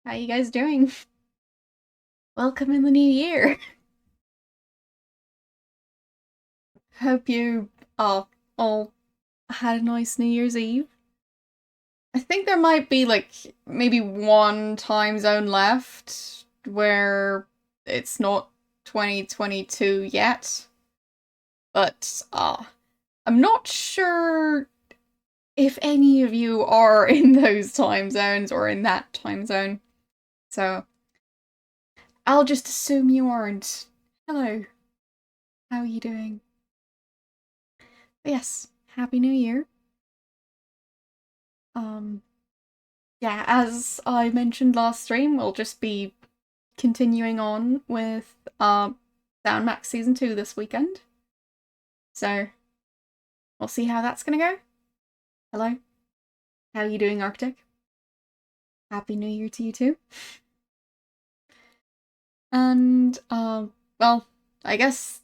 How you guys doing? Welcome in the new year. Hope you all had a nice New Year's Eve. I think there might be like maybe one time zone left where it's not 2022 yet. But I'm not sure if any of you are in those time zones or in that time zone. So I'll just assume you aren't. Hello. How are you doing? But yes, Happy New Year. Um, yeah, as I mentioned last stream, we'll just be continuing on with Down Max Season 2 this weekend. So, we'll see how that's gonna go. Hello. How are you doing, Arctic? Happy New Year to you too. And, well, I guess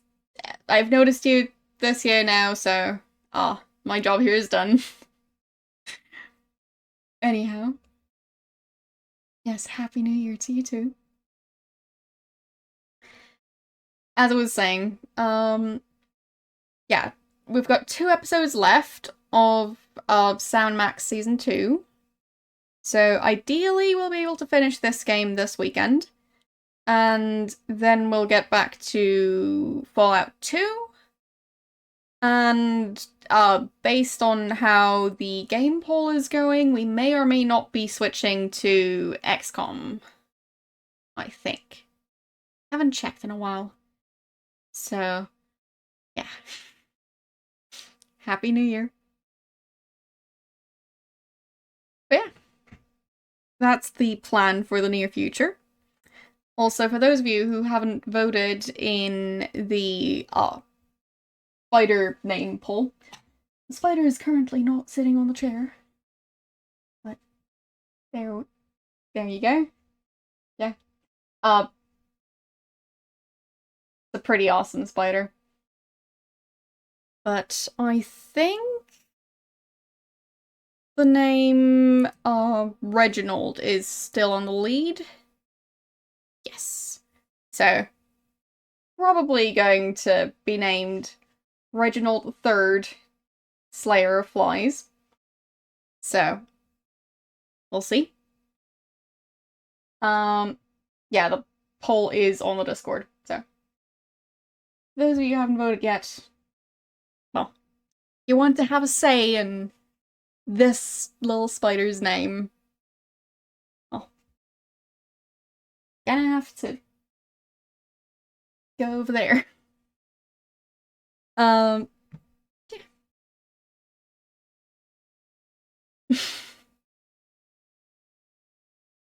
I've noticed you this year now, so, my job here is done. Anyhow. Yes, Happy New Year to you too. As I was saying, yeah, we've got 2 episodes left of Sound Max Season 2. So ideally we'll be able to finish this game this weekend. And then we'll get back to Fallout 2. And based on how the game poll is going, we may or may not be switching to XCOM. I think. Haven't checked in a while. So, yeah. Happy New Year. But yeah, that's the plan for the near future. Also, for those of you who haven't voted in the spider name poll, the spider is currently not sitting on the chair. But there you go. Yeah. It's a pretty awesome spider. But I think the name Reginald is still on the lead. Yes. So, probably going to be named Reginald III, Slayer of Flies. So, we'll see. Yeah, the poll is on the Discord, so. Those of you who haven't voted yet, well, you want to have a say in this little spider's name. Well, gonna have to go over there. Yeah.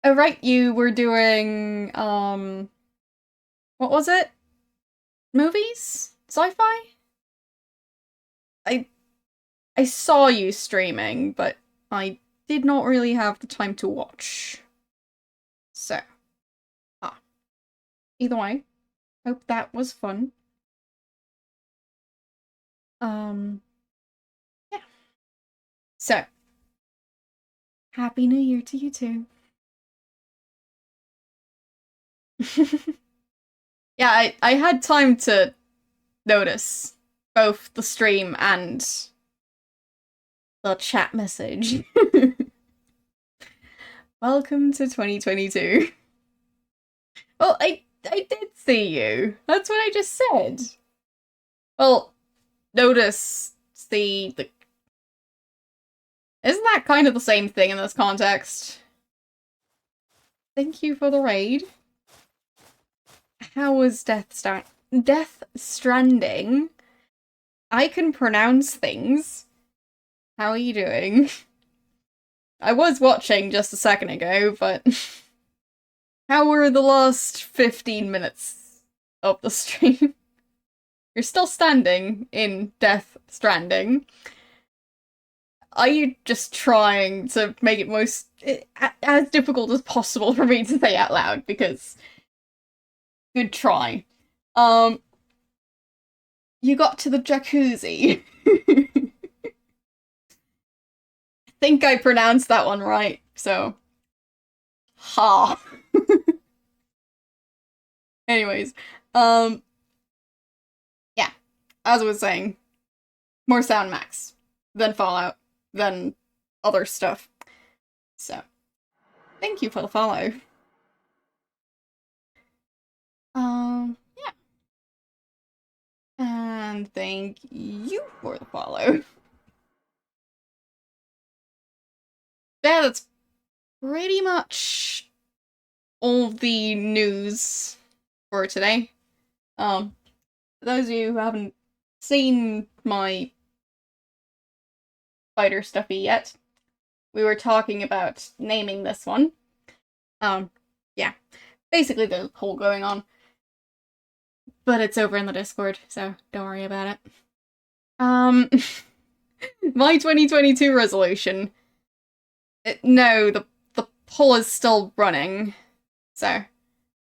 Oh right, you were doing what was it? Movies? Sci-fi? I I saw you streaming, but I did not really have the time to watch. So, either way, hope that was fun. Yeah. So, Happy New Year to you too. Yeah, I had time to notice both the stream and the chat message. Welcome to 2022. Well, I did see you. That's what I just said. Well, notice the isn't that kind of the same thing in this context? Thank you for the raid. How was Death Stranding? I can pronounce things. How are you doing? I was watching just a second ago, but how were the last 15 minutes of the stream? You're still standing in Death Stranding. Are you just trying to make it as difficult as possible for me to say out loud? Because good try. You got to the jacuzzi. I think I pronounced that one right, so Ha! Anyways, yeah, as I was saying, more Sound Max than Fallout, than other stuff. So, thank you for the follow. Yeah. And thank you for the follow. Yeah, that's pretty much all the news for today. For those of you who haven't seen my spider stuffy yet, we were talking about naming this one. Yeah. Basically there's a poll going on. But it's over in the Discord, so don't worry about it. My 2022 resolution. No, the poll is still running. So,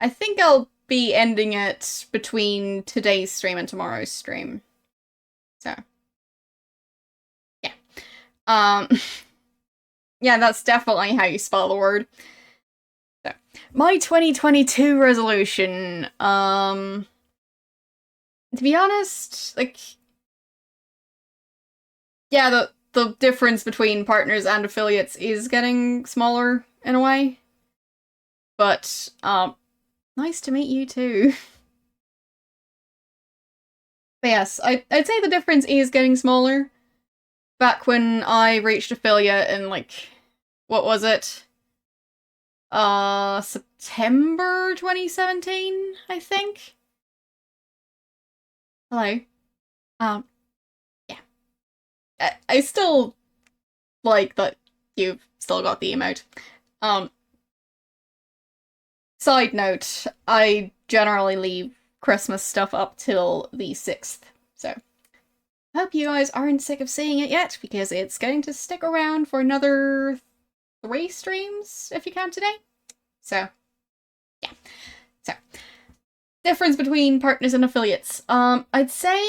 I think I'll be ending it between today's stream and tomorrow's stream. So, yeah. Yeah, that's definitely how you spell the word. So, my 2022 resolution, to be honest, like, yeah, the difference between partners and affiliates is getting smaller in a way. But, nice to meet you too. But yes, I'd say the difference is getting smaller. Back when I reached affiliate in, like, what was it? September 2017, I think? Hello. Yeah. I still like that you've still got the emote. Side note, I generally leave Christmas stuff up till the 6th, so hope you guys aren't sick of seeing it yet, because it's going to stick around for another 3 streams, if you count today. So, yeah. So, difference between partners and affiliates. I'd say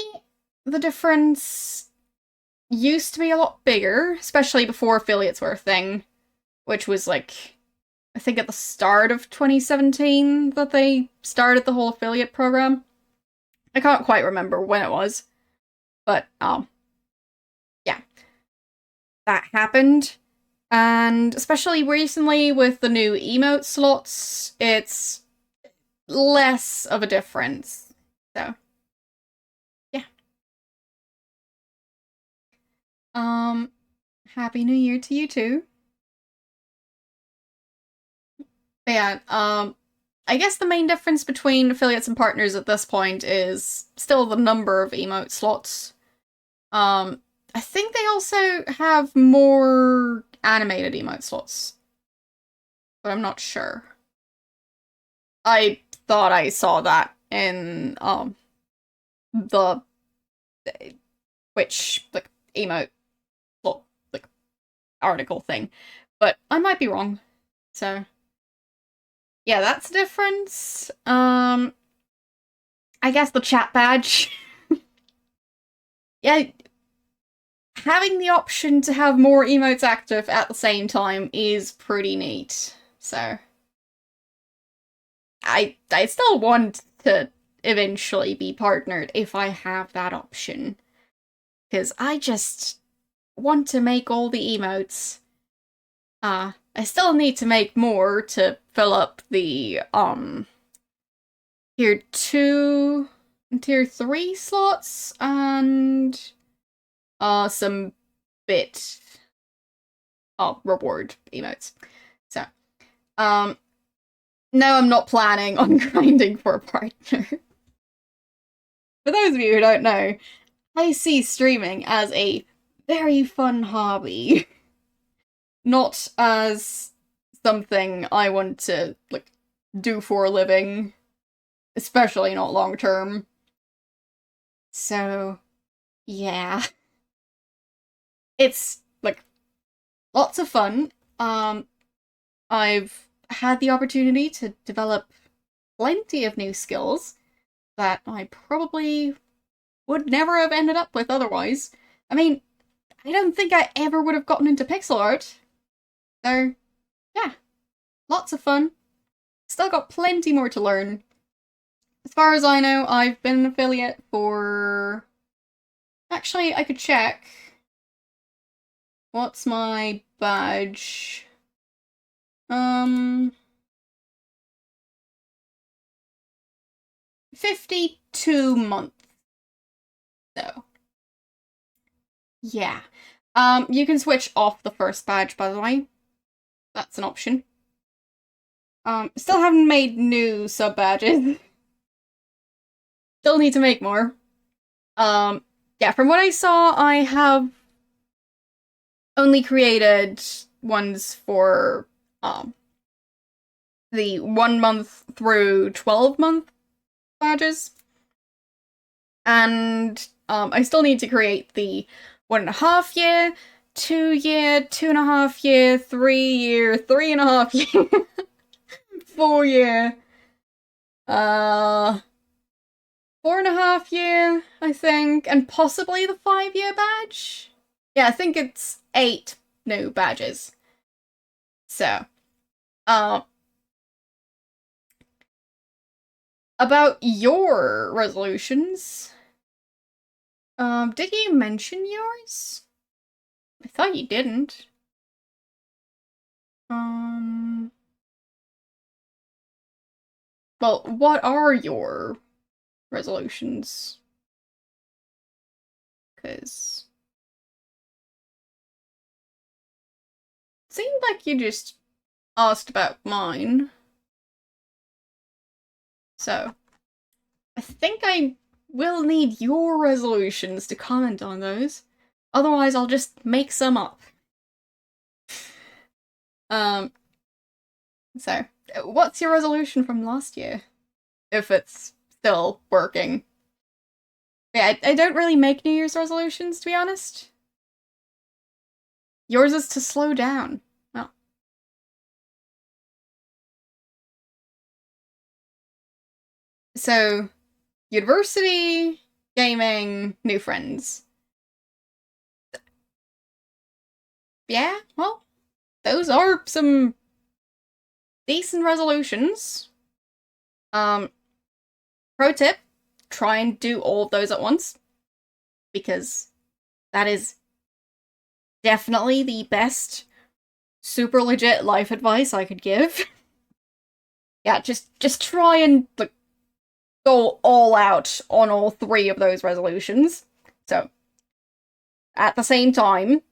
the difference used to be a lot bigger, especially before affiliates were a thing, which was like, I think at the start of 2017 that they started the whole affiliate program. I can't quite remember when it was, but, yeah. That happened, and especially recently with the new emote slots, it's less of a difference, so, yeah. Happy New Year to you too. But yeah, I guess the main difference between affiliates and partners at this point is still the number of emote slots. I think they also have more animated emote slots, but I'm not sure. I thought I saw that in, the Twitch, like, emote, well, like, article thing, but I might be wrong, so, yeah, that's the difference. I guess the chat badge. Yeah, having the option to have more emotes active at the same time is pretty neat, so. I still want to eventually be partnered if I have that option, because I just want to make all the emotes. I still need to make more to fill up the, tier 2 and tier 3 slots, and, some bit, reward emotes. So, no, I'm not planning on grinding for a partner. For those of you who don't know, I see streaming as a very fun hobby. Not as something I want to, like, do for a living. Especially not long term. So, yeah. It's, like, lots of fun. I've had the opportunity to develop plenty of new skills that I probably would never have ended up with otherwise. I mean, I don't think I ever would have gotten into pixel art. So, yeah. Lots of fun. Still got plenty more to learn. As far as I know, I've been an affiliate for... Actually, I could check. What's my badge? 52 months. So, yeah. You can switch off the first badge, by the way. That's an option. Still haven't made new sub badges. Still need to make more. Yeah, from what I saw, I have only created ones for, the 1 month through 12-month badges. And, I still need to create the 1.5 year, 2 year, 2.5 year, 3 year, 3.5 year, 4 year, 4.5 year, I think, and possibly the 5-year badge? Yeah, I think it's 8 new badges. So, about your resolutions, did you mention yours? I thought you didn't. Well, what are your resolutions? Because it seemed like you just asked about mine. So, I think I will need your resolutions to comment on those. Otherwise, I'll just make some up. So, what's your resolution from last year? If it's still working. Yeah, I don't really make New Year's resolutions, to be honest. Yours is to slow down. Well. So, university, gaming, new friends. Yeah, well, those are some decent resolutions. Pro tip, try and do all of those at once. Because that is definitely the best super legit life advice I could give. Yeah, just try and like go all out on all 3 of those resolutions. So, at the same time,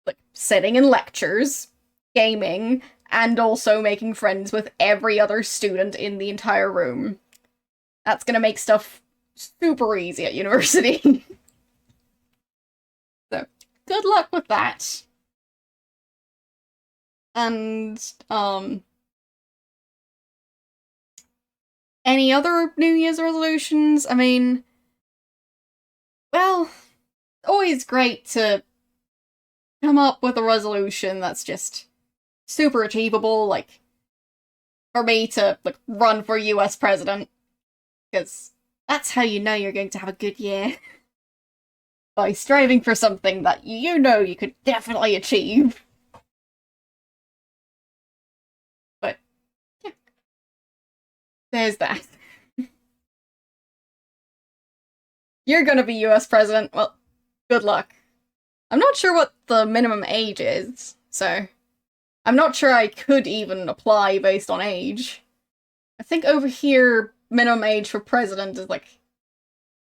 like sitting in lectures, gaming, and also making friends with every other student in the entire room. That's gonna make stuff super easy at university. So, good luck with that. And, any other New Year's resolutions? I mean, well, always great to come up with a resolution that's just super achievable, like, for me to, like, run for US president, because that's how you know you're going to have a good year. By striving for something that you know you could definitely achieve. But, yeah. There's that. You're gonna be US president, well, good luck. I'm not sure what the minimum age is, so I'm not sure I could even apply based on age. I think over here, minimum age for president is like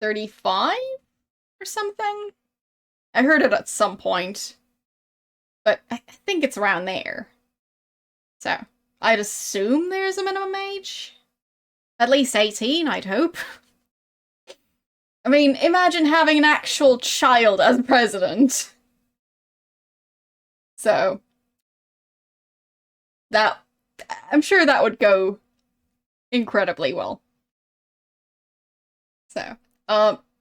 35 or something? I heard it at some point, but I think it's around there. So, I'd assume there's a minimum age? At least 18, I'd hope. I mean, imagine having an actual child as president. So, that... I'm sure that would go incredibly well. So,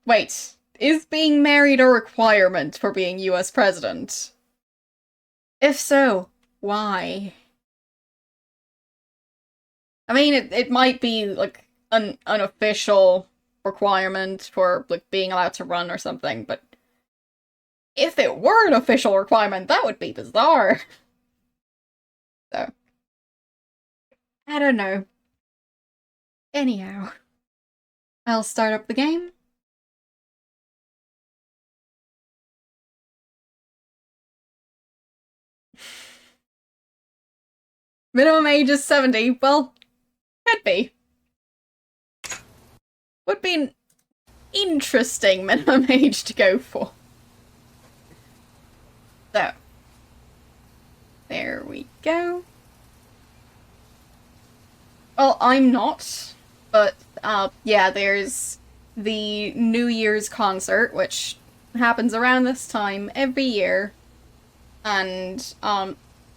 wait. Is being married a requirement for being US president? If so, why? I mean, it might be, like, an unofficial requirement for, like, being allowed to run or something, but if it were an official requirement, that would be bizarre. So, I don't know. Anyhow, I'll start up the game. Minimum age is 70. Well, could be. Would be an interesting minimum age to go for. So, there we go. Well, I'm not, but yeah, there's the New Year's concert, which happens around this time every year, and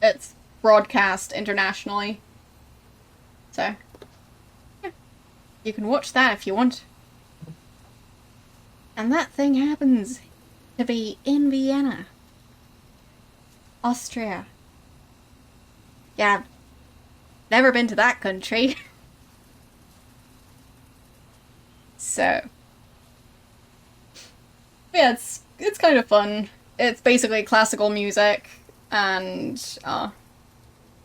it's broadcast internationally. So, yeah, you can watch that if you want. And that thing happens to be in Vienna, Austria. Yeah, never been to that country. So, yeah, it's kind of fun. It's basically classical music, and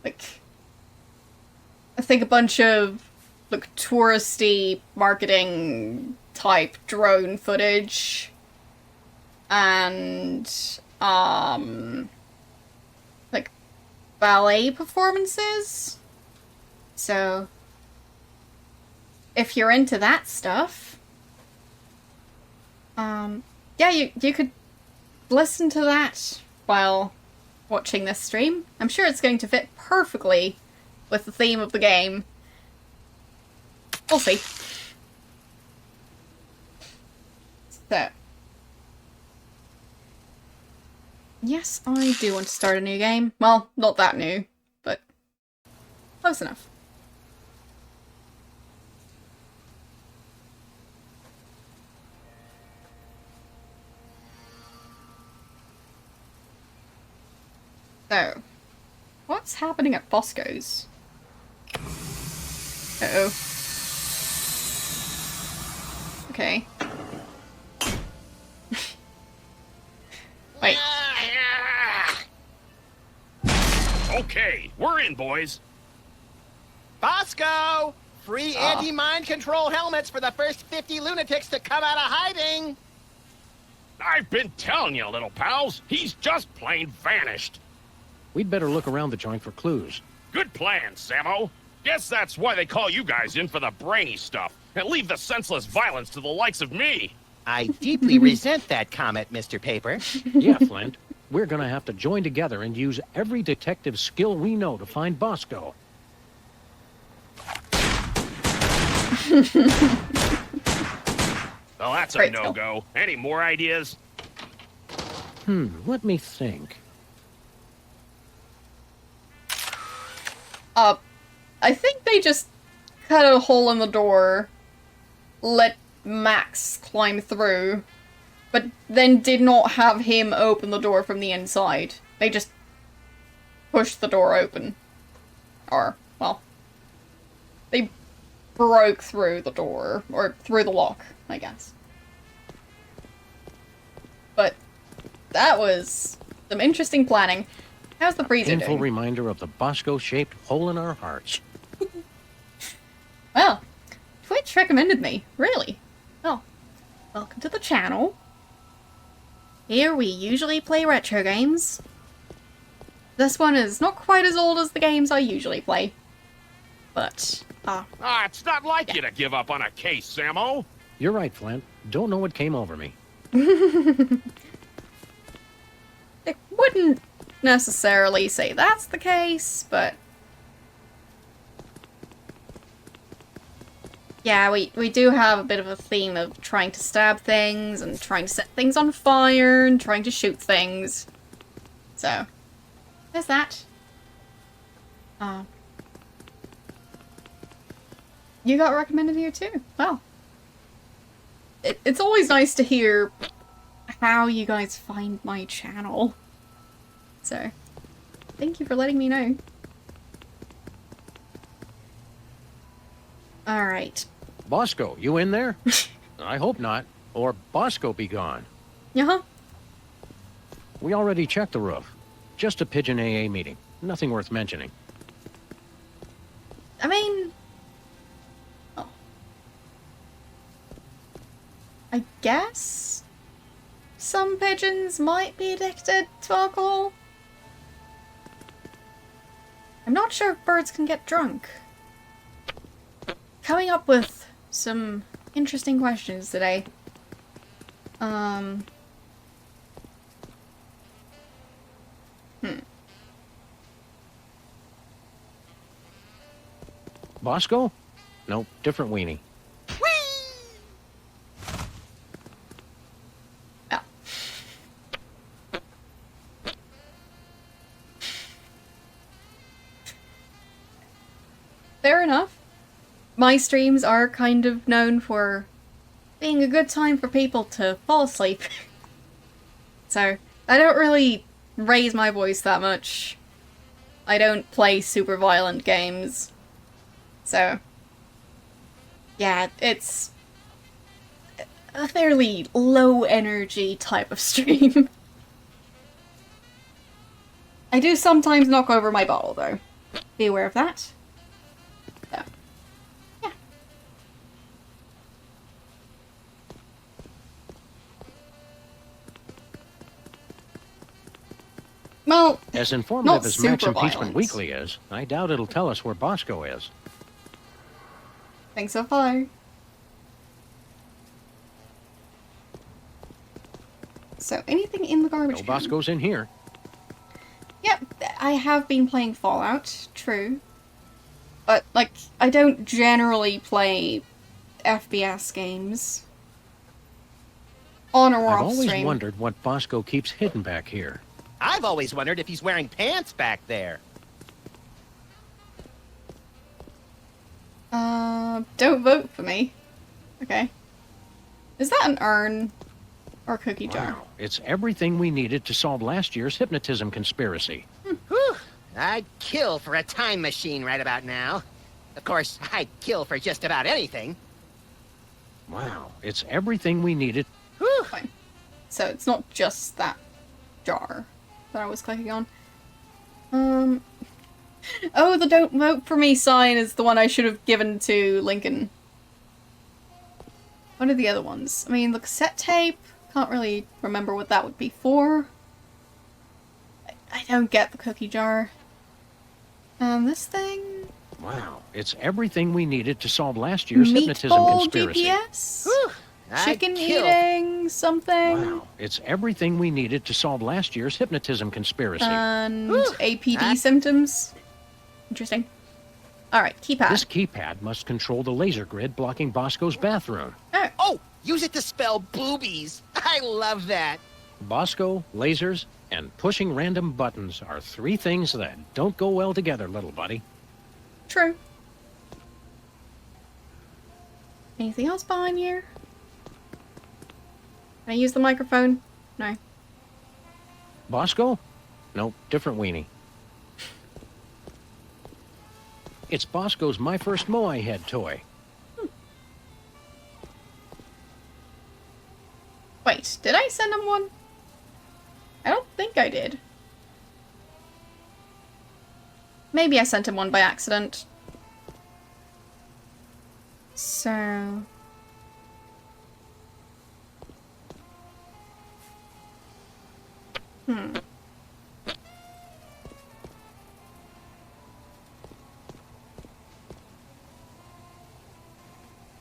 like, I think a bunch of like touristy marketing type drone footage, and like ballet performances. So if you're into that stuff, yeah, you could listen to that while watching this stream. I'm sure it's going to fit perfectly with the theme of the game. We'll see. So, yes, I do want to start a new game. Well, not that new, but close enough. So, what's happening at Bosco's? Uh-oh. Okay. Wait. Okay, we're in, boys. Bosco! Free anti-mind control helmets for the first 50 lunatics to come out of hiding! I've been telling you, little pals. He's just plain vanished. We'd better look around the joint for clues. Good plan, Sammo. Guess that's why they call you guys in for the brainy stuff, and leave the senseless violence to the likes of me. I deeply resent that comment, Mr. Paper. Yeah, Flint. We're gonna have to join together and use every detective skill we know to find Bosco. Well, that's a Great no-go. Any more ideas? Let me think. I think they just cut a hole in the door, let Max climb through, but then did not have him open the door from the inside. They just pushed the door open. Or, well, they broke through the door, or through the lock, I guess. But that was some interesting planning. How's the freezer Painful doing? reminder of the Bosco-shaped hole in our hearts. Well, Twitch recommended me. Really? Oh, welcome to the channel. Here we usually play retro games. This one is not quite as old as the games I usually play. But, It's not like you to give up on a case, Sammo. You're right, Flint. Don't know what came over me. I wouldn't necessarily say that's the case, but... yeah, we do have a bit of a theme of trying to stab things, and trying to set things on fire, and trying to shoot things. So, there's that. You got recommended here too. Well, it's always nice to hear how you guys find my channel. So, thank you for letting me know. Alright. Bosco, you in there? I hope not. Or Bosco be gone. Uh-huh. We already checked the roof. Just a pigeon AA meeting. Nothing worth mentioning. I mean... Oh. I guess some pigeons might be addicted to alcohol. I'm not sure if birds can get drunk. Coming up with some interesting questions today. Bosco? Nope, different weenie. Oh. Fair enough. My streams are kind of known for being a good time for people to fall asleep. So, I don't really raise my voice that much. I don't play super violent games. So, yeah, it's a fairly low energy type of stream. I do sometimes knock over my bottle though. Be aware of that. So, yeah. Well, As informative not as Max super Impeachment violent. Weekly is, I doubt it'll tell us where Bosco is. thanks so far. So, anything in the garbage No can? Bosco's in here. Yep, I have been playing Fallout, true. But, like, I don't generally play FPS games. On or I've off always stream. wondered what Bosco keeps hidden back here. I've always wondered if he's wearing pants back there. Don't vote for me. Okay. Is that an urn? Or a cookie jar? Wow, it's everything we needed to solve last year's hypnotism conspiracy. Whew. I'd kill for a time machine right about now. Of course, I'd kill for just about anything. Wow, it's everything we needed. Whew. Fine. So it's not just that jar that I was clicking on. Oh, the don't vote for me sign is the one I should have given to Lincoln. What are the other ones? I mean, the cassette tape. Can't really remember what that would be for. I don't get the cookie jar. This thing? Wow, it's everything we needed to solve last year's hypnotism Meatball conspiracy. GPS? Whew. I'd Chicken kill. eating something? Wow, it's everything we needed to solve last year's hypnotism conspiracy. And Whew. APD symptoms? Interesting. Alright, keypad. This keypad must control the laser grid blocking Bosco's bathroom. Oh, Oh, use it to spell boobies. I love that. Bosco, lasers, and pushing random buttons are three things that don't go well together, little buddy. true. Anything else behind here? Can I use the microphone? No. Bosco? Nope, different weenie. It's Bosco's My First Moai head toy. Wait, did I send him one? I don't think I did. Maybe I sent him one by accident. So...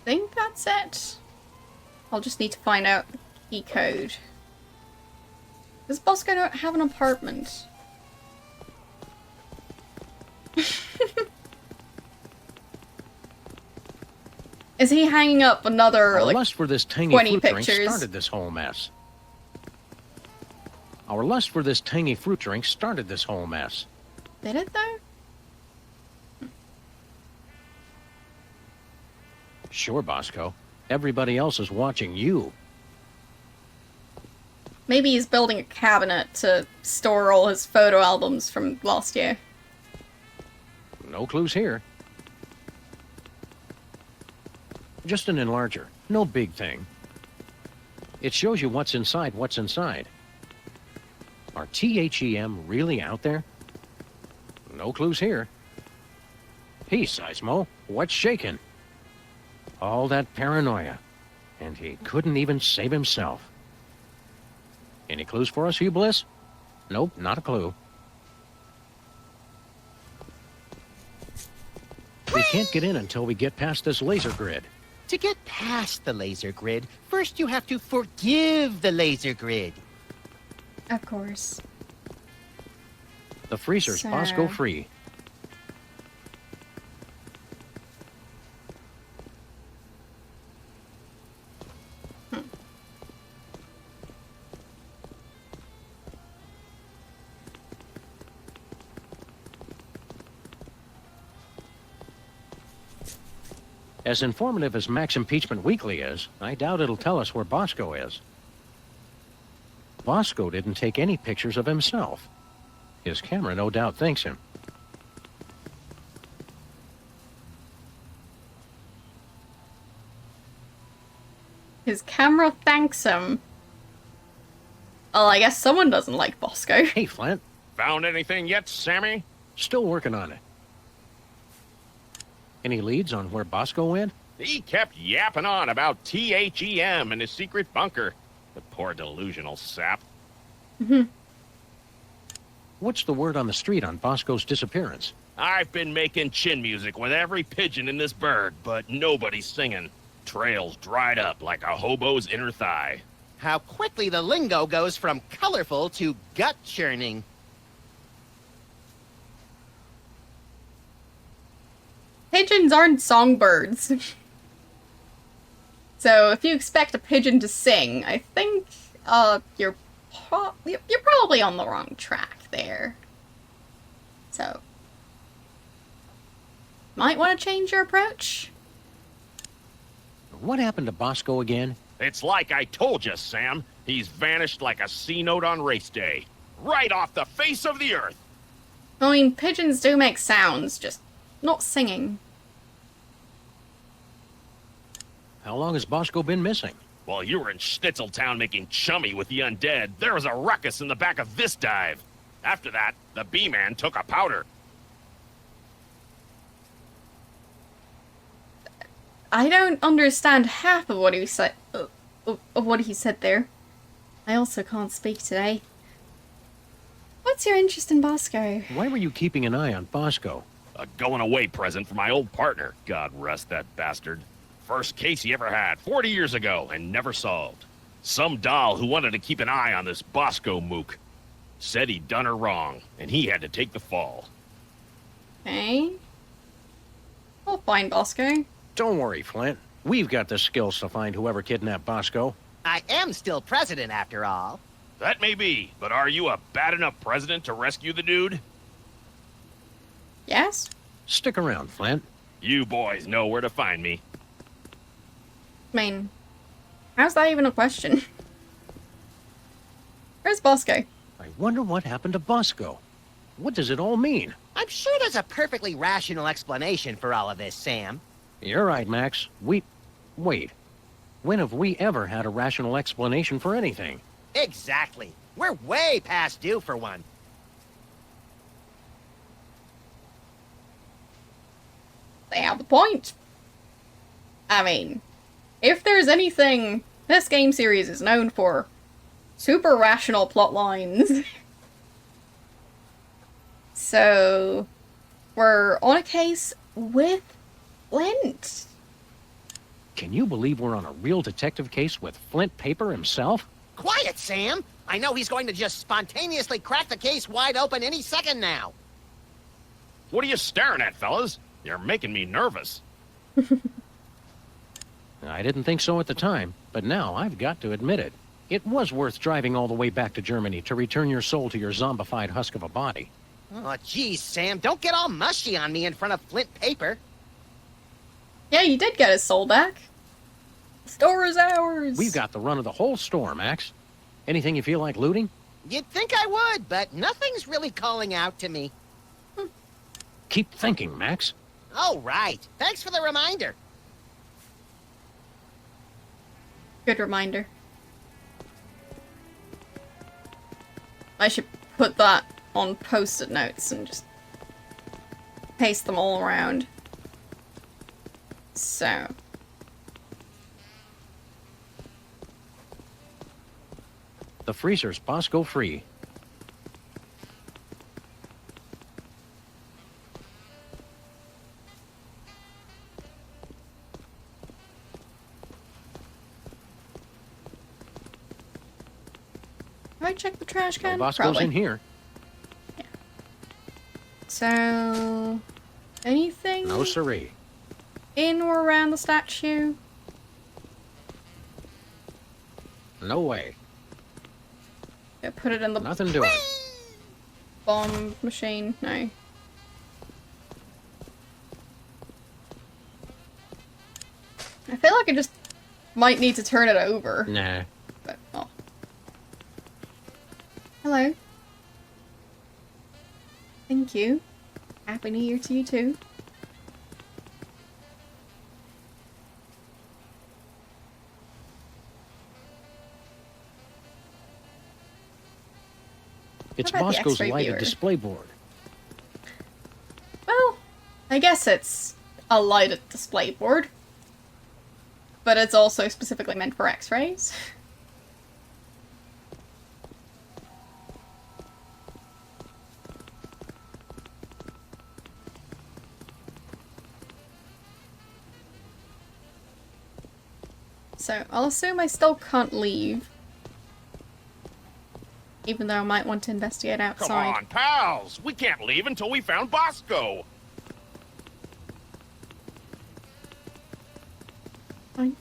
think that's it. I'll just need to find out the key code. Does Bosco not have an apartment? Is he hanging up another, Our like, lust for this tangy 20 fruit drink pictures? started this whole mess. Our lust for this tangy fruit drink started this whole mess. did it though? Sure, Bosco. Everybody else is watching you. Maybe he's building a cabinet to store all his photo albums from last year. No clues here. Just an enlarger. No big thing. It shows you what's inside what's inside. Are THEM really out there? No clues here. Peace, Seismo. What's shaking? All that paranoia. And he couldn't even save himself. Any clues for us, Hugh Bliss? Nope, not a clue. We can't get in until we get past this laser grid. To get past the laser grid, first you have to forgive the laser grid. Of course. The freezer's So- Bosco free. As informative as Max Impeachment Weekly is, I doubt it'll tell us where Bosco is. Bosco didn't take any pictures of himself. His camera no doubt thanks him. His camera thanks him. Oh, I guess someone doesn't like Bosco. Hey, Flint. Found anything yet, Sammy? Still working on it. Any leads on where Bosco went? He kept yapping on about THEM and his secret bunker. The poor delusional sap. What's the word on the street on Bosco's disappearance? I've been making chin music with every pigeon in this bird, but nobody's singing. Trails dried up like a hobo's inner thigh. How quickly the lingo goes from colorful to gut churning. Pigeons aren't songbirds. So if you expect a pigeon to sing, I think you're probably on the wrong track there. So might want to change your approach. What happened to Bosco again? It's like I told you, Sam. He's vanished like a C note on race day. Right off the face of the earth. I mean, pigeons do make sounds, just not singing. How long has Bosco been missing? While you were in Schnitzeltown making chummy with the undead, there was a ruckus in the back of this dive. After that, the B-Man took a powder. I don't understand half of what he said. Of what he said there. I also can't speak today. What's your interest in Bosco? Why were you keeping an eye on Bosco? A going-away present for my old partner. God rest that bastard. First case he ever had, 40 years ago, and never solved. Some doll who wanted to keep an eye on this Bosco mook. Said he'd done her wrong, and he had to take the fall. Okay. I'll find Bosco. Don't worry, Flint. We've got the skills to find whoever kidnapped Bosco. I am still president after all. That may be, but are you a bad enough president to rescue the dude? Yes? Stick around, Flint. You boys know where to find me. I mean, how's that even a question? Where's Bosco? I wonder what happened to Bosco. What does it all mean? I'm sure there's a perfectly rational explanation for all of this, Sam. You're right, Max. Wait. When have we ever had a rational explanation for anything? Exactly. We're way past due for one. They have a point. I mean, if there's anything this game series is known for, super rational plot lines. So, we're on a case with Flint. Can you believe we're on a real detective case with Flint Paper himself? Quiet, Sam! I know he's going to just spontaneously crack the case wide open any second now. What are you staring at, fellas? You're making me nervous. I didn't think so at the time, but now I've got to admit it. It was worth driving all the way back to Germany to return your soul to your zombified husk of a body. Oh, geez, Sam, don't get all mushy on me in front of Flint Paper. Yeah, you did get his soul back. The store is ours. We've got the run of the whole store, Max. Anything you feel like looting? You'd think I would, but nothing's really calling out to me. Keep thinking, Max. Oh, right. Thanks for the reminder. Good reminder. I should put that on post-it notes and just paste them all around. So. The freezer's Bosco free. Have I checked the trash can? No Boscos Probably. in here. Yeah. So, anything No siree. in or around the statue? No way. Yeah, put it in the Nothing doing. bomb machine. No. I feel like I just might need to turn it over. Nah. But, oh. Hello. Thank you. Happy New Year to you too. It's How about the Bosco's X-ray lighted viewer? display board. Well, I guess it's a lighted display board. But it's also specifically meant for X-rays. So, I'll assume I still can't leave. Even though I might want to investigate Come outside. on, pals! We can't leave until we found Bosco! Fine.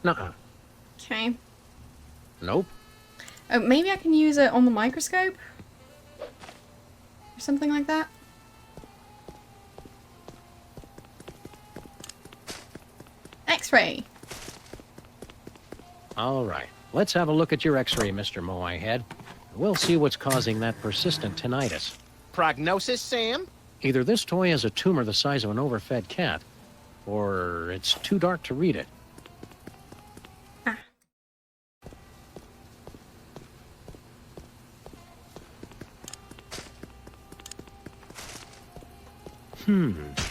Nuh-uh. Okay. Nope. Oh, maybe I can use it on the microscope? Or something like that? X-ray! All right. Let's have a look at your x-ray, Mr. Moai Head. We'll see what's causing that persistent tinnitus. Prognosis, Sam? Either this toy has a tumor the size of an overfed cat, or it's too dark to read it. Ah.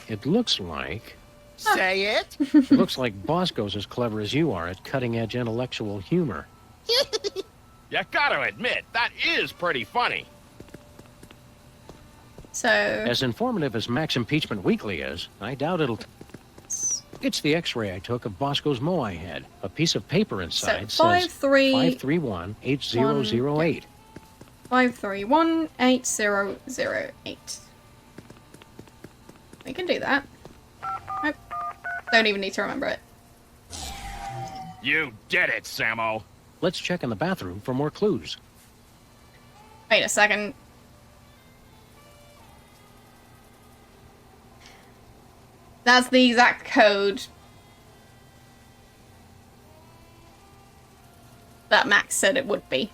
It looks like... Say it? It looks like Bosco's as clever as you are at cutting-edge intellectual humor. You gotta admit, that is pretty funny. So... As informative as Max Impeachment Weekly is, I doubt it'll... It's the x-ray I took of Bosco's Moai Head. A piece of paper inside So, says 531-8008. 531-8008. We can do that. Nope. Don't even need to remember it. You did it, Sammo. Let's check in the bathroom for more clues. Wait a second. That's the exact code that Max said it would be.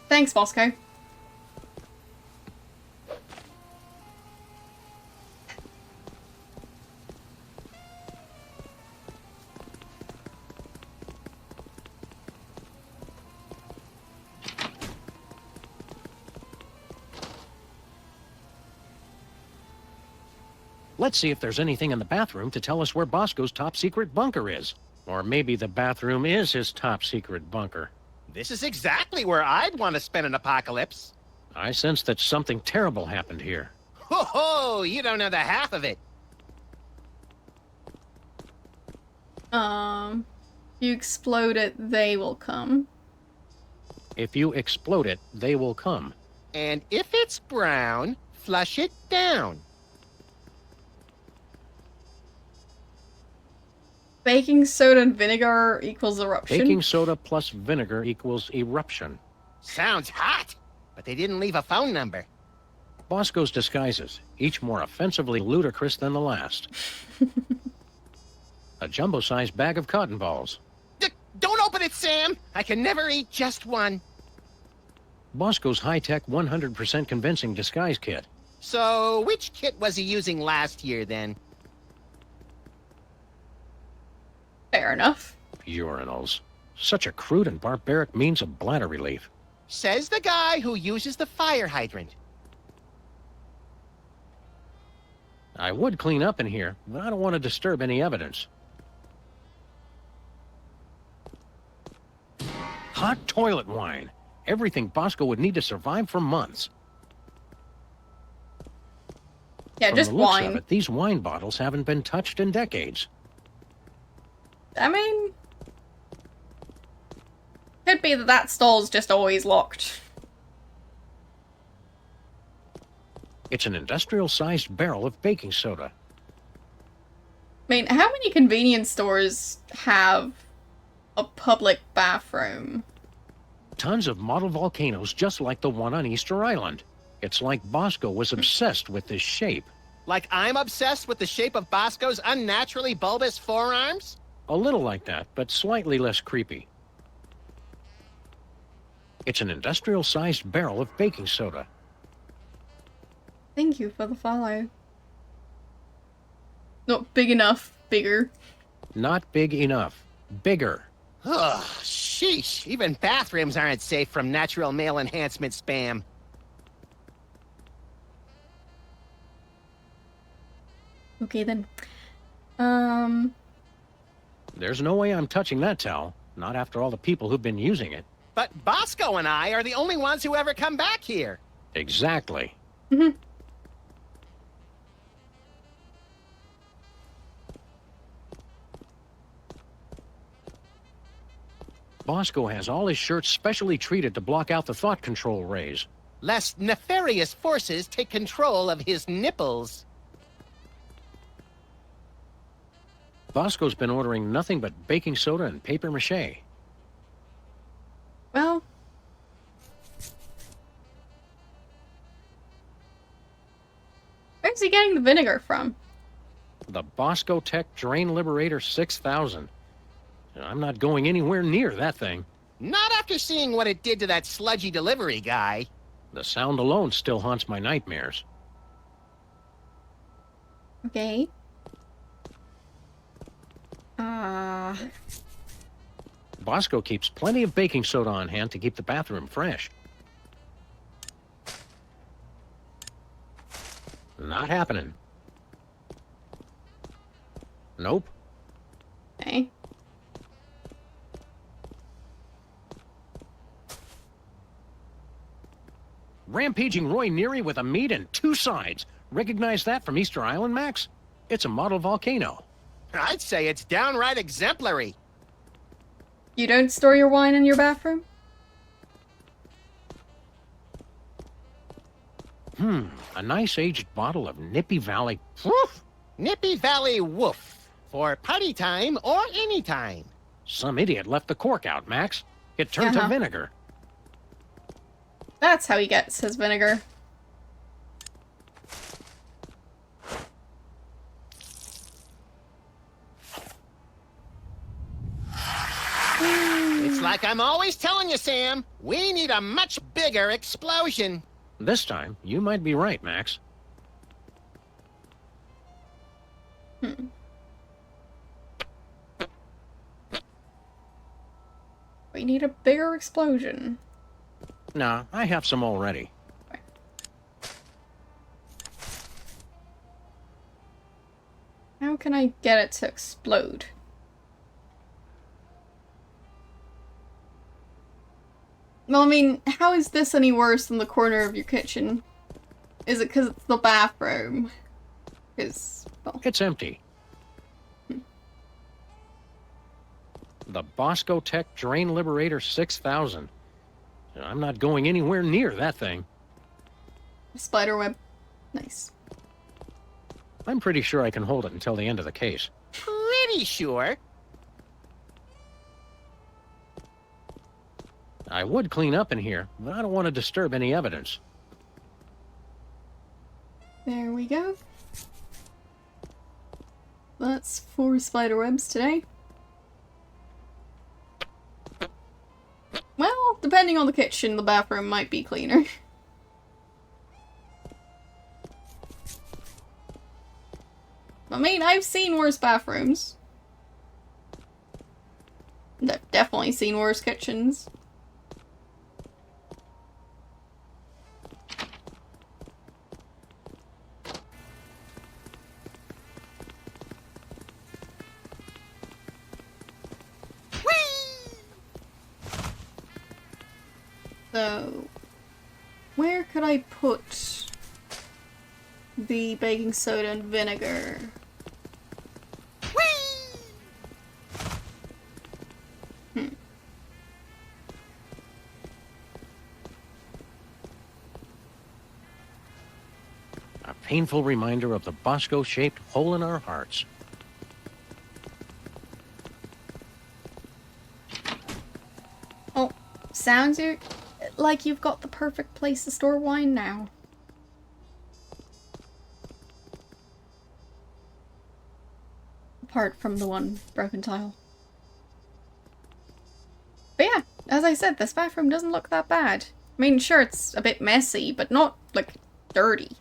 Thanks, Bosco. Let's see if there's anything in the bathroom to tell us where Bosco's top-secret bunker is. Or maybe the bathroom is his top-secret bunker. This is exactly where I'd want to spend an apocalypse. I sense that something terrible happened here. Ho ho! You don't know the half of it. You explode it, they will come. If you explode it, they will come. And if it's brown, flush it down. Baking soda and vinegar equals eruption. Baking soda plus vinegar equals eruption. Sounds hot, but they didn't leave a phone number. Bosco's disguises, each more offensively ludicrous than the last. A jumbo-sized bag of cotton balls. Don't open it, Sam! I can never eat just one. Bosco's high-tech 100% convincing disguise kit. So, which kit was he using last year, then? Fair enough. Urinals. Such a crude and barbaric means of bladder relief. Says the guy who uses the fire hydrant. I would clean up in here, but I don't want to disturb any evidence. Hot toilet wine. Everything Bosco would need to survive for months. Yeah, From just the looks wine. of it, these wine bottles haven't been touched in decades. I mean, could be that that stall's just always locked. It's an industrial-sized barrel of baking soda. I mean, how many convenience stores have a public bathroom? Tons of model volcanoes just like the one on Easter Island. It's like Bosco was obsessed with this shape. Like I'm obsessed with the shape of Bosco's unnaturally bulbous forearms? A little like that, but slightly less creepy. It's an industrial-sized barrel of baking soda. Thank you for the follow. Not big enough, bigger. Not big enough. Bigger. Ugh, sheesh. Even bathrooms aren't safe from natural male enhancement spam. Okay then. There's no way I'm touching that towel. Not after all the people who've been using it. But Bosco and I are the only ones who ever come back here. Exactly. Mhm. Bosco has all his shirts specially treated to block out the thought control rays. Lest nefarious forces take control of his nipples. Bosco's been ordering nothing but baking soda and paper mache. Well. Where's he getting the vinegar from? The Bosco Tech Drain Liberator 6000. I'm not going anywhere near that thing. Not after seeing what it did to that sludgy delivery guy. The sound alone still haunts my nightmares. Okay. Bosco keeps plenty of baking soda on hand to keep the bathroom fresh. Not happening. Nope. Okay. Rampaging Roy Neary with a meat and two sides. Recognize that from Easter Island, Max? It's a model volcano. I'd say it's downright exemplary. You don't store your wine in your bathroom? A nice aged bottle of Nippy Valley. Woof! Nippy Valley Woof. For party time or any time. Some idiot left the cork out, Max. It turned to Uh-huh. vinegar. That's how he gets his vinegar. It's like I'm always telling you, Sam. We need a much bigger explosion. This time, you might be right, Max. We need a bigger explosion. Nah, I have some already. How can I get it to explode? Well, I mean, how is this any worse than the corner of your kitchen? Is it because it's the bathroom? Because, well, It's empty. The Bosco Tech Drain Liberator 6000. I'm not going anywhere near that thing. spider web. Nice. I'm pretty sure I can hold it until the end of the case. Pretty sure. I would clean up in here, but I don't want to disturb any evidence. There we go. That's 4 spider webs today. Well, depending on the kitchen, the bathroom might be cleaner. I mean, I've seen worse bathrooms. I've definitely seen worse kitchens. So, where could I put the baking soda and vinegar? A painful reminder of the Bosco-shaped hole in our hearts. Oh, sounds like you've got the perfect place to store wine now. Apart from the one broken tile. But yeah, as I said, this bathroom doesn't look that bad. I mean, sure, it's a bit messy, but not, like, dirty.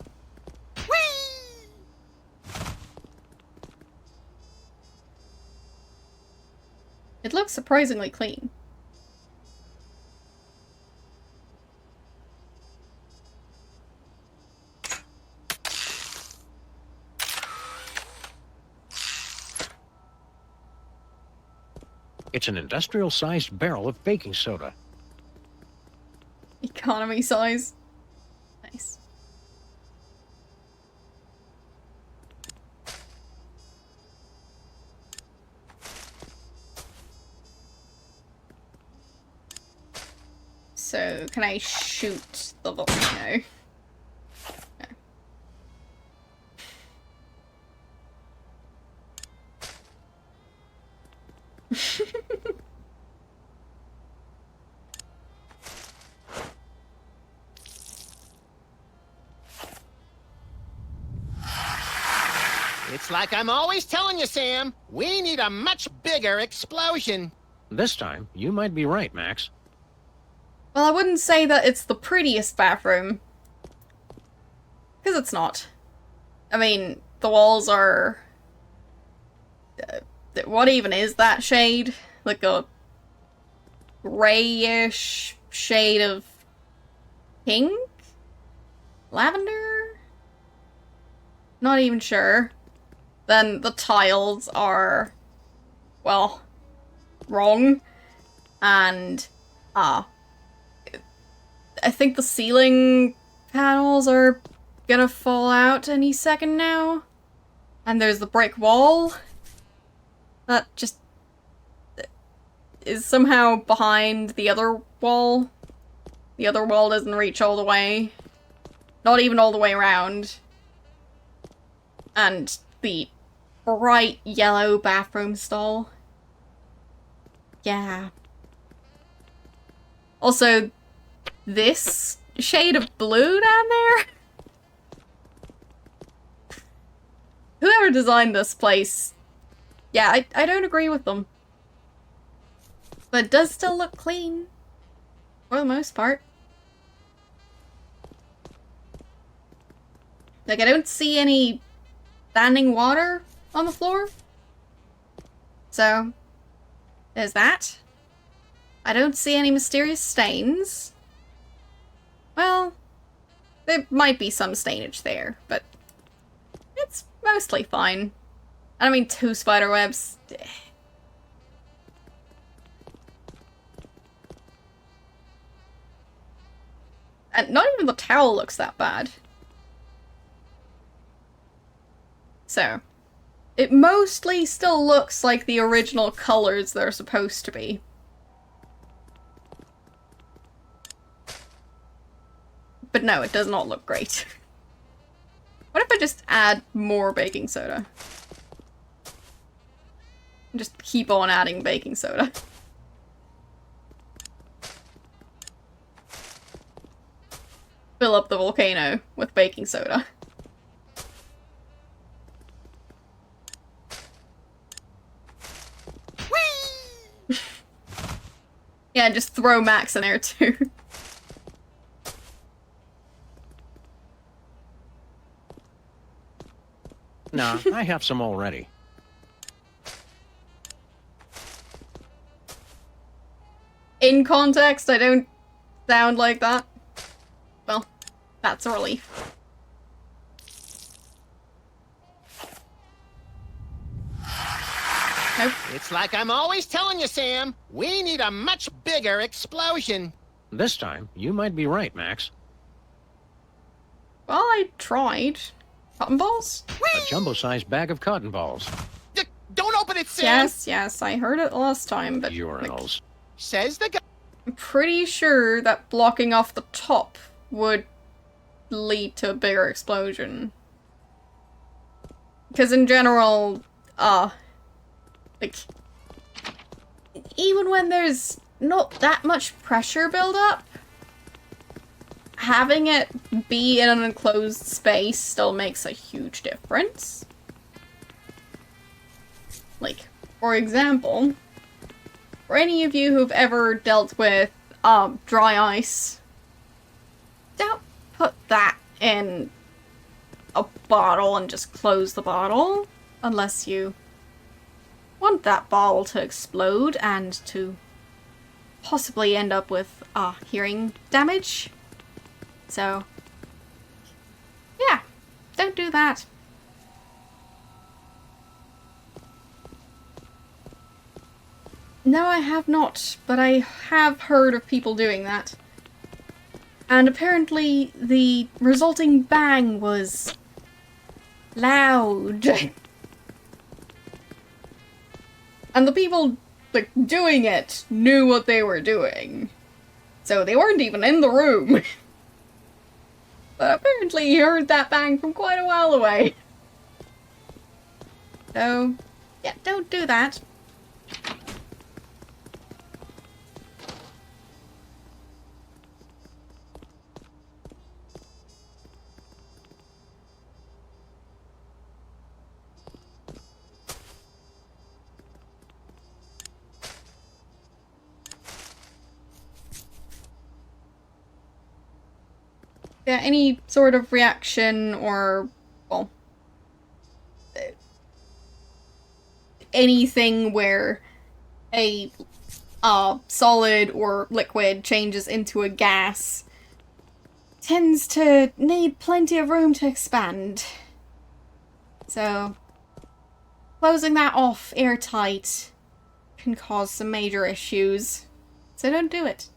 It looks surprisingly clean. It's an industrial-sized barrel of baking soda. Economy size. Nice. So, can I shoot the volcano? No. It's like I'm always telling you, Sam. We need a much bigger explosion. This time, you might be right, Max. Well, I wouldn't say that it's the prettiest bathroom. Because it's not. I mean, the walls are... what even is that shade? Like a grayish shade of pink? Lavender? Not even sure. Then the tiles are, well, wrong. And, I think the ceiling panels are gonna fall out any second now. And there's the brick wall that just is somehow behind the other wall. The other wall doesn't reach all the way. Not even all the way around. And the bright yellow bathroom stall. Yeah. Also, this shade of blue down there? Whoever designed this place, yeah, I don't agree with them. But it does still look clean. For the most part. Like, I don't see any standing water on the floor. So, there's that. I don't see any mysterious stains. Well, there might be some stainage there, but it's mostly fine. I mean, 2 spider webs. And not even the towel looks that bad. So, it mostly still looks like the original colors they're supposed to be. But no, it does not look great. What if I just add more baking soda? Just keep on adding baking soda. Fill up the volcano with baking soda. Yeah, just throw Max in there too. Nah, I have some already. in context, I don't sound like that. Well, that's a relief. Nope. It's like I'm always telling you, Sam. We need a much bigger explosion. This time, you might be right, Max. Well, I tried. Cotton balls? A jumbo-sized bag of cotton balls. Don't open it, Sam! Yes, I heard it last time, but... Urinals. Says the guy. I'm pretty sure that blocking off the top would lead to a bigger explosion. Because in general, like, even when there's not that much pressure buildup, having it be in an enclosed space still makes a huge difference. Like, for example, for any of you who've ever dealt with dry ice, don't put that in a bottle and just close the bottle unless you want that bottle to explode and to possibly end up with hearing damage. So, yeah, don't do that. No, I have not, but I have heard of people doing that. And apparently the resulting bang was loud. And the people, like, doing it knew what they were doing. So they weren't even in the room. But apparently you heard that bang from quite a while away. So, yeah, don't do that. Yeah, any sort of reaction or, well, anything where a solid or liquid changes into a gas tends to need plenty of room to expand. So, closing that off airtight can cause some major issues. So don't do it.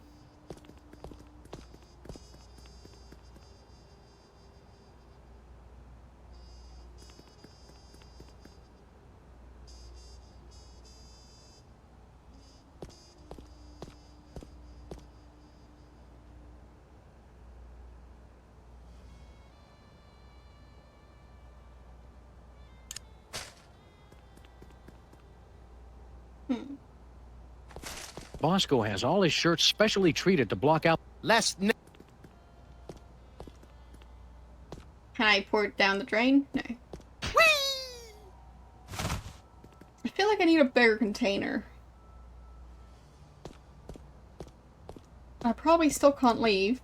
Bosco has all his shirts specially treated to block out... Can I pour it down the drain? No. I feel like I need a bigger container. I probably still can't leave.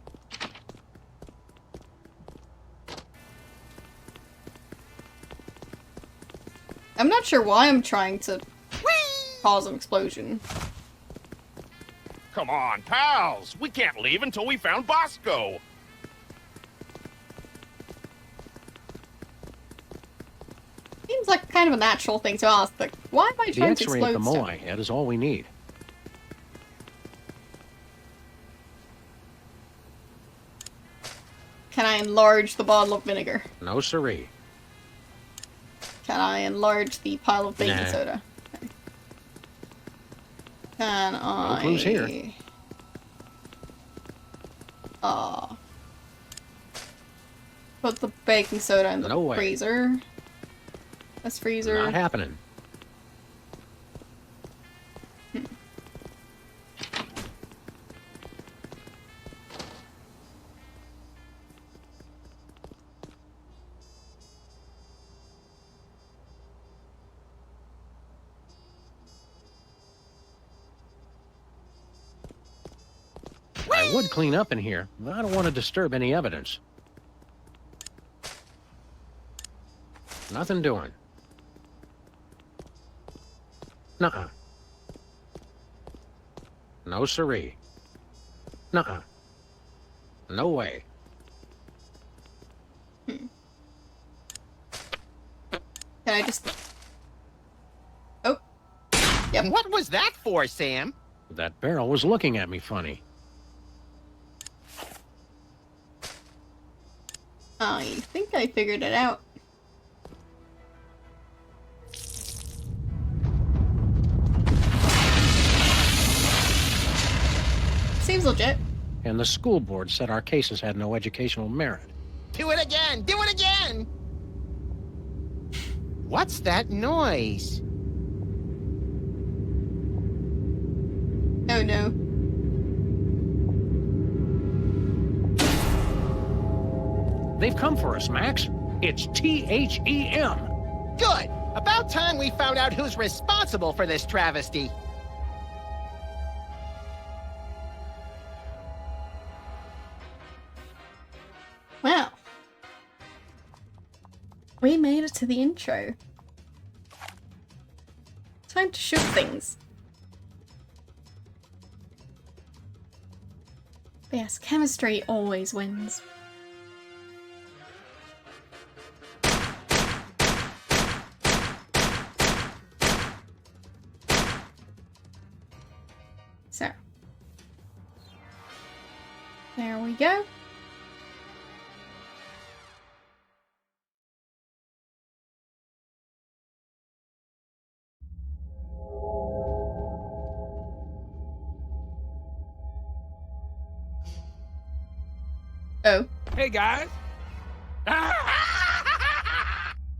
I'm not sure why I'm trying to cause an explosion. Come on, pals! We can't leave until we found Bosco! Seems like kind of a natural thing to ask, but why am I The trying to X-ray explode at the stuff? Moai head is all we need. Can I enlarge the bottle of vinegar? No siree. Can I enlarge the pile of baking Nah. soda? Okay. Can I... clues here. Put the baking soda in the No way. freezer. This freezer. Not happening. I would clean up in here, but I don't want to disturb any evidence. Nothing doing. Nuh-uh. No siree. Nuh-uh. No way. Can I just... Oh. Yep. What was that for, Sam? That barrel was looking at me funny. I think I figured it out. Seems legit. And the school board said our cases had no educational merit. Do it again! Do it again! What's that noise? Oh no. They've come for us, Max. It's THEM. Good! About time we found out who's responsible for this travesty. Well. We made it to the intro. Time to shoot things. But yes, chemistry always wins. So. There we go. Oh. Hey, guys.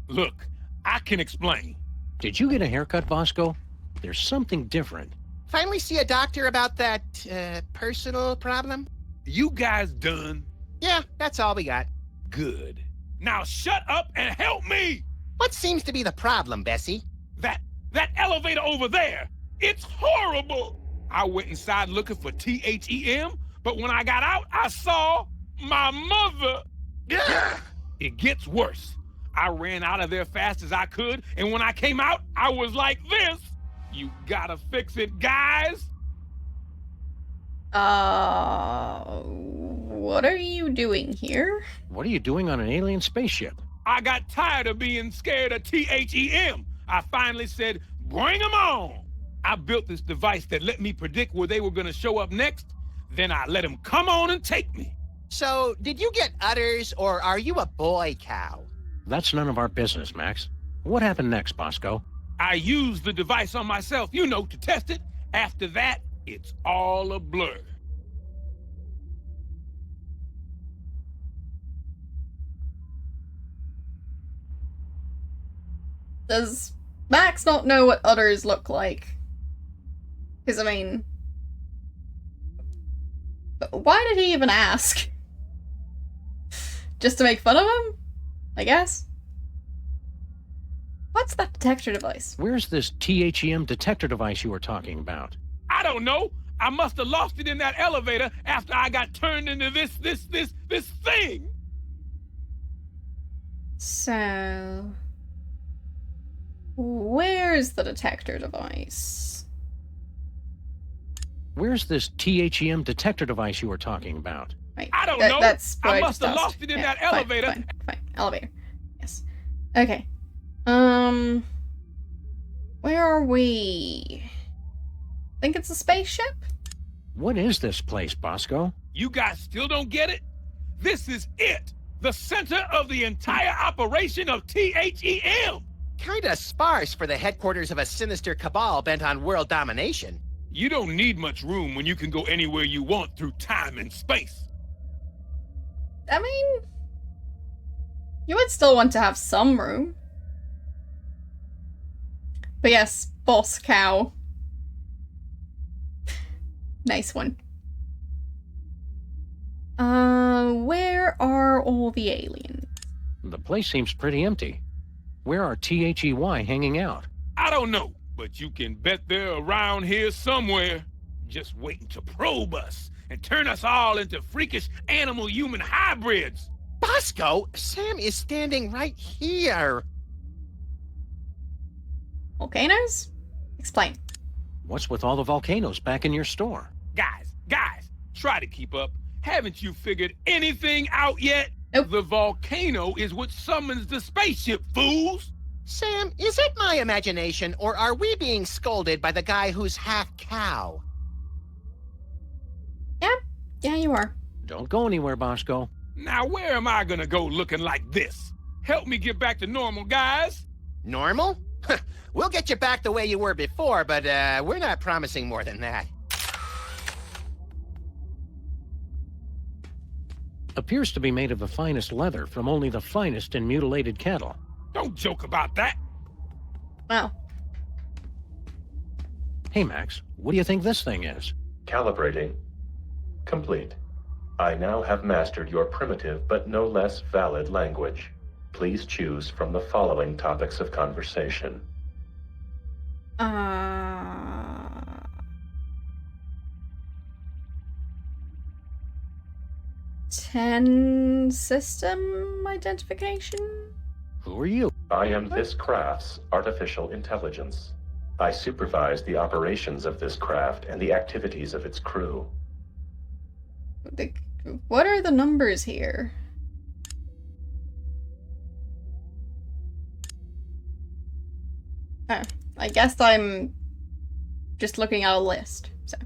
Look, I can explain. Did you get a haircut, Bosco? There's something different. Finally see a doctor about that, personal problem? You guys done? Yeah, that's all we got. Good. Now shut up and help me! What seems to be the problem, Bessie? That elevator over there, it's horrible! I went inside looking for THEM, but when I got out, I saw my mother! Ugh. It gets worse. I ran out of there fast as I could, and when I came out, I was like this. You gotta fix it, guys! What are you doing here? What are you doing on an alien spaceship? I got tired of being scared of THEM. I finally said, bring them on. I built this device that let me predict where they were gonna show up next. Then I let them come on and take me. So, did you get udders, or are you a boy cow? That's none of our business, Max. What happened next, Bosco? I used the device on myself, you know, to test it. After that, it's all a blur. Does Max not know what udders look like? Because, I mean... Why did he even ask? Just to make fun of him? I guess? What's that detector device? Where's this THEM detector device you were talking about? I don't know. I must have lost it in that elevator after I got turned into this thing. So... Where's the detector device? Where's this THEM detector device you were talking about? Right. I don't know. That's what I just must have asked. lost it in that fine, elevator. Fine. Elevator. Yes. Okay. Where are we? Think it's a spaceship? What is this place, Bosco? You guys still don't get it? This is it. The center of the entire operation of THEM. Kinda sparse for the headquarters of a sinister cabal bent on world domination. You don't need much room when you can go anywhere you want through time and space. I mean... You would still want to have some room. But yes, boss cow. Nice one. Where are all the aliens? The place seems pretty empty. Where are THEY hanging out? I don't know, but you can bet they're around here somewhere, just waiting to probe us and turn us all into freakish animal-human hybrids. Bosco, Sam is standing right here. Volcanoes? Explain. What's with all the volcanoes back in your store? Guys, try to keep up. Haven't you figured anything out yet? Nope. The volcano is what summons the spaceship, fools! Sam, is it my imagination, or are we being scolded by the guy who's half cow? Yeah, you are. Don't go anywhere, Bosco. Now where am I gonna go looking like this? Help me get back to normal, guys! Normal? We'll get you back the way you were before, but we're not promising more than that. Appears to be made of the finest leather from only the finest in mutilated cattle. Don't joke about that! Wow. Hey, Max, what do you think this thing is? Calibrating. Complete. I now have mastered your primitive but no less valid language. Please choose from the following topics of conversation. 10 system identification? Who are you? I am this craft's artificial intelligence. I supervise the operations of this craft and the activities of its crew. What are the numbers here? Oh, I guess I'm just looking at a list. So,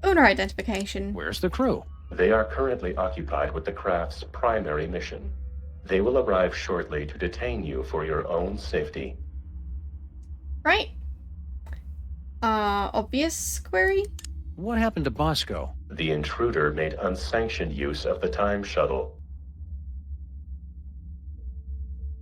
owner identification. Where's the crew? They are currently occupied with the craft's primary mission. They will arrive shortly to detain you for your own safety. Right. Obvious query? What happened to Bosco? The intruder made unsanctioned use of the time shuttle.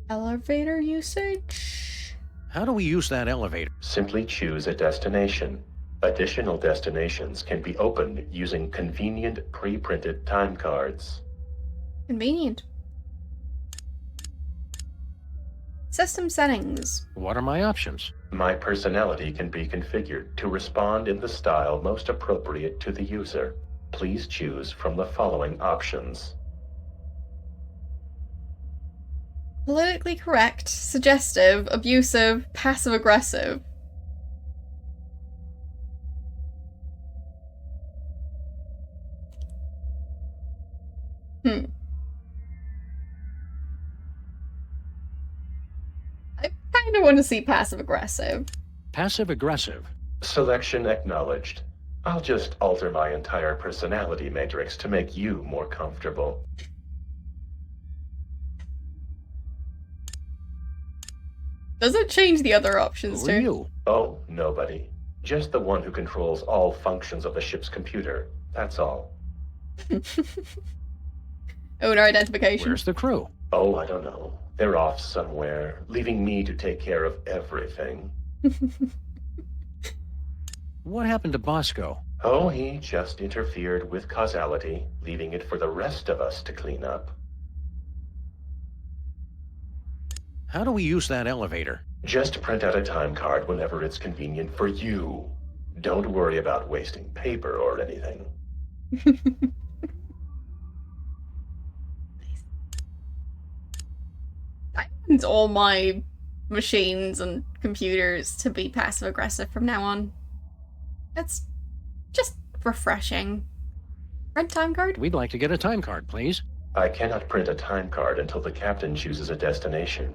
Elevator usage? How do we use that elevator? Simply choose a destination. Additional destinations can be opened using convenient pre-printed time cards. Convenient. System settings. What are my options? My personality can be configured to respond in the style most appropriate to the user. Please choose from the following options. Politically correct, suggestive, abusive, passive-aggressive. I kind of want to see passive-aggressive. Passive-aggressive. Selection acknowledged. I'll just alter my entire personality matrix to make you more comfortable. Does it change the other options Who are too? you? Oh, nobody. Just the one who controls all functions of the ship's computer. That's all. Owner identification. Where's the crew? Oh, I don't know. They're off somewhere, leaving me to take care of everything. What happened to Bosco? Oh, he just interfered with causality, leaving it for the rest of us to clean up. How do we use that elevator? Just print out a time card whenever it's convenient for you. Don't worry about wasting paper or anything. I want all my machines and computers to be passive-aggressive from now on. It's just refreshing. Red time card? We'd like to get a time card, please. I cannot print a time card until the captain chooses a destination.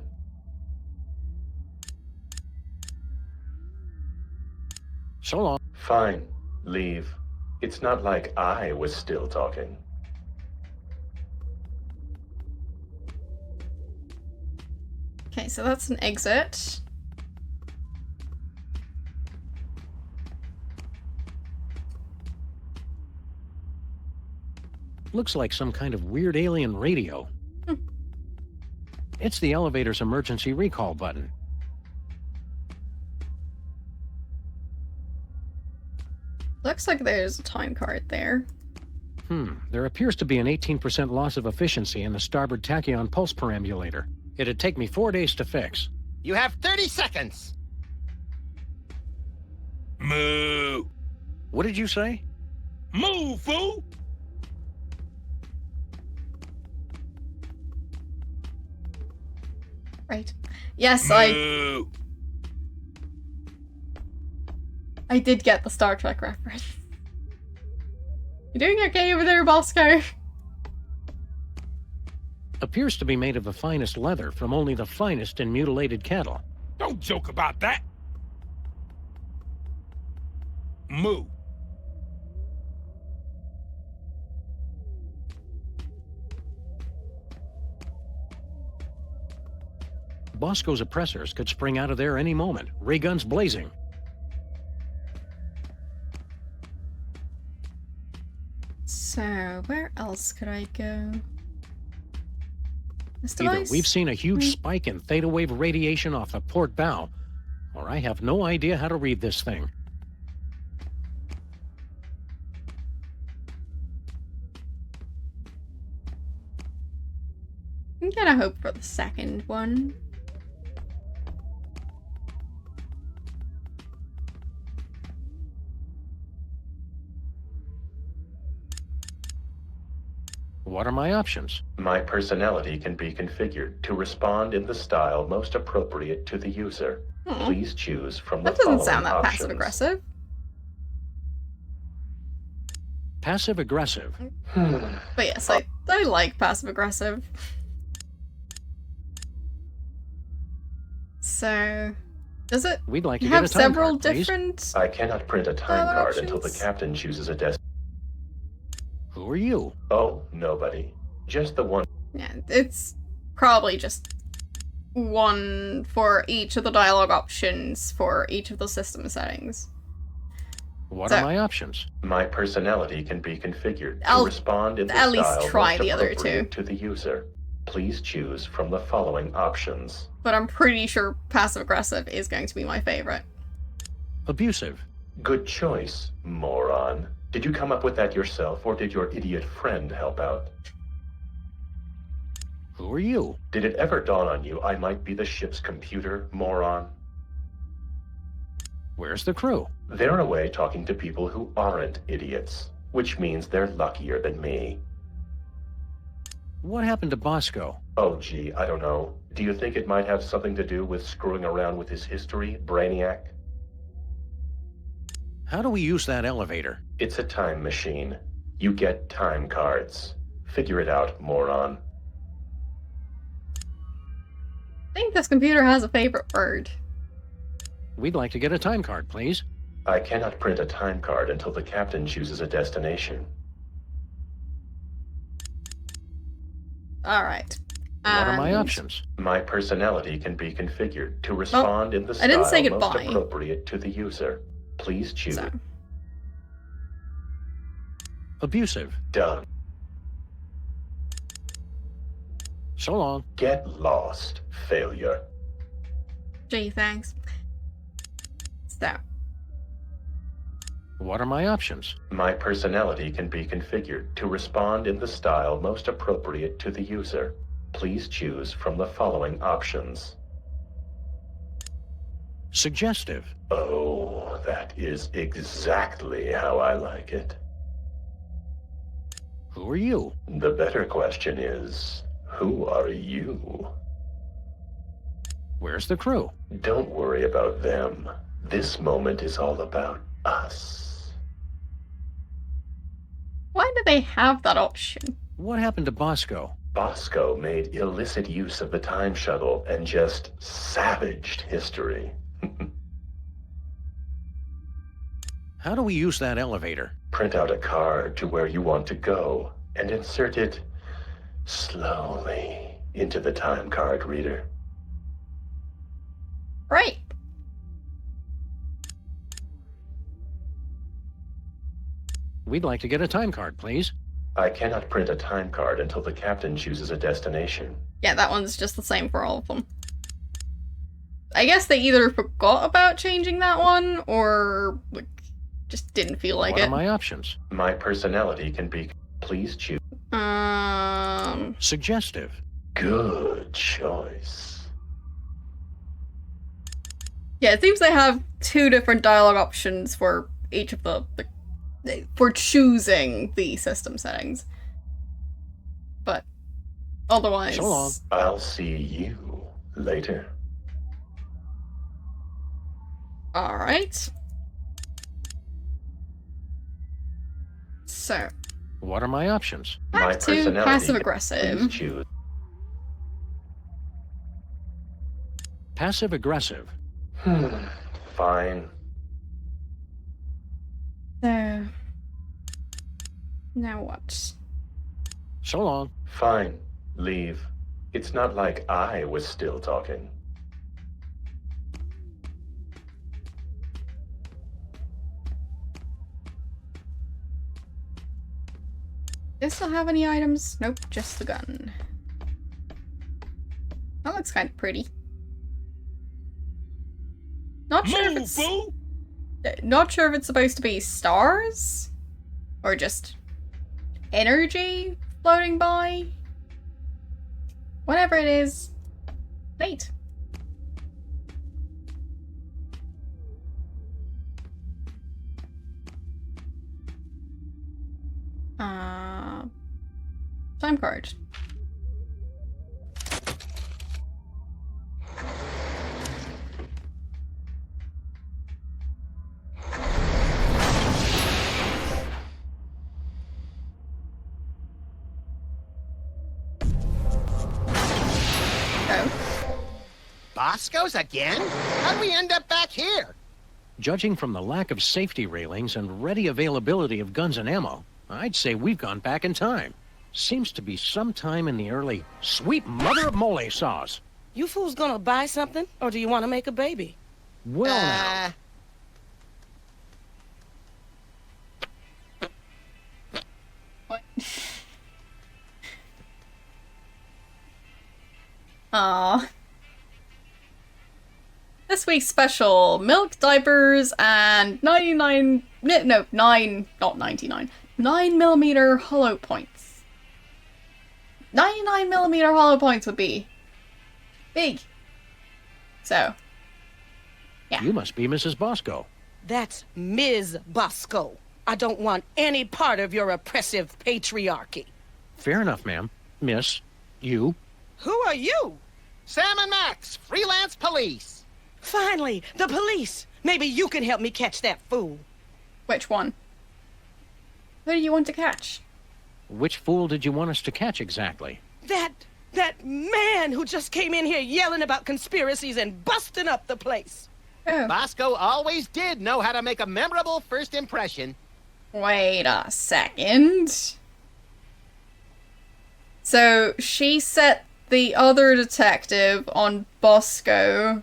So long. Fine. Leave. It's not like I was still talking. Okay, so that's an exit. Looks like some kind of weird alien radio. It's the elevator's emergency recall button. Looks like there's a time card there. There appears to be an 18% loss of efficiency in the starboard tachyon pulse perambulator. It'd take me 4 days to fix. You have 30 seconds. Moo! What did you say? Move, fool! Right. Yes, I Moo! did get the Star Trek reference. You doing okay over there, Bosco? Appears to be made of the finest leather from only the finest in mutilated cattle. Don't joke about that. Moo. Bosco's oppressors could spring out of there any moment, ray guns blazing. So, where else could I go? This Either device? we've seen a huge spike in theta wave radiation off the port bow, or I have no idea how to read this thing. I'm gonna hope for the second one. What are my options? My personality can be configured to respond in the style most appropriate to the user. Hmm. Please choose from the That doesn't following sound that options. passive-aggressive. Passive-aggressive. But yes, I like passive-aggressive. So, does it We'd like to have get a time several card, please. different... I cannot print a time Other card until the options? captain chooses a desk. Who are you? Oh, nobody. Just the one. Yeah, it's probably just one for each of the dialogue options for each of the system settings. What So- are my options? My personality can be configured to I'll respond in the at least style try most the other appropriate two. to the user. Please choose from the following options. But I'm pretty sure passive-aggressive is going to be my favorite. Abusive. Good choice, moron. Did you come up with that yourself, or did your idiot friend help out? Who are you? Did it ever dawn on you I might be the ship's computer, moron? Where's the crew? They're away talking to people who aren't idiots, which means they're luckier than me. What happened to Bosco? Oh gee, I don't know. Do you think it might have something to do with screwing around with his history, Brainiac? How do we use that elevator? It's a time machine. You get time cards. Figure it out, moron. I think this computer has a favorite word. We'd like to get a time card, please. I cannot print a time card until the captain chooses a destination. Alright. What are my And- options? My personality can be configured to respond in the I style didn't say most goodbye. appropriate to the user. Please choose. So, Abusive. Done. So long. Get lost, failure. gee, thanks. So, What are my options? My personality can be configured to respond in the style most appropriate to the user. Please choose from the following options. Suggestive. Oh, that is exactly how I like it. Who are you? The better question is, who are you? Where's the crew? Don't worry about them. This moment is all about us. why do they have that option? What happened to Bosco? Bosco made illicit use of the time shuttle and just savaged history. How do we use that elevator? Print out a card to where you want to go and insert it slowly into the time card reader. Right. We'd like to get a time card, please. I cannot print a time card until the captain chooses a destination. Yeah, that one's just the same for all of them. I guess they either forgot about changing that one, or like, just didn't feel like What it. are my options? My personality can be... Please choose. Suggestive. Good choice. Yeah, it seems they have two different dialogue options for each of the for choosing the system settings. But otherwise, So long. I'll see you later. all right. So What are my options? My Back to personality. passive aggressive. Please choose. Passive aggressive. Fine. So now what? So long. Fine. Leave. It's not like I was still talking. Does still have any items? Nope, just the gun. That looks kind of pretty. Not sure if it's fool! not sure if it's supposed to be stars or just energy floating by. Whatever it is, neat. Time card. Bosco's again? How'd we end up back here? Judging from the lack of safety railings and ready availability of guns and ammo, I'd say we've gone back in time. Seems to be sometime in the early sweet mother of mole sauce. You fools gonna buy something, or do you want to make a baby? Well, now. What? Aww. This week's special, milk, diapers, and 99, no, 9, not 99, 9mm hollow points. 99mm hollow points would be big. So, yeah. You must be Mrs. Bosco. That's Ms. Bosco. I don't want any part of your oppressive patriarchy. Fair enough, ma'am. Miss, you. Who are you? Sam and Max, freelance police. Finally, the police. Maybe you can help me catch that fool. Which one? Who do you want to catch? Which fool did you want us to catch exactly? That man who just came in here yelling about conspiracies and busting up the place. Oh. Bosco always did know how to make a memorable first impression. Wait a second. So she set the other detective on Bosco,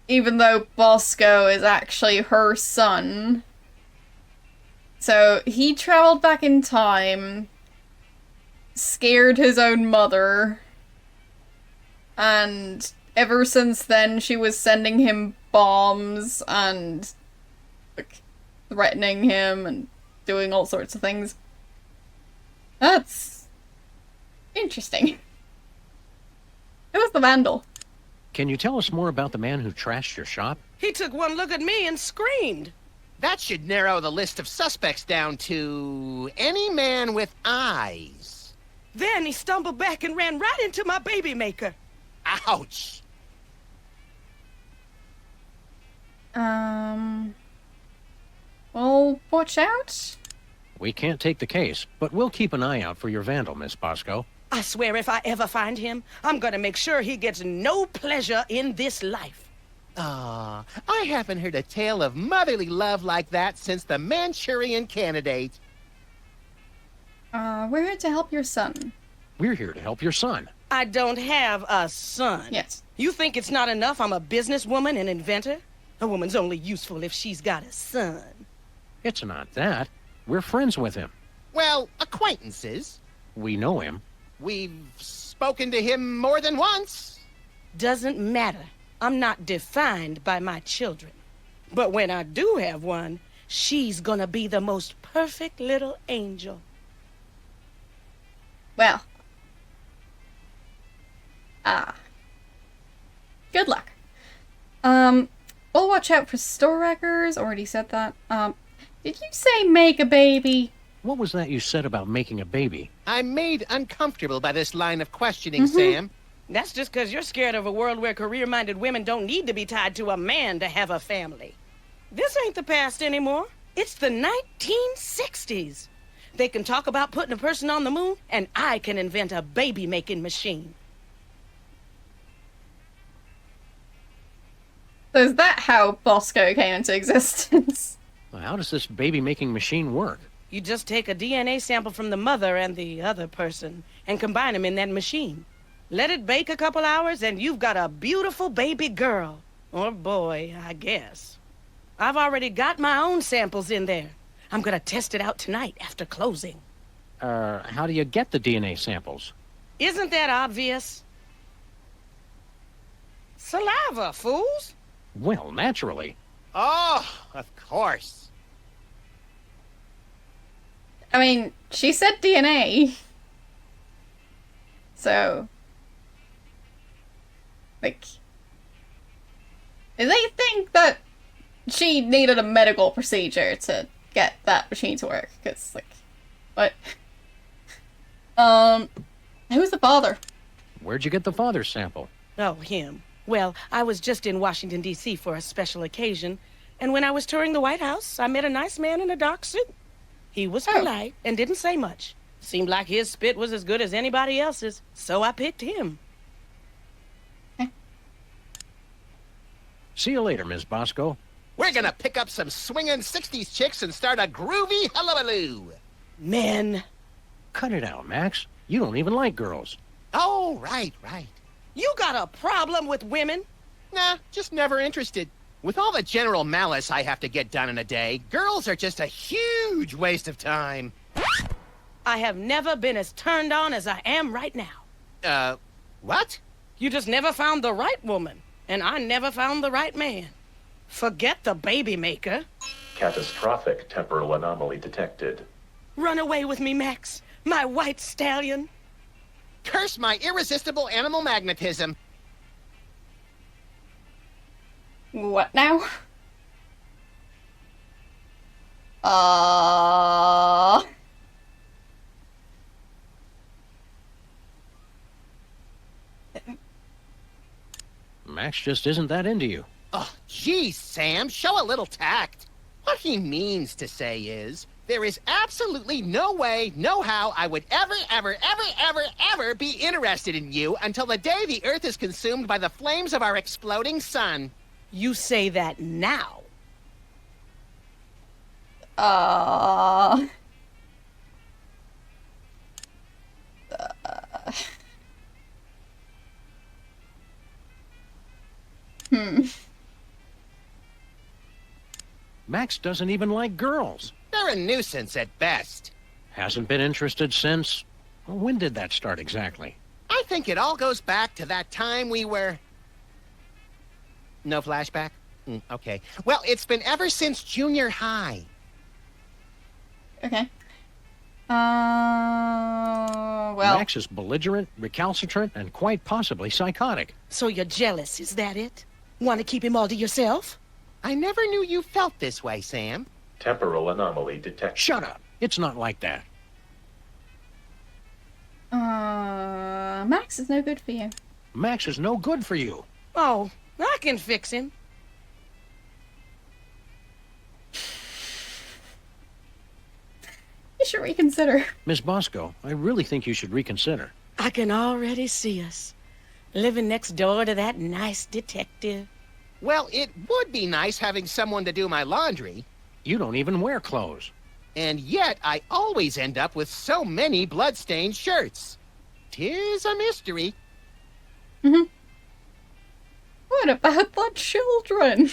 even though Bosco is actually her son. So he traveled back in time, scared his own mother, and ever since then she was sending him bombs and like, threatening him and doing all sorts of things. That's interesting. Who was the vandal? Can you tell us more about the man who trashed your shop? He took one look at me and screamed. That should narrow the list of suspects down to any man with eyes. Then he stumbled back and ran right into my baby maker. Ouch. Well, watch out. We can't take the case, but we'll keep an eye out for your vandal, Miss Bosco. I swear if I ever find him, I'm gonna make sure he gets no pleasure in this life. Ah, I haven't heard a tale of motherly love like that since the Manchurian Candidate. We're here to help your son. We're here to help your son. I don't have a son. Yes. You think it's not enough I'm a businesswoman and inventor? A woman's only useful if she's got a son. It's not that. We're friends with him. Well, acquaintances. We know him. We've spoken to him more than once. Doesn't matter. I'm not defined by my children. But when I do have one, she's gonna be the most perfect little angel. Well. Good luck. We'll watch out for store wreckers. Already said that. Did you say make a baby? What was that you said about making a baby? I'm made uncomfortable by this line of questioning, Sam. That's just because you're scared of a world where career-minded women don't need to be tied to a man to have a family. This ain't the past anymore. It's the 1960s. They can talk about putting a person on the moon, and I can invent a baby-making machine. So is that how Bosco came into existence? Well, how does this baby-making machine work? You just take a DNA sample from the mother and the other person and combine them in that machine. Let it bake a couple hours, and you've got a beautiful baby girl. Or boy, I guess. I've already got my own samples in there. I'm gonna test it out tonight after closing. How do you get the DNA samples? Isn't that obvious? Saliva, fools! Well, naturally. Oh, of course. I mean, she said DNA. So, like, they think that she needed a medical procedure to get that machine to work. Because, like, what? Who's the father? Where'd you get the father's sample? Oh, him. Well, I was just in Washington, D.C. for a special occasion, and when I was touring the White House, I met a nice man in a dark suit. He was polite and didn't say much. Seemed like his spit was as good as anybody else's, so I picked him. See you later, Miss Bosco. We're gonna pick up some swinging 60s chicks and start a groovy hullabaloo. Men. Cut it out, Max. You don't even like girls. Oh, right. You got a problem with women? Nah, just never interested. With all the general malice I have to get done in a day, girls are just a huge waste of time. I have never been as turned on as I am right now. What? You just never found the right woman, and I never found the right man. Forget the baby maker. Catastrophic temporal anomaly detected. Run away with me, Max, my white stallion. Curse my irresistible animal magnetism. What now? Max just isn't that into you. Oh, geez, Sam, show a little tact. What he means to say is, there is absolutely no way, no how I would ever be interested in you until the day the Earth is consumed by the flames of our exploding sun. You say that now. Max doesn't even like girls. They're a nuisance at best. Hasn't been interested since... When did that start exactly? I think it all goes back to that time we were... No flashback? Okay. Well, it's been ever since junior high. Okay. Well... Max is belligerent, recalcitrant, and quite possibly psychotic. So you're jealous, is that it? Want to keep him all to yourself? I never knew you felt this way, Sam. Temporal anomaly detected. Shut up. It's not like that. Max is no good for you. Max is no good for you. Oh, I can fix him. You should reconsider. Miss Bosco, I really think you should reconsider. I can already see us. Living next door to that nice detective. Well, it would be nice having someone to do my laundry. You don't even wear clothes. And yet, I always end up with so many blood-stained shirts. 'Tis a mystery. What about the children?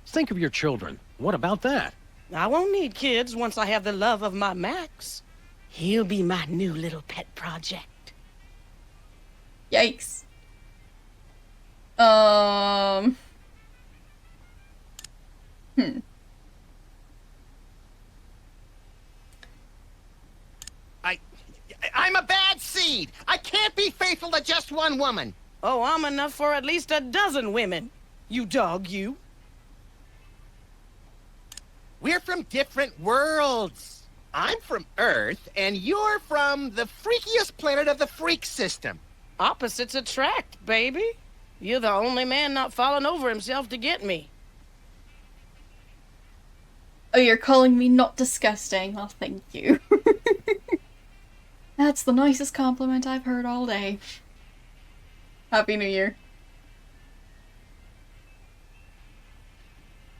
Think of your children. What about that? I won't need kids once I have the love of my Max. He'll be my new little pet project. Yikes. I'm a bad seed. I can't be faithful to just one woman. Oh, I'm enough for at least a dozen women. You dog, you. We're from different worlds. I'm from Earth, and you're from the freakiest planet of the freak system. Opposites attract, baby. You're the only man not falling over himself to get me. Oh, you're calling me not disgusting. Well, thank you. That's the nicest compliment I've heard all day. Happy New Year.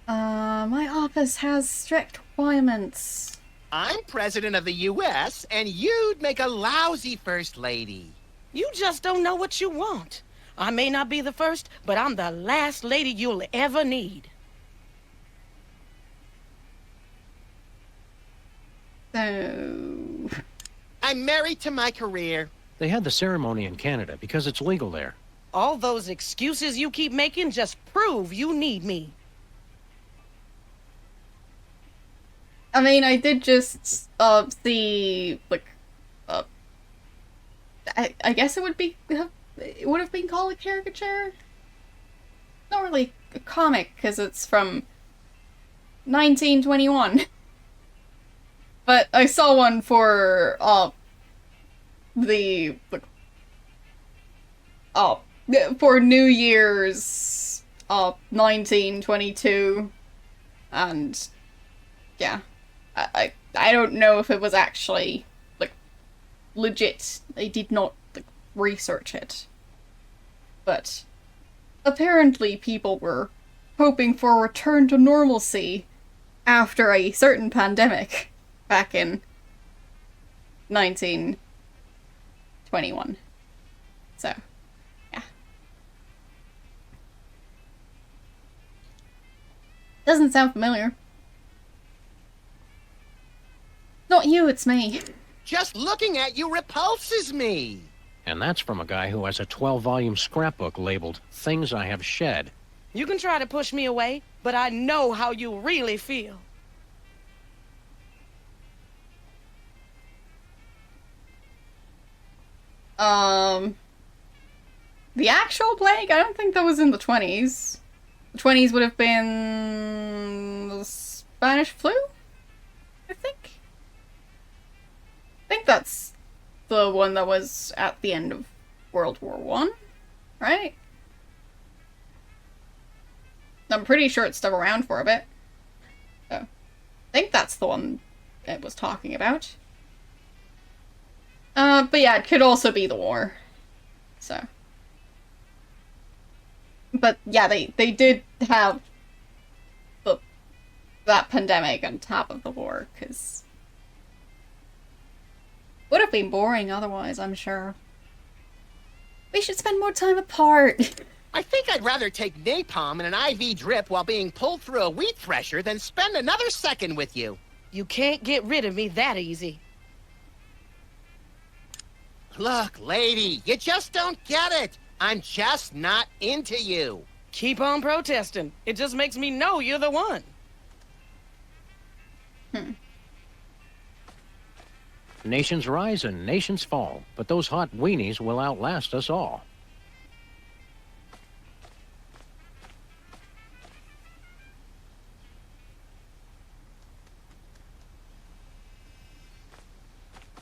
My office has strict requirements. I'm president of the U.S., and you'd make a lousy first lady. You just don't know what you want. I may not be the first, but I'm the last lady you'll ever need. So... I'm married to my career. They had the ceremony in Canada because it's legal there. All those excuses you keep making just prove you need me. I mean, I did just, see, like, I guess it would have been called a caricature? Not really a comic, because it's from 1921. But I saw one for, for New Year's, 1922, and, yeah. I don't know if it was actually, like, legit. I did not, like, research it. But apparently people were hoping for a return to normalcy after a certain pandemic back in 1921. So, yeah. Doesn't sound familiar. Not you, it's me. Just looking at you repulses me. And that's from a guy who has a 12-volume scrapbook labeled Things I Have Shed. You can try to push me away, but I know how you really feel. The actual plague? I don't think that was in the 20s. The 20s would have been the Spanish flu? I think. I think that's the one that was at the end of World War I, right? I'm pretty sure it's still around for a bit. So, I think that's the one it was talking about. But yeah, it could also be the war. So. But yeah, they did have that pandemic on top of the war, because would have been boring otherwise, I'm sure. We should spend more time apart. I think I'd rather take napalm in an IV drip while being pulled through a wheat thresher than spend another second with you. You can't get rid of me that easy. Look, lady, you just don't get it. I'm just not into you. Keep on protesting. It just makes me know you're the one. Nations rise and nations fall, but those hot weenies will outlast us all.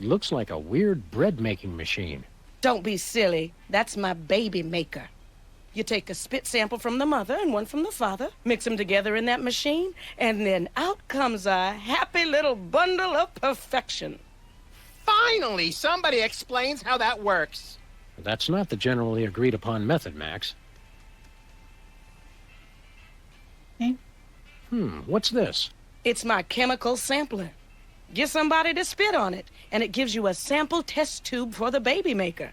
Looks like a weird bread-making machine. Don't be silly. That's my baby maker. You take a spit sample from the mother and one from the father, mix them together in that machine, and then out comes a happy little bundle of perfection. Finally, somebody explains how that works. That's not the generally agreed upon method, Max. Okay. What's this? It's my chemical sampler. Get somebody to spit on it, and it gives you a sample test tube for the baby maker.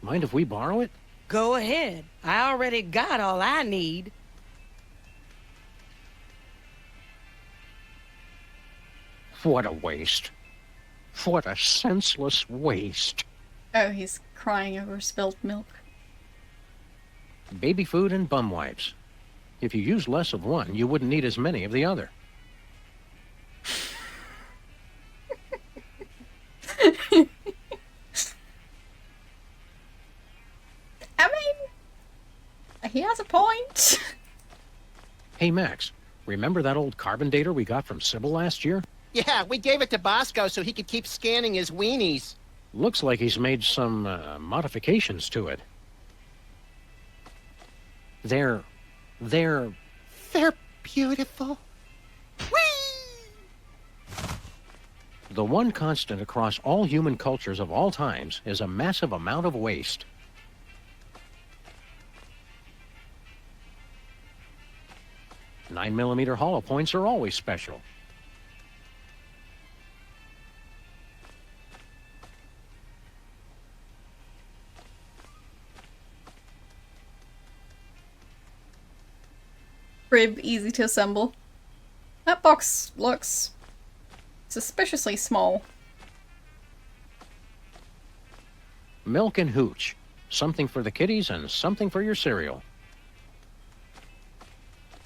Mind if we borrow it? Go ahead. I already got all I need. What a waste. What a senseless waste. Oh, he's crying over spilled milk. Baby food and bum wipes. If you use less of one, you wouldn't need as many of the other. I mean, he has a point. Hey, Max, remember that old carbon dater we got from Sybil last year? Yeah, we gave it to Bosco so he could keep scanning his weenies. Looks like he's made some modifications to it. They're They're beautiful. Whee! The one constant across all human cultures of all times is a massive amount of waste. "9mm hollow points are always special." Rib, easy to assemble. That box looks suspiciously small. "Milk and hooch. Something for the kiddies and something for your cereal."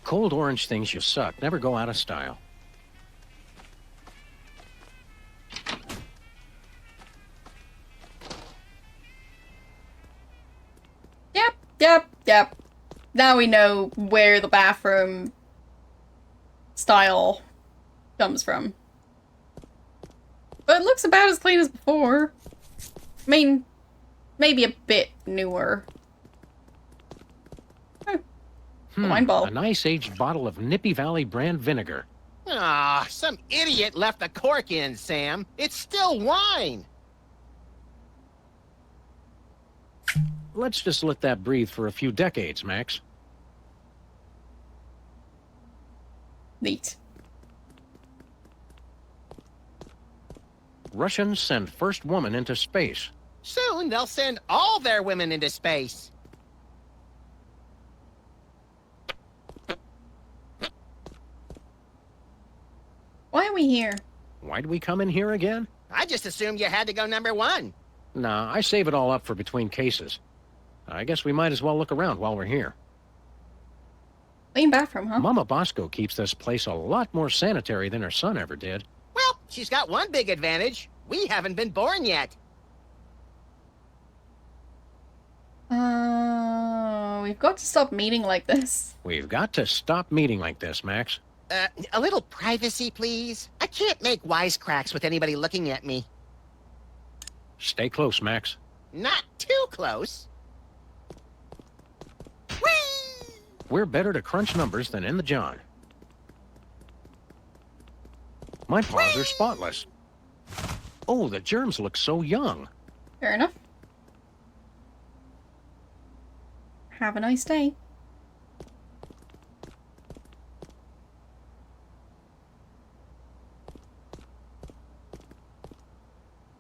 "Cold orange things you suck never go out of style." Yep. Now we know where the bathroom style comes from. But it looks about as clean as before. I mean, maybe a bit newer. Wine ball. A nice aged bottle of Nippy Valley brand vinegar. Ah, some idiot left the cork in, Sam. It's still wine. Let's just let that breathe for a few decades, Max. Neat. "Russians send first woman into space." Soon they'll send all their women into space. Why are we here? Why'd we come in here again? I just assumed you had to go number 1. Nah, I save it all up for between cases. I guess we might as well look around while we're here. Clean bathroom, huh? Mama Bosco keeps this place a lot more sanitary than her son ever did. Well, she's got one big advantage. We haven't been born yet. We've got to stop meeting like this. We've got to stop meeting like this, Max. A little privacy, please. I can't make wisecracks with anybody looking at me. Stay close, Max. Not too close. Whee! We're better to crunch numbers than in the John. My paws are spotless. Oh, the germs look so young. Fair enough. Have a nice day.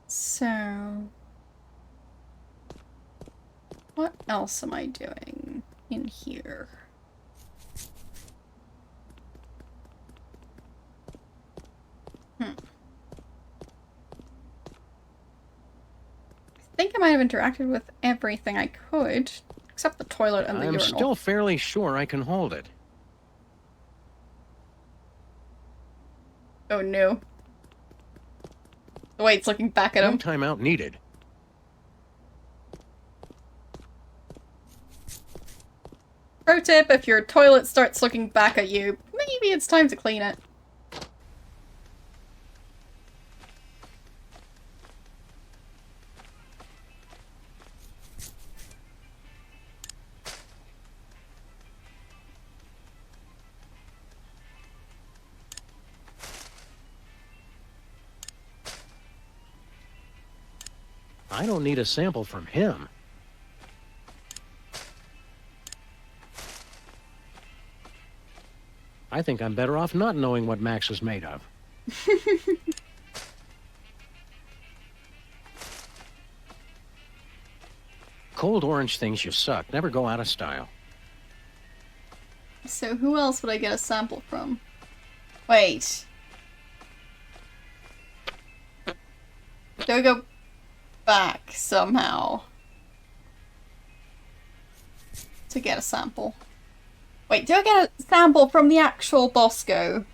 So, what else am I doing in here? I think I might have interacted with everything I could, except the toilet and the I'm urinal. still fairly sure I can hold it. Oh no. The way it's looking back at No him. timeout needed. Pro tip, if your toilet starts looking back at you, maybe it's time to clean it. I don't need a sample from him. I think I'm better off not knowing what Max is made of. Cold orange things you suck never go out of style. So who else would I get a sample from? Wait. Do I go back somehow to get a sample? Wait, do I get a sample from the actual Bosco?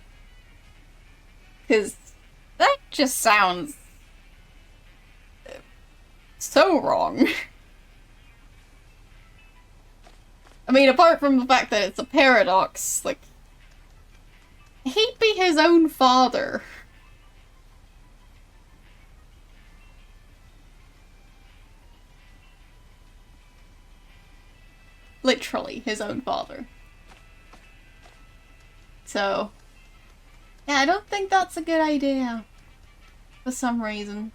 Because that just sounds so wrong. I mean, apart from the fact that it's a paradox, like, he'd be his own father. Literally, his own father. So, yeah, I don't think that's a good idea. for some reason.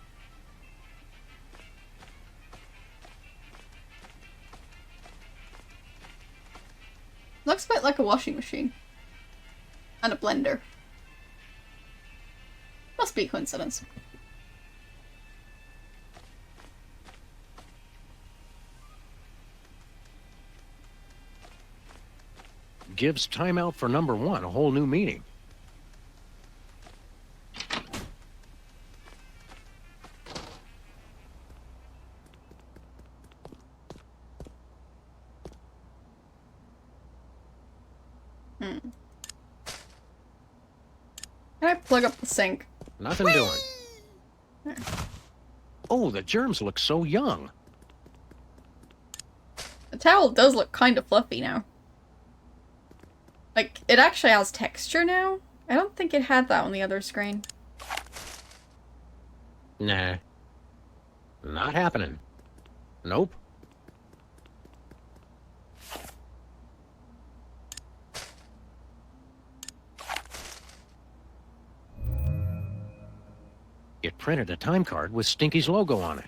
Looks a bit like a washing machine. And a blender. Must be a coincidence. Gives timeout for number 1 a whole new meaning. Can I plug up the sink? Nothing doing. Oh, the germs look so young. The towel does look kind of fluffy now. Like, it actually has texture now. I don't think it had that on the other screen. Nah. Not happening. Nope. It printed a time card with Stinky's logo on it.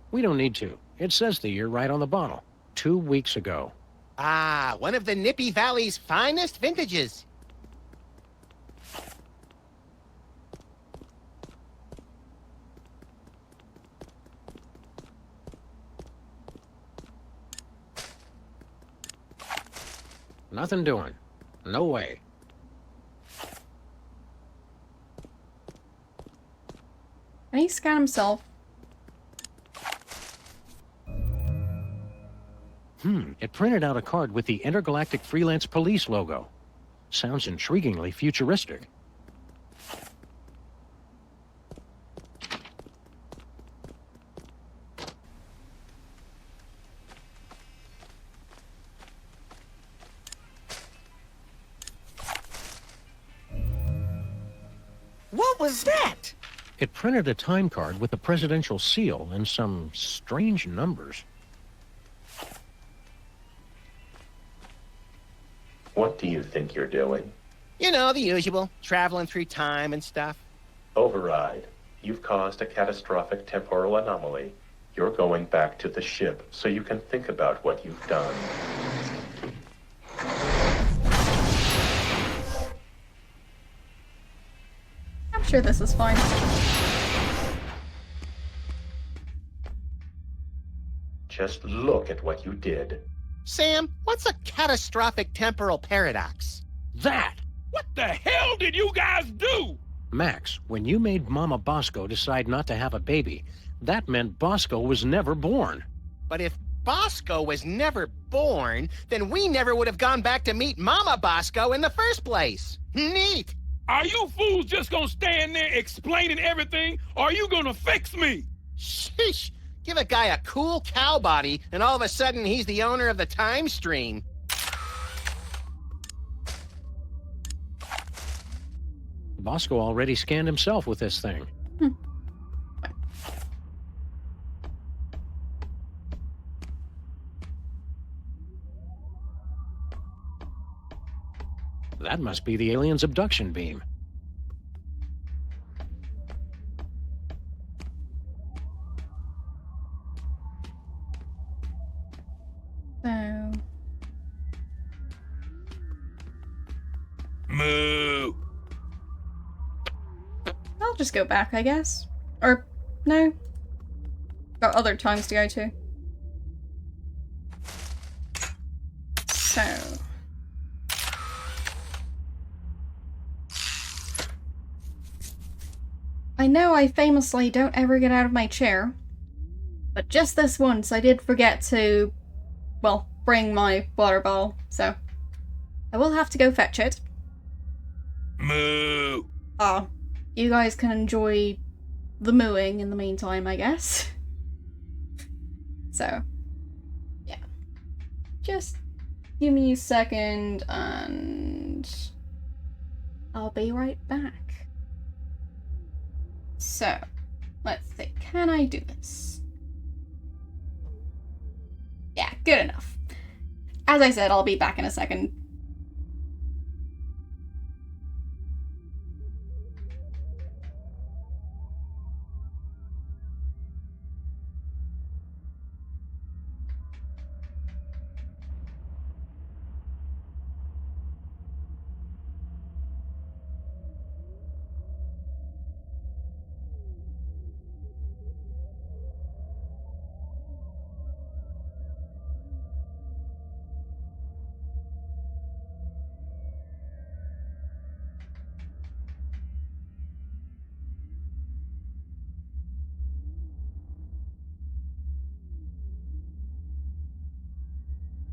We don't need to. It says the year right on the bottle. 2 weeks ago. Ah, one of the Nippy Valley's finest vintages. Nothing doing. No way. Can he scan himself? It printed out a card with the Intergalactic Freelance Police logo. Sounds intriguingly futuristic. What was that? It printed a time card with the presidential seal and some strange numbers. What do you think you're doing? You know, the usual. Traveling through time and stuff. Override. You've caused a catastrophic temporal anomaly. You're going back to the ship so you can think about what you've done. I'm sure this is fine. Just look at what you did. Sam, what's a catastrophic temporal paradox? That! What the hell did you guys do? Max, when you made Mama Bosco decide not to have a baby, that meant Bosco was never born. But if Bosco was never born, then we never would have gone back to meet Mama Bosco in the first place. Neat! Are you fools just gonna stand there explaining everything, or are you gonna fix me? Sheesh! Give a guy a cool cow body, and all of a sudden he's the owner of the time stream. Bosco already scanned himself with this thing. That must be the alien's abduction beam. So... Moo. I'll just go back, I guess. Or, no. Got other times to go to. So... I know I famously don't ever get out of my chair, but just this once I did forget to, well, bring my water bottle, so I will have to go fetch it. Moo. You guys can enjoy the mooing in the meantime, I guess. So, yeah. Just give me a second and I'll be right back. So, let's see. Can I do this? Yeah, Good enough. As I said, I'll be back in a second.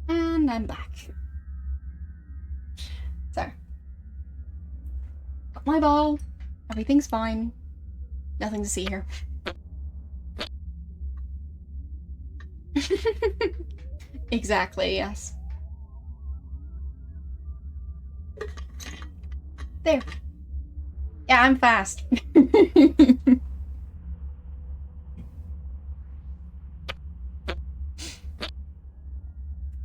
And I'm back. So, got my ball. Everything's fine. Nothing to see here. Exactly, yes. There. Yeah, I'm fast.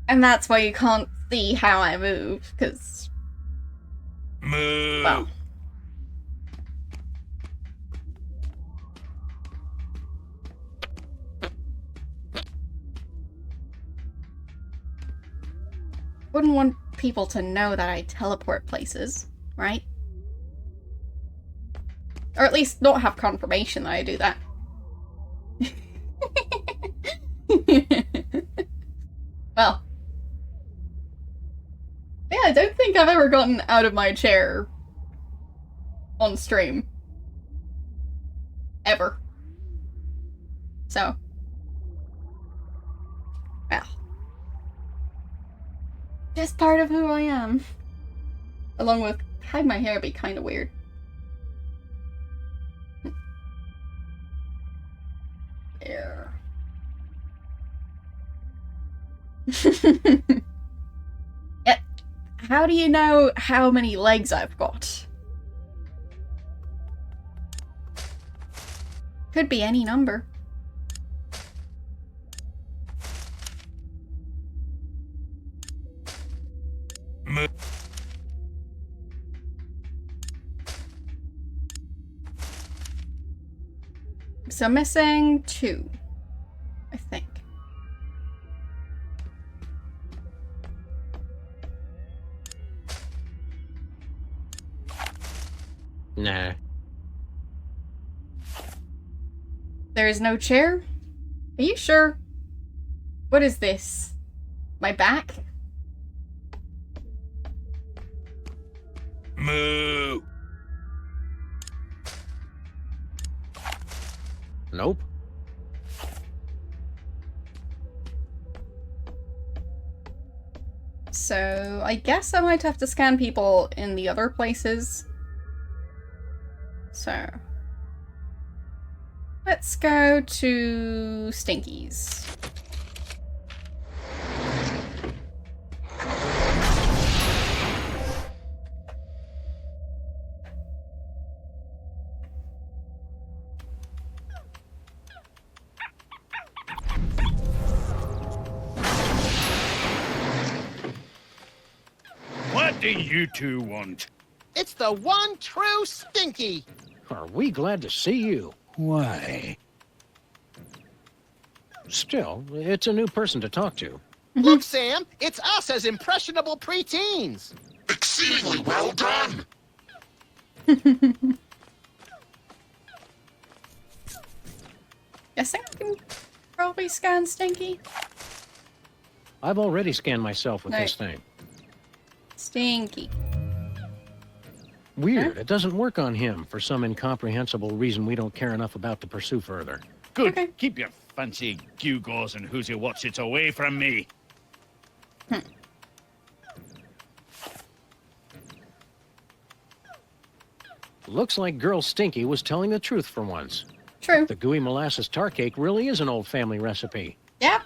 And that's why you can't see how I move, because... Moo. Well... Wouldn't want people to know that I teleport places, right? Or at least not have confirmation that I do that. Well. Yeah, I don't think I've ever gotten out of my chair on stream. Ever. So. Well. Just part of who I am. Along with hide my hair be kind of weird. There. Yeah. How do you know how many legs I've got? Could be any number. Moo. So missing 2, I think. Nah. There is no chair? Are you sure? What is this? My back? Moo. Nope. So, I guess I might have to scan people in the other places. So... let's go to Stinky's. What do you two want? It's the one true Stinky. Are we glad to see you? Why? Still, it's a new person to talk to. Look, Sam, it's us as impressionable preteens. Exceedingly well done! Guessing I can probably scan Stinky. I've already scanned myself with No. this thing. Stinky. Weird, Huh? it doesn't work on him for some incomprehensible reason we don't care enough about to pursue further. Good. Okay. Keep your fancy gewgaws and who's your what's-its away from me. Looks like Girl Stinky was telling the truth for once. True. The gooey molasses tar cake really is an old family recipe. Yep.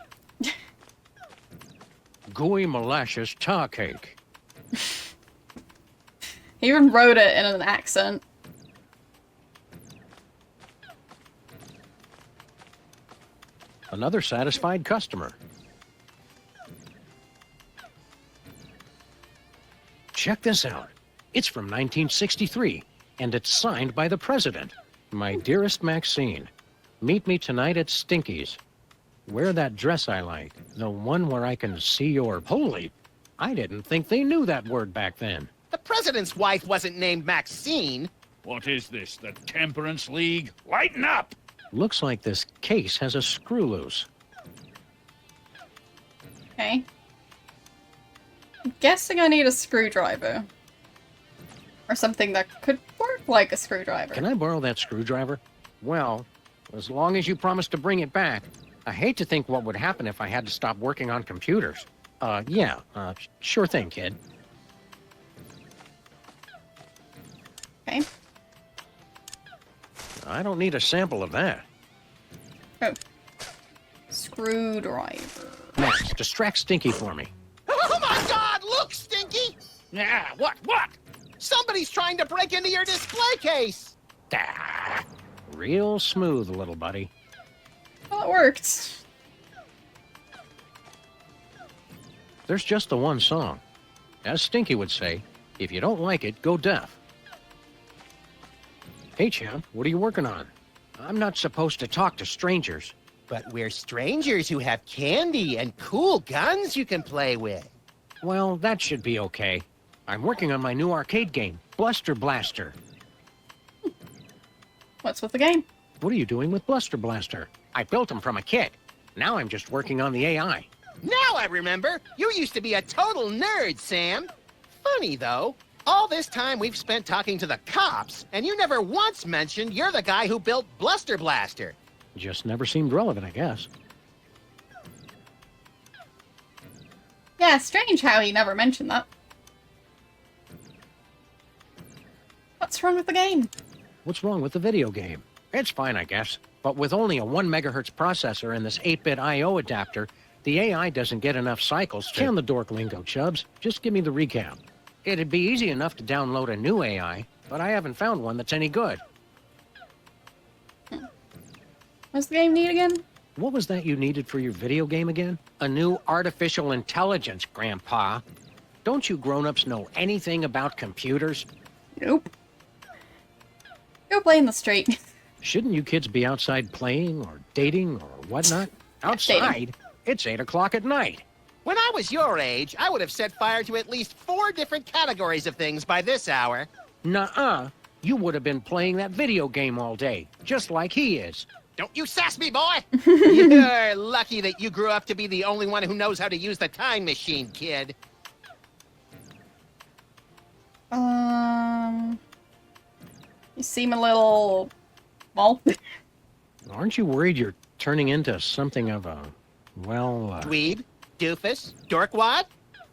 Gooey molasses tar cake. He even wrote it in an accent. Another satisfied customer. check this out. It's from 1963, and it's signed by the president. My dearest Maxine, meet me tonight at Stinky's. Wear that dress I like, the one where I can see your... Holy, I didn't think they knew that word back then. The president's wife wasn't named Maxine. What is this, the Temperance League? Lighten up! Looks like this case has a screw loose. Okay. I'm guessing I need a screwdriver. Or something that could work like a screwdriver. Can I borrow that screwdriver? Well, as long as you promise to bring it back. I hate to think what would happen if I had to stop working on computers. Sure thing, kid. Okay. I don't need a sample of that. Oh. Screwdriver. Max, distract Stinky for me. Oh my God! Look, Stinky! Yeah, what? Somebody's trying to break into your display case. Ah, real smooth, little buddy. Well, it worked. There's just the one song. As Stinky would say, if you don't like it, go deaf. Hey, champ, what are you working on? I'm not supposed to talk to strangers. But we're strangers who have candy and cool guns you can play with. Well, that should be okay. I'm working on my new arcade game, Bluster Blaster. What's with the game? What are you doing with Bluster Blaster? I built him from a kit. Now I'm just working on the AI. Now I remember. You used to be a total nerd, Sam. Funny, though. All this time we've spent talking to the cops, and you never once mentioned you're the guy who built Bluster Blaster. Just never seemed relevant, I guess. Yeah, strange how he never mentioned that. What's wrong with the game? What's wrong with the video game? It's fine, I guess. But with only a 1 megahertz processor and this 8-bit I/O adapter, the AI doesn't get enough cycles to... Can the dork lingo, Chubbs. Just give me the recap. It'd be easy enough to download a new AI, but I haven't found one that's any good. What's the game need again? What was that you needed for your video game again? A new artificial intelligence, Grandpa. Don't you grown-ups know anything about computers? Nope. Go play in the street. Shouldn't you kids be outside playing or dating or whatnot? Outside? It's 8 o'clock at night. When I was your age, I would have set fire to at least 4 different categories of things by this hour. Nuh-uh. You would have been playing that video game all day, just like he is. Don't you sass me, boy! You're lucky that you grew up to be the only one who knows how to use the time machine, kid. You seem a little... well... Aren't you worried you're turning into something of a... Dweeb? Doofus? Dorkwad?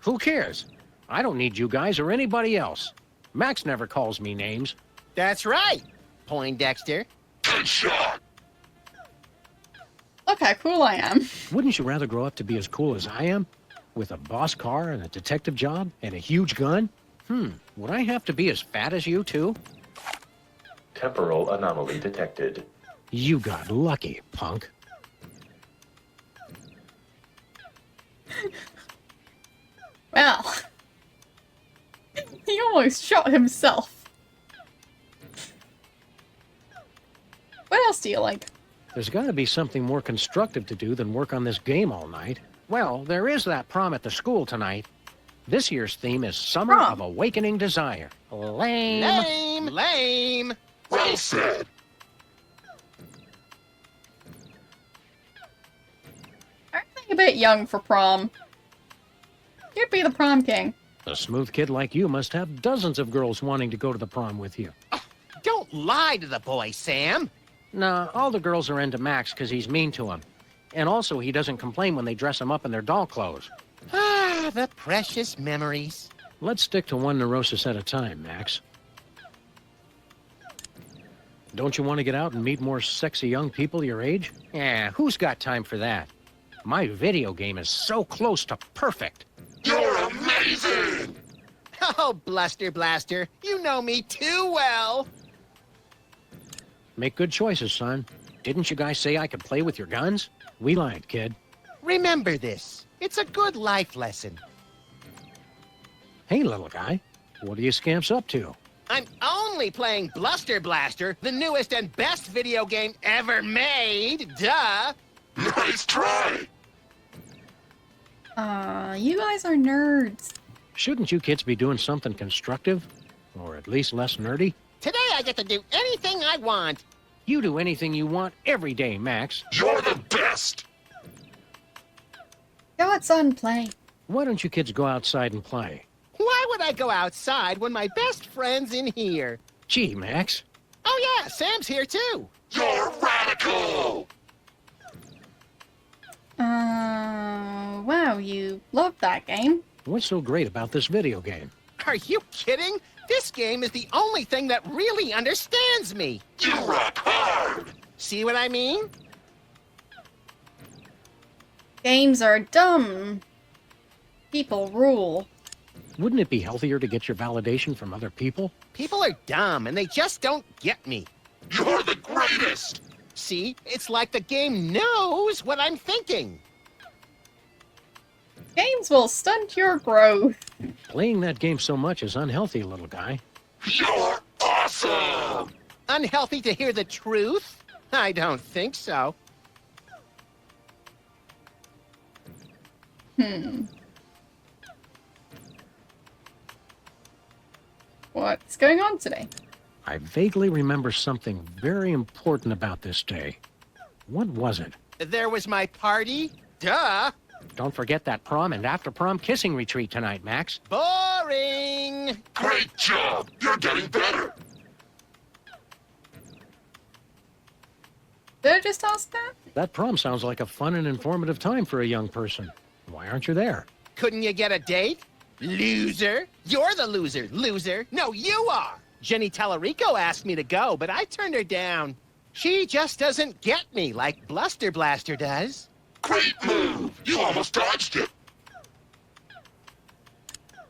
Who cares? I don't need you guys or anybody else. Max never calls me names. That's right, Poindexter. Headshot! Look how cool I am. Wouldn't you rather grow up to be as cool as I am? With a boss car and a detective job and a huge gun? Would I have to be as fat as you, too? Temporal anomaly detected. You got lucky, punk. Well... he almost shot himself. What else do you like? There's got to be something more constructive to do than work on this game all night. Well, there is that prom at the school tonight. This year's theme is Summer Prom. of Awakening Desire. Lame. Lame! Lame! Well said. Aren't they a bit young for prom? You'd be the prom king. A smooth kid like you must have dozens of girls wanting to go to the prom with you. Don't lie to the boy, Sam. Nah, all the girls are into Max because he's mean to them. And also, he doesn't complain when they dress him up in their doll clothes. Ah, the precious memories. Let's stick to one neurosis at a time, Max. Don't you want to get out and meet more sexy young people your age? Yeah, who's got time for that? My video game is so close to perfect. You're amazing! Oh, Bluster Blaster, you know me too well. Make good choices, son. Didn't you guys say I could play with your guns? We lied, kid. Remember this. It's a good life lesson. Hey, little guy. What are you scamps up to? I'm only playing Bluster Blaster, the newest and best video game ever made. Duh! Nice try! You guys are nerds. Shouldn't you kids be doing something constructive? Or at least less nerdy? Today I get to do anything I want. You do anything you want every day, Max. You're the best! Go outside and play. Why don't you kids go outside and play? Why would I go outside when my best friend's in here? Gee, Max. Oh yeah, Sam's here too. You're radical! Wow, you love that game. What's so great about this video game? Are you kidding? This game is the only thing that really understands me. You rock hard! See what I mean? Games are dumb. People rule. Wouldn't it be healthier to get your validation from other people? People are dumb and they just don't get me. You're the greatest! See, it's like the game knows what I'm thinking. Games will stunt your growth. Playing that game so much is unhealthy, little guy. You're awesome! Unhealthy to hear the truth? I don't think so. What's going on today? I vaguely remember something very important about this day. What was it? There was my party. Duh. Don't forget that prom and after-prom kissing retreat tonight, Max. Boring. Great job! You're getting better! Did I just ask that? That prom sounds like a fun and informative time for a young person. Why aren't you there? Couldn't you get a date? Loser. You're the loser. Loser. No, you are. Jenny Tallarico asked me to go, but I turned her down. She just doesn't get me like Bluster Blaster does. Great move! You almost dodged it!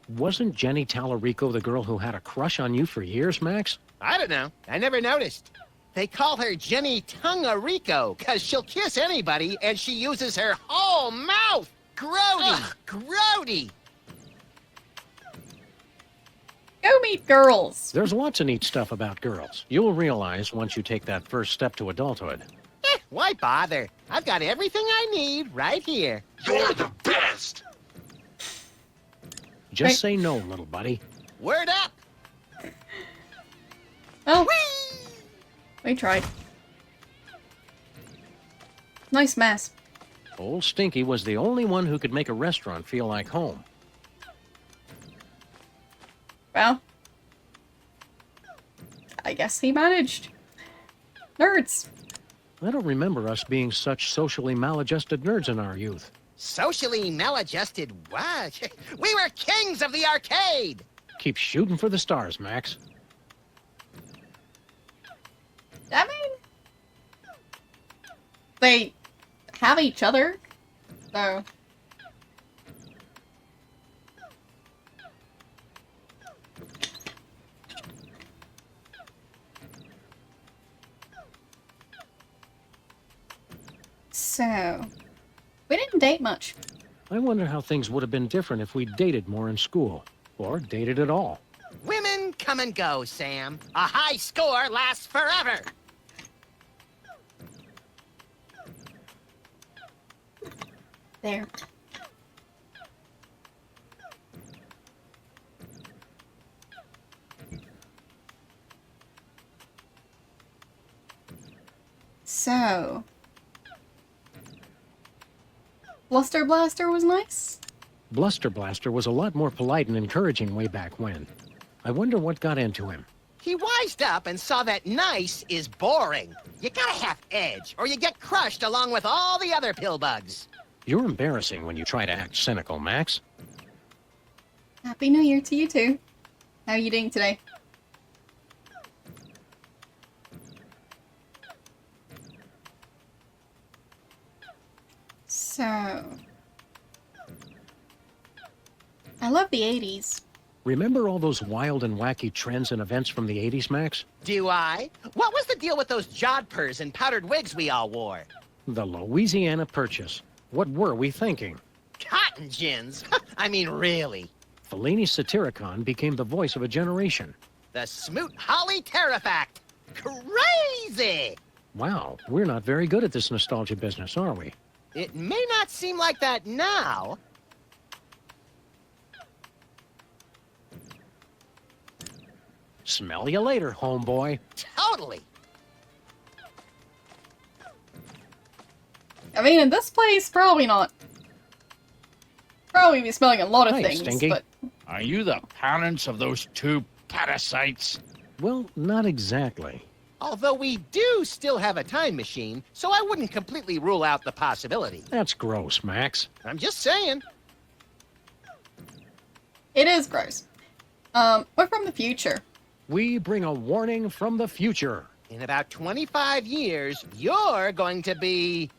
Wasn't Jenny Tallarico the girl who had a crush on you for years, Max? I don't know. I never noticed. They call her Jenny Tungarico because she'll kiss anybody and she uses her whole mouth. Grody. Ugh, grody. Go meet girls. There's lots of neat stuff about girls. You'll realize once you take that first step to adulthood. Why bother? I've got everything I need right here. You're the best! Just Right. say no, little buddy. Word up. Oh, Whee! we tried. Nice mess. Old Stinky was the only one who could make a restaurant feel like home. Well, I guess he managed. Nerds. I don't remember us being such socially maladjusted nerds in our youth. Socially maladjusted what? We were kings of the arcade. Keep shooting for the stars, Max. I mean, they have each other, so. So, we didn't date much. I wonder how things would have been different if we dated more in school. Or dated at all. Women come and go, Sam. A high score lasts forever. There. So, Bluster Blaster was nice? Bluster Blaster was a lot more polite and encouraging way back when. I wonder what got into him. He wised up and saw that nice is boring. You gotta have edge, or you get crushed along with all the other pillbugs. You're embarrassing when you try to act cynical, Max. Happy New Year to you too. How are you doing today? So, I love the 80s. Remember all those wild and wacky trends and events from the 80s, Max? Do I? What was the deal with those jodhpurs and powdered wigs we all wore? The Louisiana Purchase. What were we thinking? Cotton gins? I mean, really. Fellini's Satyricon became the voice of a generation. The Smoot Holly Terrifact. Crazy! Wow, we're not very good at this nostalgia business, are we? It may not seem like that now. Smell you later, homeboy. Totally. I mean, in this place, probably not. Probably be smelling a lot of Hi, things, Stinky. but Are you the parents of those two parasites? Well, not exactly. Although we do still have a time machine, so I wouldn't completely rule out the possibility. That's gross, Max. I'm just saying. it is gross. We're from the future. We bring a warning from the future. In about 25 years, you're going to be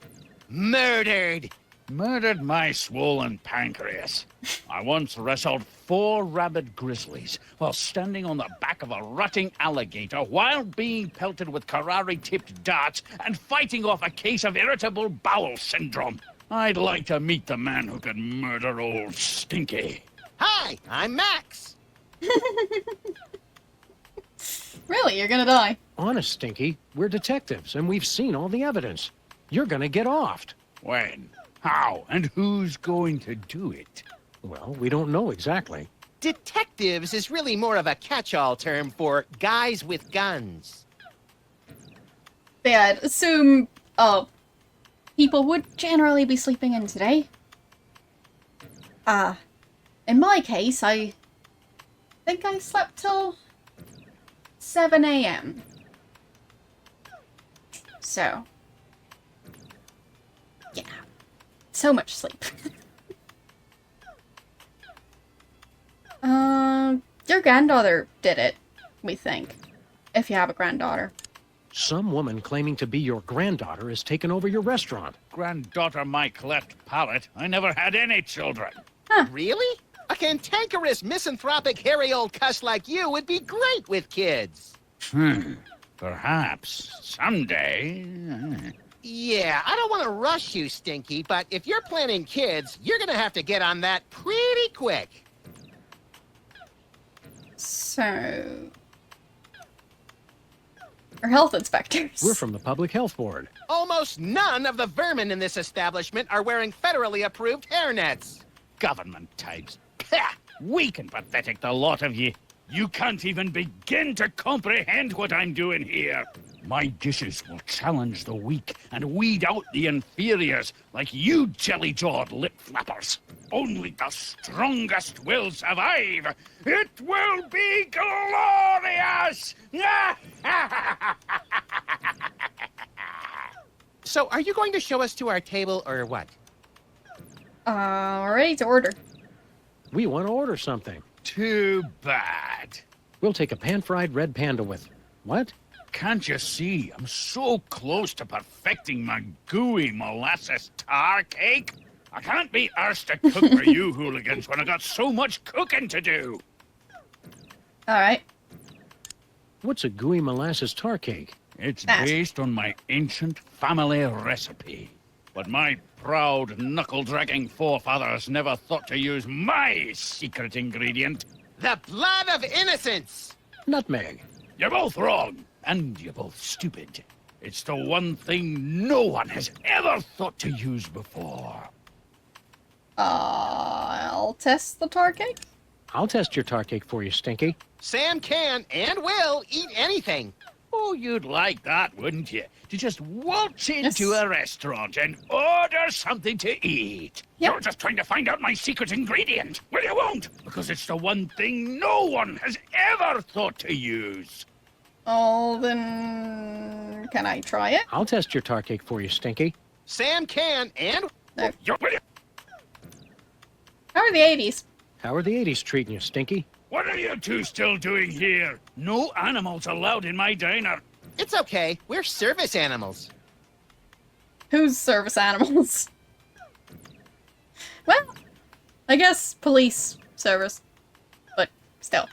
murdered. Murdered my swollen pancreas. I once wrestled 4 rabid grizzlies while standing on the back of a rutting alligator while being pelted with Karari-tipped darts and fighting off a case of irritable bowel syndrome. I'd like to meet the man who could murder old Stinky. Hi, I'm Max. Really, you're gonna die. Honest, Stinky, we're detectives, and we've seen all the evidence. You're gonna get offed. When? How? And who's going to do it? Well, we don't know exactly. Detectives is really more of a catch-all term for guys with guns. But yeah, I'd assume, people would generally be sleeping in today. In my case, I think I slept till 7 a.m. So, yeah, so much sleep. Your granddaughter did it, we think, if you have a granddaughter. Some woman claiming to be your granddaughter has taken over your restaurant. Granddaughter my cleft palate. I never had any children. Really? A cantankerous, misanthropic, hairy old cuss like you would be great with kids. Perhaps someday. Yeah, I don't want to rush you, Stinky, but if you're planning kids, you're gonna have to get on that pretty quick. So, our health inspectors. We're from the Public Health Board. Almost none of the vermin in this establishment are wearing federally approved hairnets. Government types. Pah! Weak and pathetic, the lot of ye. You can't even begin to comprehend what I'm doing here. My dishes will challenge the weak and weed out the inferiors like you jelly-jawed lip flappers. Only the strongest will survive. It will be glorious! So, are you going to show us to our table or what? Ready to order. We want to order something. Too bad. We'll take a pan-fried red panda with... What? Can't you see? I'm so close to perfecting my gooey molasses tar cake. I can't be arsed to cook for you hooligans when I got so much cooking to do. Alright. What's a gooey molasses tar cake? It's That. based on my ancient family recipe. But my proud, knuckle-dragging forefathers never thought to use my secret ingredient. The blood of innocence! Nutmeg. You're both wrong, and you're both stupid. It's the one thing no one has ever thought to use before. I'll test the tar cake. I'll test your tar cake for you, Stinky. Sam can and will eat anything. Oh, you'd like that, wouldn't you? To just waltz into Yes. a restaurant and order something to eat. Yep. You're just trying to find out my secret ingredient. Well, you won't, because it's the one thing no one has ever thought to use. Oh, then... can I try it? I'll test your tar cake for you, Stinky. Sam can and... No. Will you? How are the 80s? How are the 80s treating you, Stinky? What are you two still doing here? No animals allowed in my diner. It's okay, we're service animals. Who's service animals? Well, I guess police service. But still.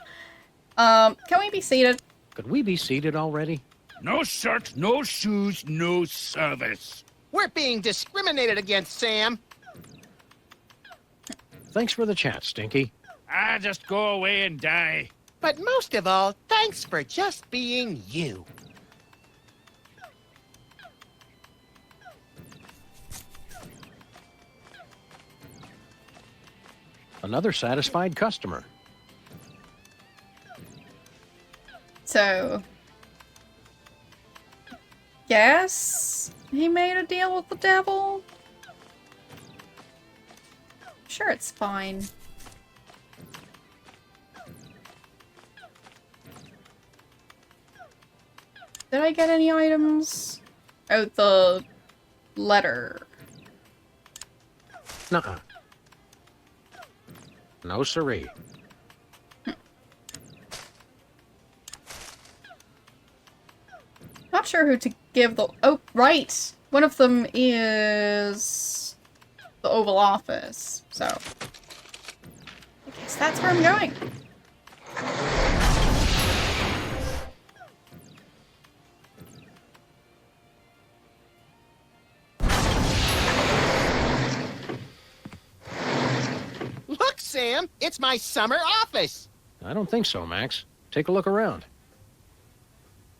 Can we be seated? Could we be seated already? No shirt, no shoes, no service. We're being discriminated against, Sam. Thanks for the chat, Stinky. Just go away and die. But most of all, thanks for just being you. Another satisfied customer. So, guess he made a deal with the devil? Sure, it's fine. Did I get any items? Oh, the letter. Nuh-uh. No siree. Not sure who to give the— oh, right! One of them is the Oval Office, so I guess that's where I'm going. Look, Sam, it's my summer office. I don't think so, Max. Take a look around.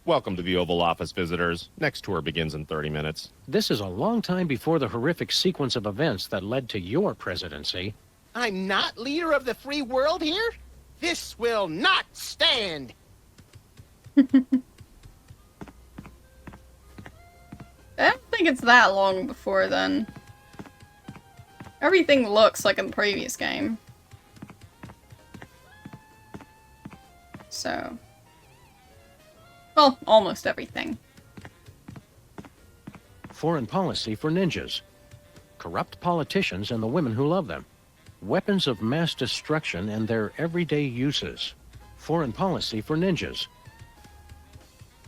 Welcome to the Oval Office, visitors. Next tour begins in 30 minutes. This is a long time before the horrific sequence of events that led to your presidency. I'm not leader of the free world here? This will not stand. I don't think it's that long before then. Everything looks like in the previous game. So, well, almost everything. Foreign policy for ninjas. Corrupt politicians and the women who love them. Weapons of mass destruction and their everyday uses. Foreign policy for ninjas.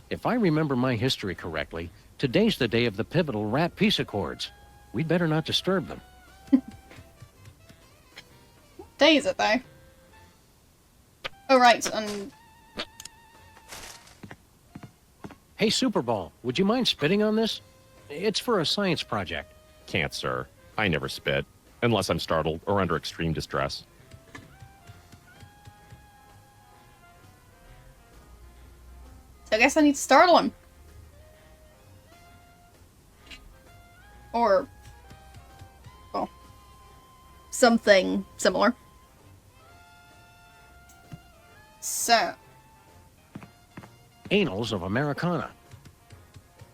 If I remember my history correctly, today's the day of the pivotal Rat Peace Accords. We'd better not disturb them. Day is it, though? Oh, right, and... Hey, Superball, would you mind spitting on this? It's for a science project. Can't, sir. I never spit, unless I'm startled or under extreme distress. So I guess I need to startle him. Or, well, something similar. So, Annals of Americana.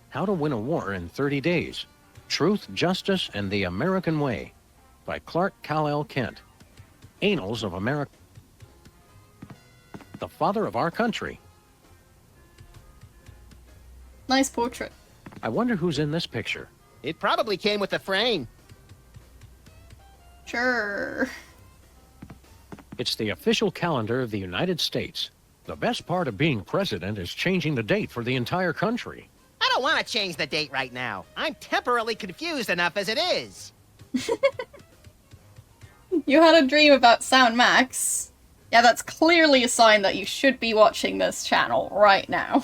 How to Win a War in 30 Days. Truth, Justice, and the American Way. By Clark Kal-El Kent. Annals of America. The father of our country. nice portrait. I wonder who's in this picture. It probably came with the frame. Sure. It's the official calendar of the United States. The best part of being president is changing the date for the entire country. I don't want to change the date right now. I'm temporarily confused enough as it is. You had a dream about Sound Max. Yeah, that's clearly a sign that you should be watching this channel right now.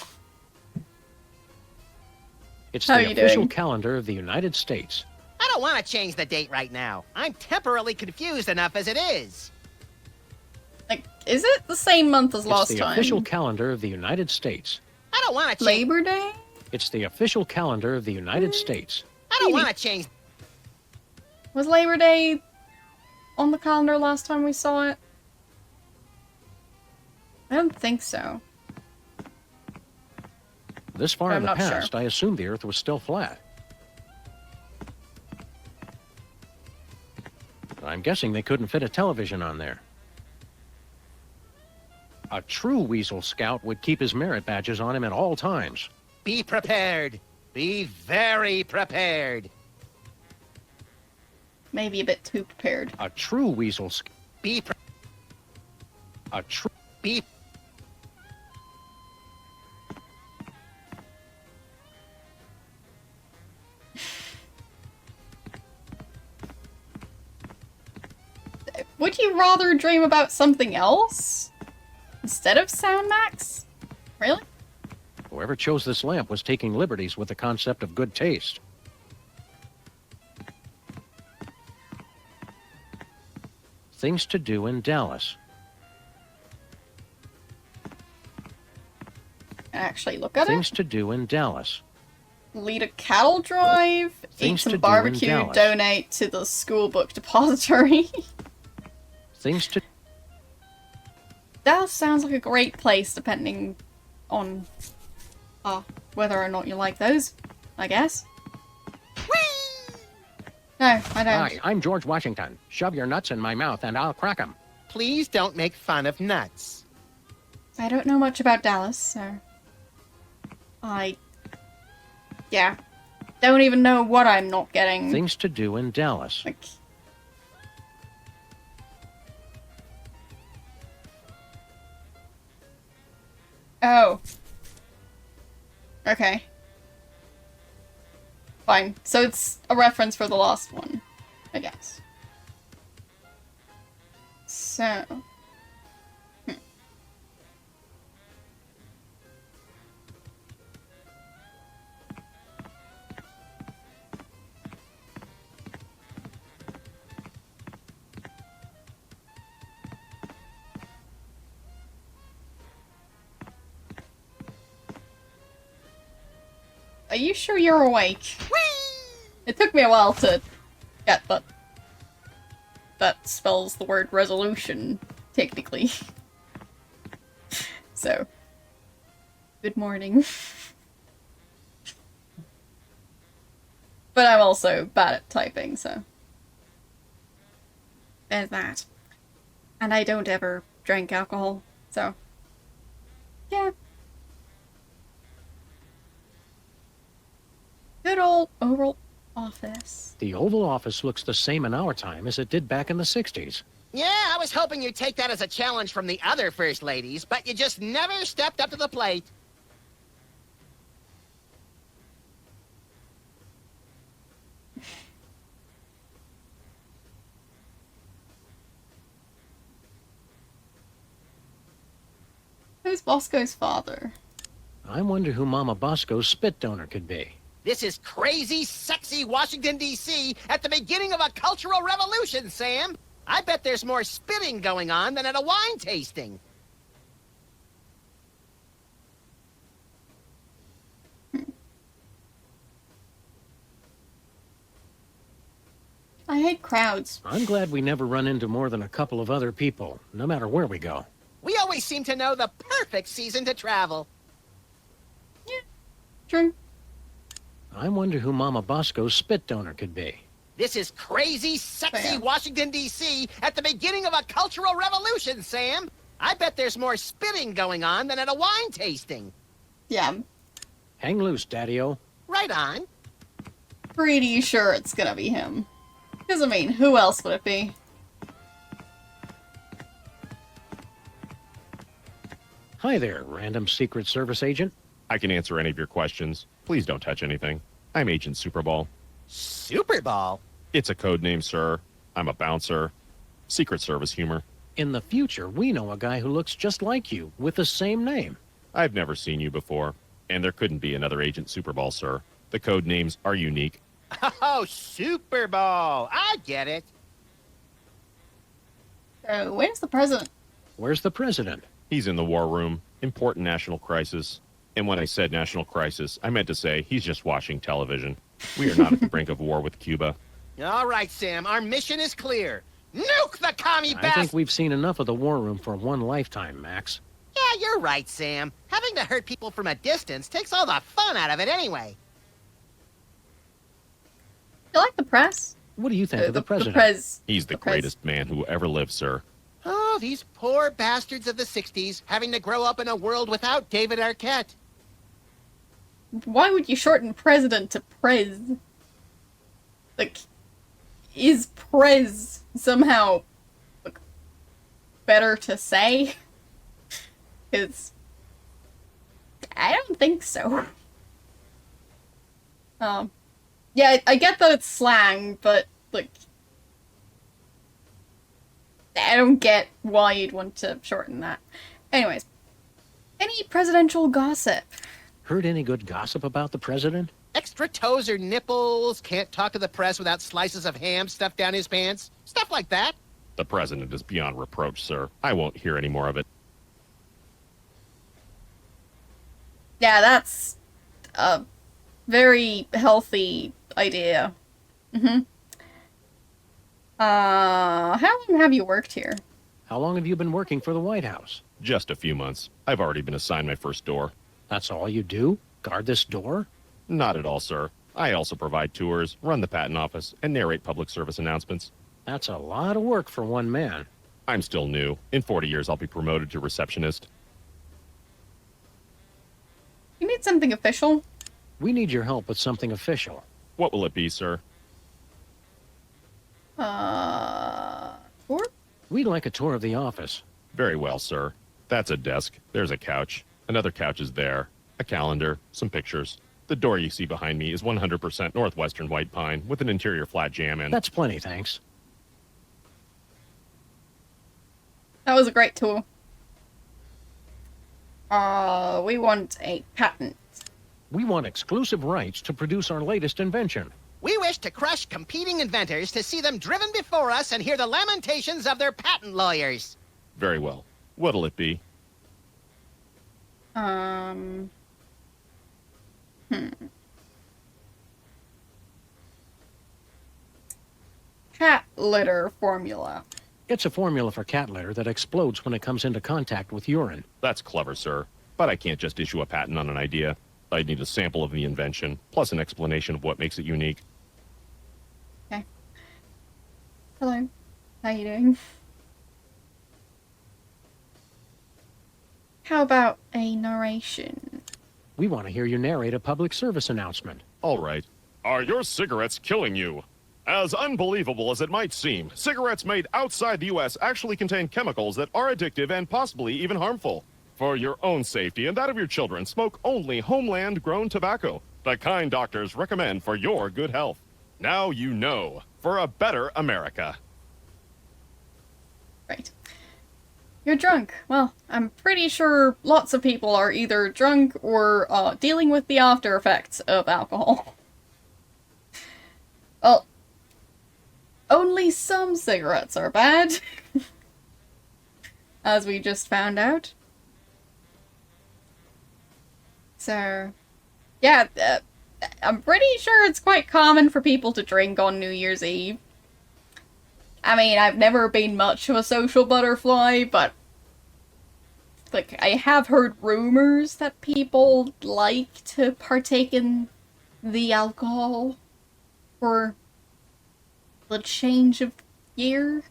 It's How are the you official doing? calendar of the United States. I don't want to change the date right now. I'm temporarily confused enough as it is. Like, is it the same month as last It's the time? official calendar of the United States. I don't want to change. Labor Day? It's the official calendar of the United States. I don't want to change. Was Labor Day on the calendar last time we saw it? I don't think so. This far I'm in the not sure. past, I assumed the Earth was still flat. I'm guessing they couldn't fit a television on there. A true Weasel Scout would keep his merit badges on him at all times. Be prepared. Be very prepared. Maybe a bit too prepared. A true Weasel Scout. Be pre- A true. be. Would you rather dream about something else? Instead of Sound Max? Really? Whoever chose this lamp was taking liberties with the concept of good taste. Things to do in Dallas. actually look at Things it. to do in Dallas. Lead a cattle drive, Things eat to some do in barbecue, Dallas. donate to the school book depository. Things to... That sounds like a great place, depending on whether or not you like those, I guess. No, I don't. Hi, I'm George Washington. Shove your nuts in my mouth and I'll crack 'em. Please don't make fun of nuts. I don't know much about Dallas, so... Yeah. Don't even know what I'm not getting. Things to do in Dallas. Like... Oh. Okay. Fine. So it's a reference for the last one, I guess. So... Are you sure you're awake? It took me a while to get that. That spells the word resolution, technically. So, good morning. But I'm also bad at typing, so. There's that. And I don't ever drink alcohol, so. Yeah. Good old Oval Office. The Oval Office looks the same in our time as it did back in the 60s. Yeah, I was hoping you'd take that as a challenge from the other First Ladies, but you just never stepped up to the plate. Who's Bosco's father? I wonder who Mama Bosco's spit donor could be. This is crazy, sexy Washington, D.C. at the beginning of a cultural revolution, Sam. I bet there's more spitting going on than at a wine tasting. I hate crowds. I'm glad we never run into more than a couple of other people, no matter where we go. We always seem to know the perfect season to travel. Yeah, true. I wonder who Mama Bosco's spit donor could be. This is crazy, sexy Sam. Washington, D.C. at the beginning of a cultural revolution, Sam. I bet there's more spitting going on than at a wine tasting. Yeah, I'm Hang loose, Daddy-O. Right on. pretty sure it's gonna be him. Because, I mean, who else would it be? Hi there, random Secret Service agent. I can answer any of your questions. Please don't touch anything. I'm Agent Superball. Super Ball? It's a code name, sir. I'm a bouncer. Secret Service humor. In the future, we know a guy who looks just like you, with the same name. I've never seen you before, and there couldn't be another Agent Superball, sir. The code names are unique. Oh, Super Ball. I get it. So, where's the president? Where's the president? He's in the war room. Important national crisis. And when I said national crisis, I meant to say he's just watching television. We are not at the brink of war with Cuba. All right, Sam. Our mission is clear. Nuke the commie I bastard! think we've seen enough of the war room for one lifetime, Max. Yeah, you're right, Sam. Having to hurt people from a distance takes all the fun out of it anyway. You like the press? What do you think of the president? He's the greatest man who ever lived, sir. Oh, these poor bastards of the 60s having to grow up in a world without David Arquette. Why would you shorten president to prez? Like, is prez somehow like, better to say? Because I don't think so. Yeah, I get that it's slang, but like, I don't get why you'd want to shorten that. Anyways, any presidential gossip? Heard any good gossip about the president? Extra toes or nipples, can't talk to the press without slices of ham stuffed down his pants. Stuff like that. The president is beyond reproach, sir. I won't hear any more of it. Yeah, that's a very healthy idea. Mm-hmm. How long have you worked here? How long have you been working for the White House? Just a few months. I've already been assigned my first door. That's all you do? Guard this door? Not at all, sir. I also provide tours, run the patent office, and narrate public service announcements. That's a lot of work for one man. I'm still new. In 40 years, I'll be promoted to receptionist. You need something official? We need your help with something official. What will it be, sir? Tour? We'd like a tour of the office. Very well, sir. That's a desk. There's a couch. Another couch is there. A calendar. Some pictures. The door you see behind me is 100% Northwestern white pine with an interior flat jam in. That's plenty, thanks. That was a great tour. We want a patent. We want exclusive rights to produce our latest invention. We wish to crush competing inventors to see them driven before us and hear the lamentations of their patent lawyers. Very well. What'll it be? Cat litter formula. It's a formula for cat litter that explodes when it comes into contact with urine. That's clever, sir. But I can't just issue a patent on an idea. I'd need a sample of the invention, plus an explanation of what makes it unique. Okay. Hello. How you doing? How about a narration? We want to hear you narrate a public service announcement. All right. Are your cigarettes killing you? As unbelievable as it might seem, cigarettes made outside the U.S. actually contain chemicals that are addictive and possibly even harmful. For your own safety and that of your children, smoke only homeland-grown tobacco, the kind doctors recommend for your good health. Now you know, for a better America. Right. You're drunk. Well, I'm pretty sure lots of people are either drunk or dealing with the after effects of alcohol. Well, only some cigarettes are bad, as we just found out. So, yeah, I'm pretty sure it's quite common for people to drink on New Year's Eve. I mean, I've never been much of a social butterfly, but like, I have heard rumors that people like to partake in the alcohol for the change of year.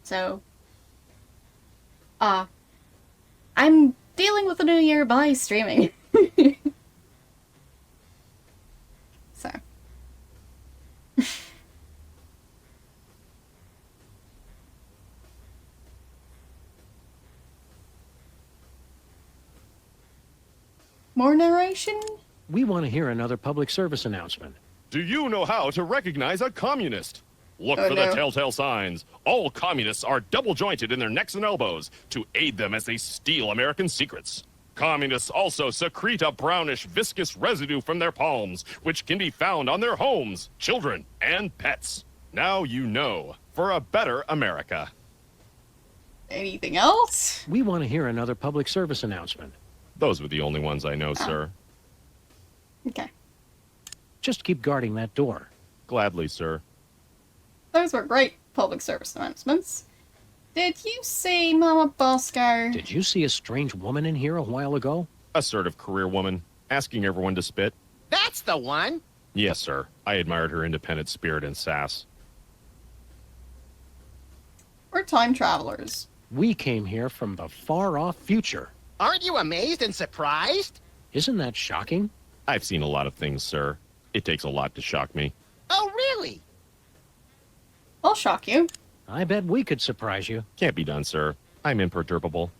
So, I'm dealing with the new year by streaming. So. More narration? We want to hear another public service announcement. Do you know how to recognize a communist? Look Oh, for no. the telltale signs. All communists are double-jointed in their necks and elbows to aid them as they steal American secrets. Communists also secrete a brownish, viscous residue from their palms, which can be found on their homes, children, and pets. Now you know, for a better America. Anything else? We want to hear another public service announcement. Those were the only ones I know, sir. Okay. Just keep guarding that door. Gladly, sir. Those were great public service announcements. Did you see Mama Bosco? Did you see a strange woman in here a while ago? Assertive career woman, asking everyone to spit. That's the one. Yes, sir. I admired her independent spirit and sass. We're time travelers. We came here from the far-off future. Aren't you amazed and surprised? Isn't that shocking? I've seen a lot of things, sir. It takes a lot to shock me. Oh, really? I'll shock you. I bet we could surprise you. Can't be done, sir. I'm imperturbable.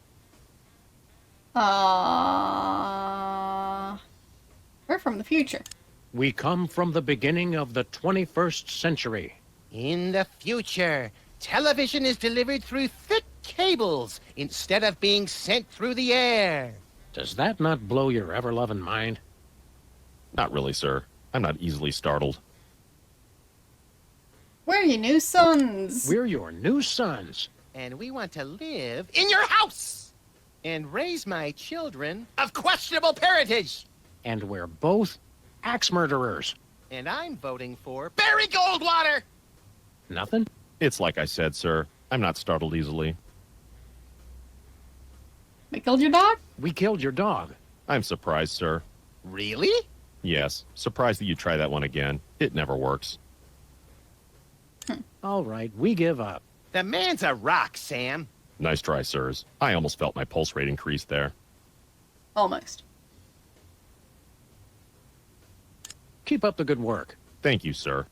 We're from the future. We come from the beginning of the 21st century. In the future, television is delivered through thick cables instead of being sent through the air. Does that not blow your ever-loving mind? Not really, sir. I'm not easily startled. We're your new sons. We're your new sons. And we want to live in your house. And raise my children of questionable parentage. And we're both axe murderers. And I'm voting for Barry Goldwater! Nothing? It's like I said, sir. I'm not startled easily. We killed your dog? We killed your dog. I'm surprised, sir. Really? Yes, surprised that you try that one again. It never works. All right, we give up. The man's a rock, Sam. Nice try, sirs. I almost felt my pulse rate increase there. Almost. Keep up the good work. Thank you, sir.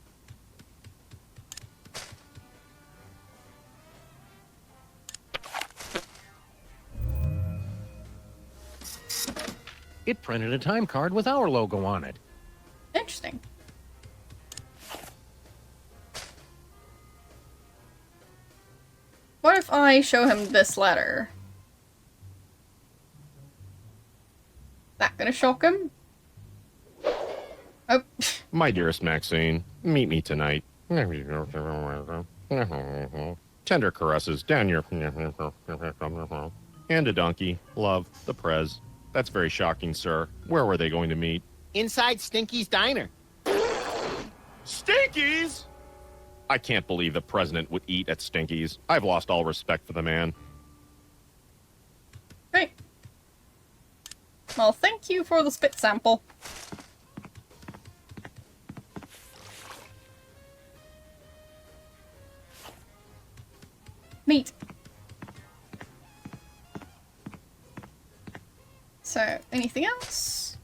It printed a time card with our logo on it. Interesting. What if I show him this letter? That gonna shock him? Oh. My dearest Maxine, meet me tonight. Tender caresses down your... And a donkey. Love, the Prez. That's very shocking, sir. Where were they going to meet? Inside Stinky's Diner. Stinkies? I can't believe the president would eat at Stinkies. I've lost all respect for the man. Great. Well, thank you for the spit sample. Neat. So, anything else?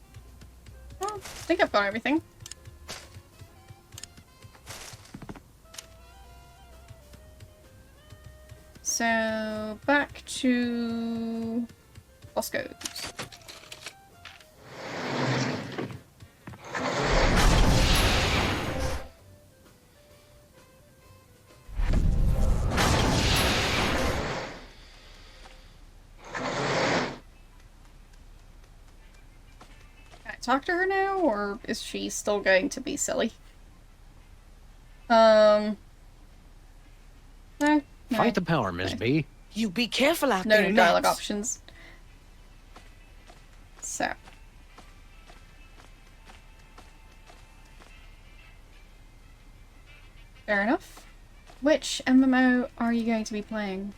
Well, I think I've got everything. So, back to Bosco's. Talk to her now, or is she still going to be silly? No. Fight the power, Miss B. You be careful out No there, new dialogue Max. options. So. Fair enough. Which MMO are you going to be playing?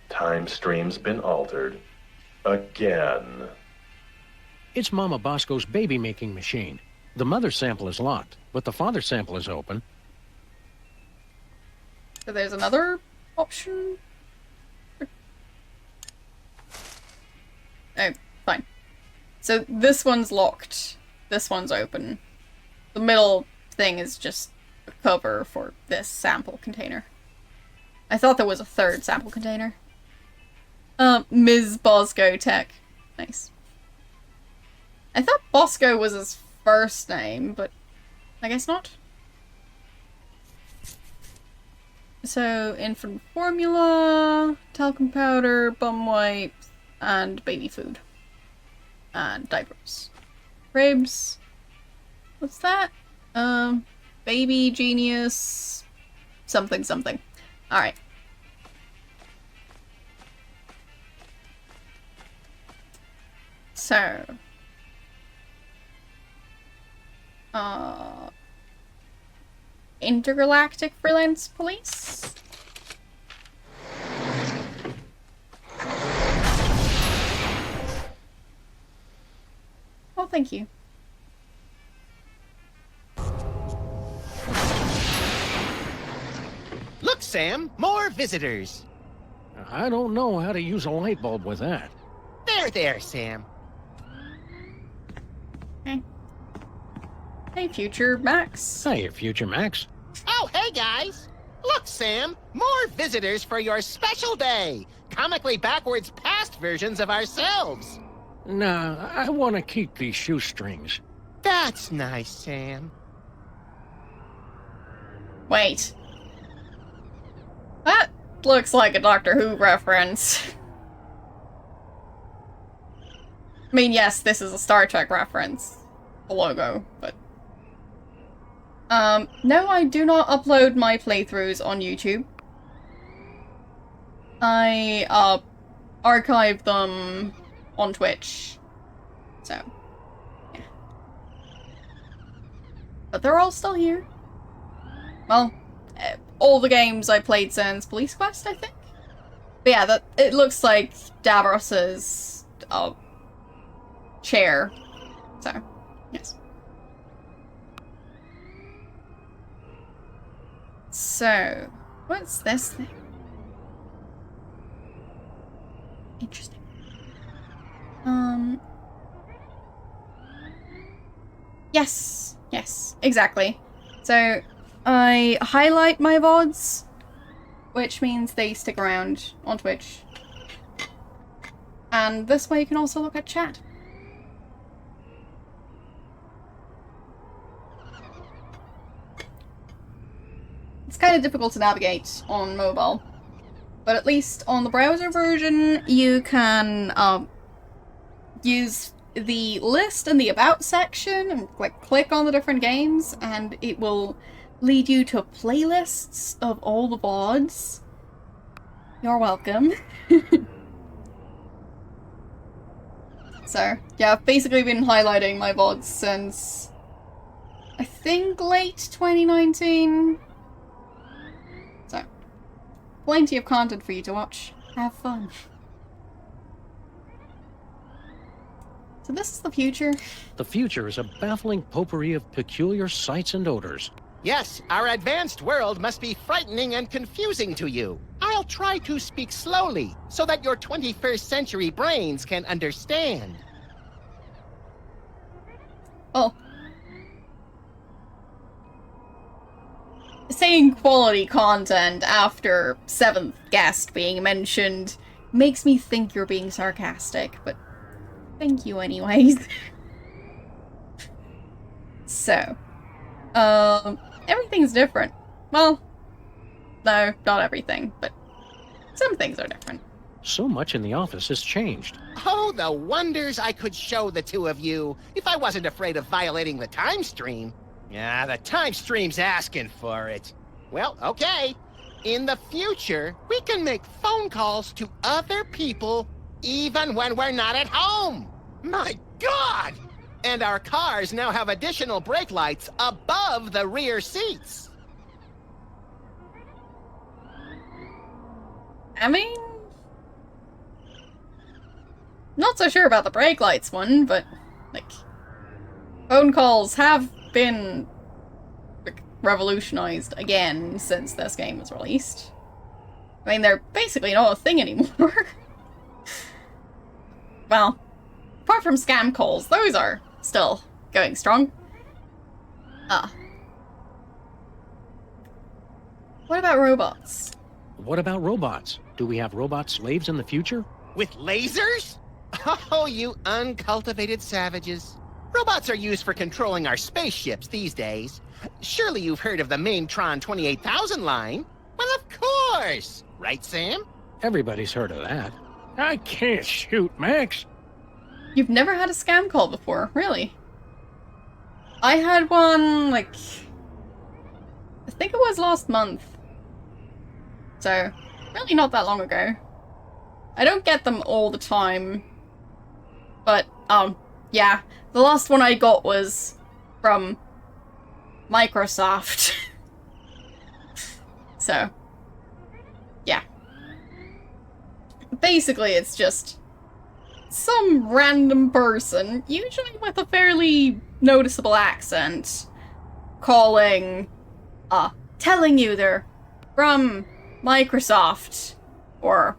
Time stream's been altered. Again. It's Mama Bosco's baby-making machine. The mother sample is locked, but the father sample is open. So there's another option? Oh, fine. So this one's locked. This one's open. The middle thing is just a cover for this sample container. I thought there was a third sample container. Ms. Bosco Tech. Nice. I thought Bosco was his first name, but I guess not. So, infant formula, talcum powder, bum wipes, and baby food. And diapers. Ribs. What's that? Baby genius. Something, something. Alright. So. Intergalactic Freelance Police? Oh, thank you. Look, Sam, more visitors. I don't know how to use a light bulb with that. There, Sam. Okay. Hey, future Max. Hey, future Max. Oh, hey, guys. Look, Sam, more visitors for your special day. Comically backwards past versions of ourselves. Nah, I want to keep these shoestrings. That's nice, Sam. Wait. That looks like a Doctor Who reference. I mean, yes, this is a Star Trek reference. The logo, but... No, I do not upload my playthroughs on YouTube. I, archive them on Twitch. So, yeah. But they're all still here. Well, all the games I played since Police Quest, I think? But yeah, it looks like Davros's, chair. So, yes. So, what's this thing? Interesting. Yes, exactly. So, I highlight my VODs, which means they stick around on Twitch. And this way you can also look at chat. It's kind of difficult to navigate on mobile, but at least on the browser version, you can use the list in the About section and click on the different games, and it will lead you to playlists of all the VODs. You're welcome. So, yeah, I've basically been highlighting my VODs since, I think, late 2019. So, plenty of content for you to watch. Have fun. So this is the future. The future is a baffling potpourri of peculiar sights and odors. Yes, our advanced world must be frightening and confusing to you. I'll try to speak slowly so that your 21st century brains can understand. Well, saying quality content after 7th guest being mentioned makes me think you're being sarcastic, but thank you anyways. So, everything's different. Well, no, not everything, but some things are different. So much in the office has changed. Oh, the wonders I could show the two of you if I wasn't afraid of violating the time stream. Yeah, the time stream's asking for it. Well, okay. In the future, we can make phone calls to other people even when we're not at home. My God! And our cars now have additional brake lights above the rear seats. I mean, not so sure about the brake lights one, but, like, phone calls have been revolutionized again since this game was released. I mean, they're basically not a thing anymore. Well, apart from scam calls, those are still going strong. What about robots? What about robots? Do we have robot slaves in the future? With lasers? Oh, you uncultivated savages. Robots are used for controlling our spaceships these days. Surely you've heard of the Maintron 28,000 line? Well, of course! Right, Sam? Everybody's heard of that. I can't shoot, Max. You've never had a scam call before, really? I had one, like, I think it was last month. So, really not that long ago. I don't get them all the time. But, yeah. The last one I got was from Microsoft. So, yeah. Basically, it's just some random person, usually with a fairly noticeable accent, calling, telling you they're from Microsoft, or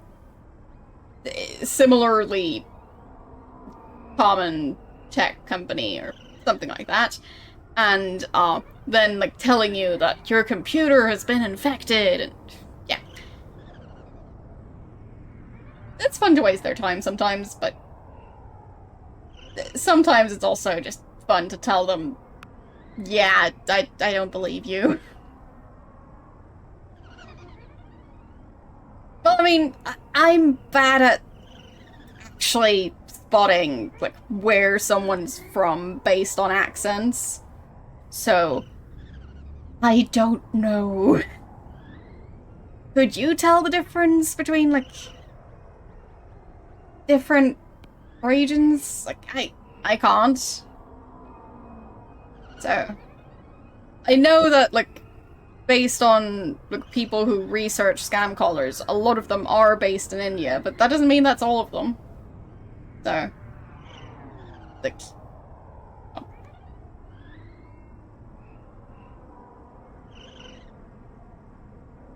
similarly common tech company, or something like that, and, then, like, telling you that your computer has been infected, and, yeah. It's fun to waste their time sometimes, but sometimes it's also just fun to tell them, yeah, I don't believe you. Well, I mean, I'm bad at actually spotting, like, where someone's from based on accents. So, I don't know. Could you tell the difference between, like, different regions? Like, I can't. So, I know that, like, based on like, people who research scam callers, a lot of them are based in India, but that doesn't mean that's all of them. So, like, oh.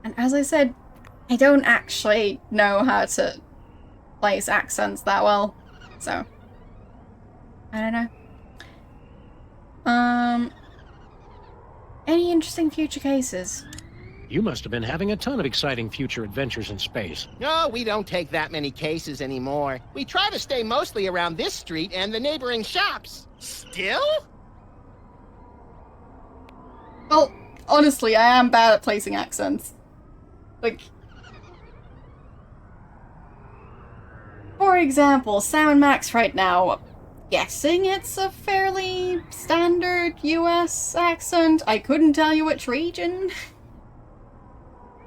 And as I said, I don't actually know how to place accents that well, so I don't know. Any interesting future cases? You must have been having a ton of exciting future adventures in space. No, we don't take that many cases anymore. We try to stay mostly around this street and the neighboring shops. Still? Well, honestly, I am bad at placing accents. Like, for example, Sam and Max right now, guessing it's a fairly standard US accent. I couldn't tell you which region.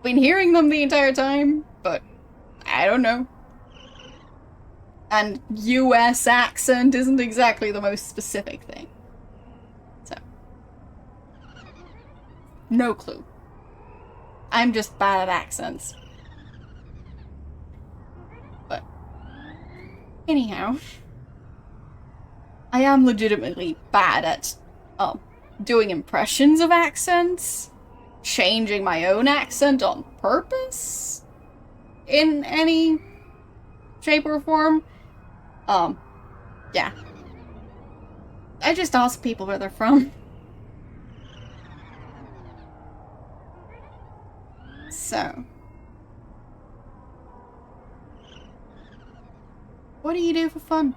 Been hearing them the entire time, but I don't know. And US accent isn't exactly the most specific thing. So, no clue. I'm just bad at accents. But, anyhow, I am legitimately bad at, doing impressions of accents, changing my own accent on purpose, in any shape or form. Yeah. I just ask people where they're from. So. What do you do for fun?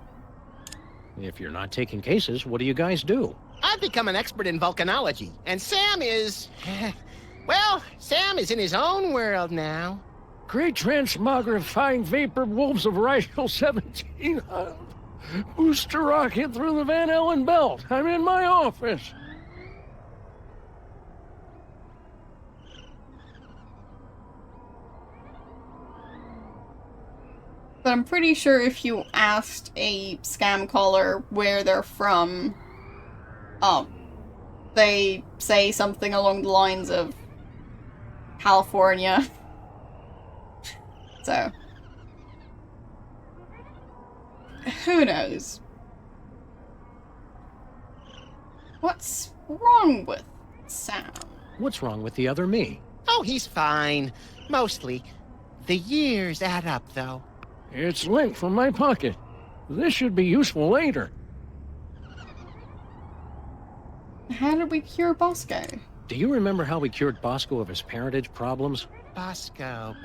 If you're not taking cases, what do you guys do? I've become an expert in volcanology, and Sam is... well, Sam is in his own world now. Great transmogrifying vapor wolves of Rigel 17. Booster rocket through the Van Allen belt. I'm in my office. But I'm pretty sure if you asked a scam caller where they're from, they say something along the lines of California. So, who knows? What's wrong with Sam? What's wrong with the other me? Oh, he's fine. Mostly. The years add up, though. It's lint from my pocket. This should be useful later. How did we cure Bosco? Do you remember how we cured Bosco of his parentage problems? Bosco.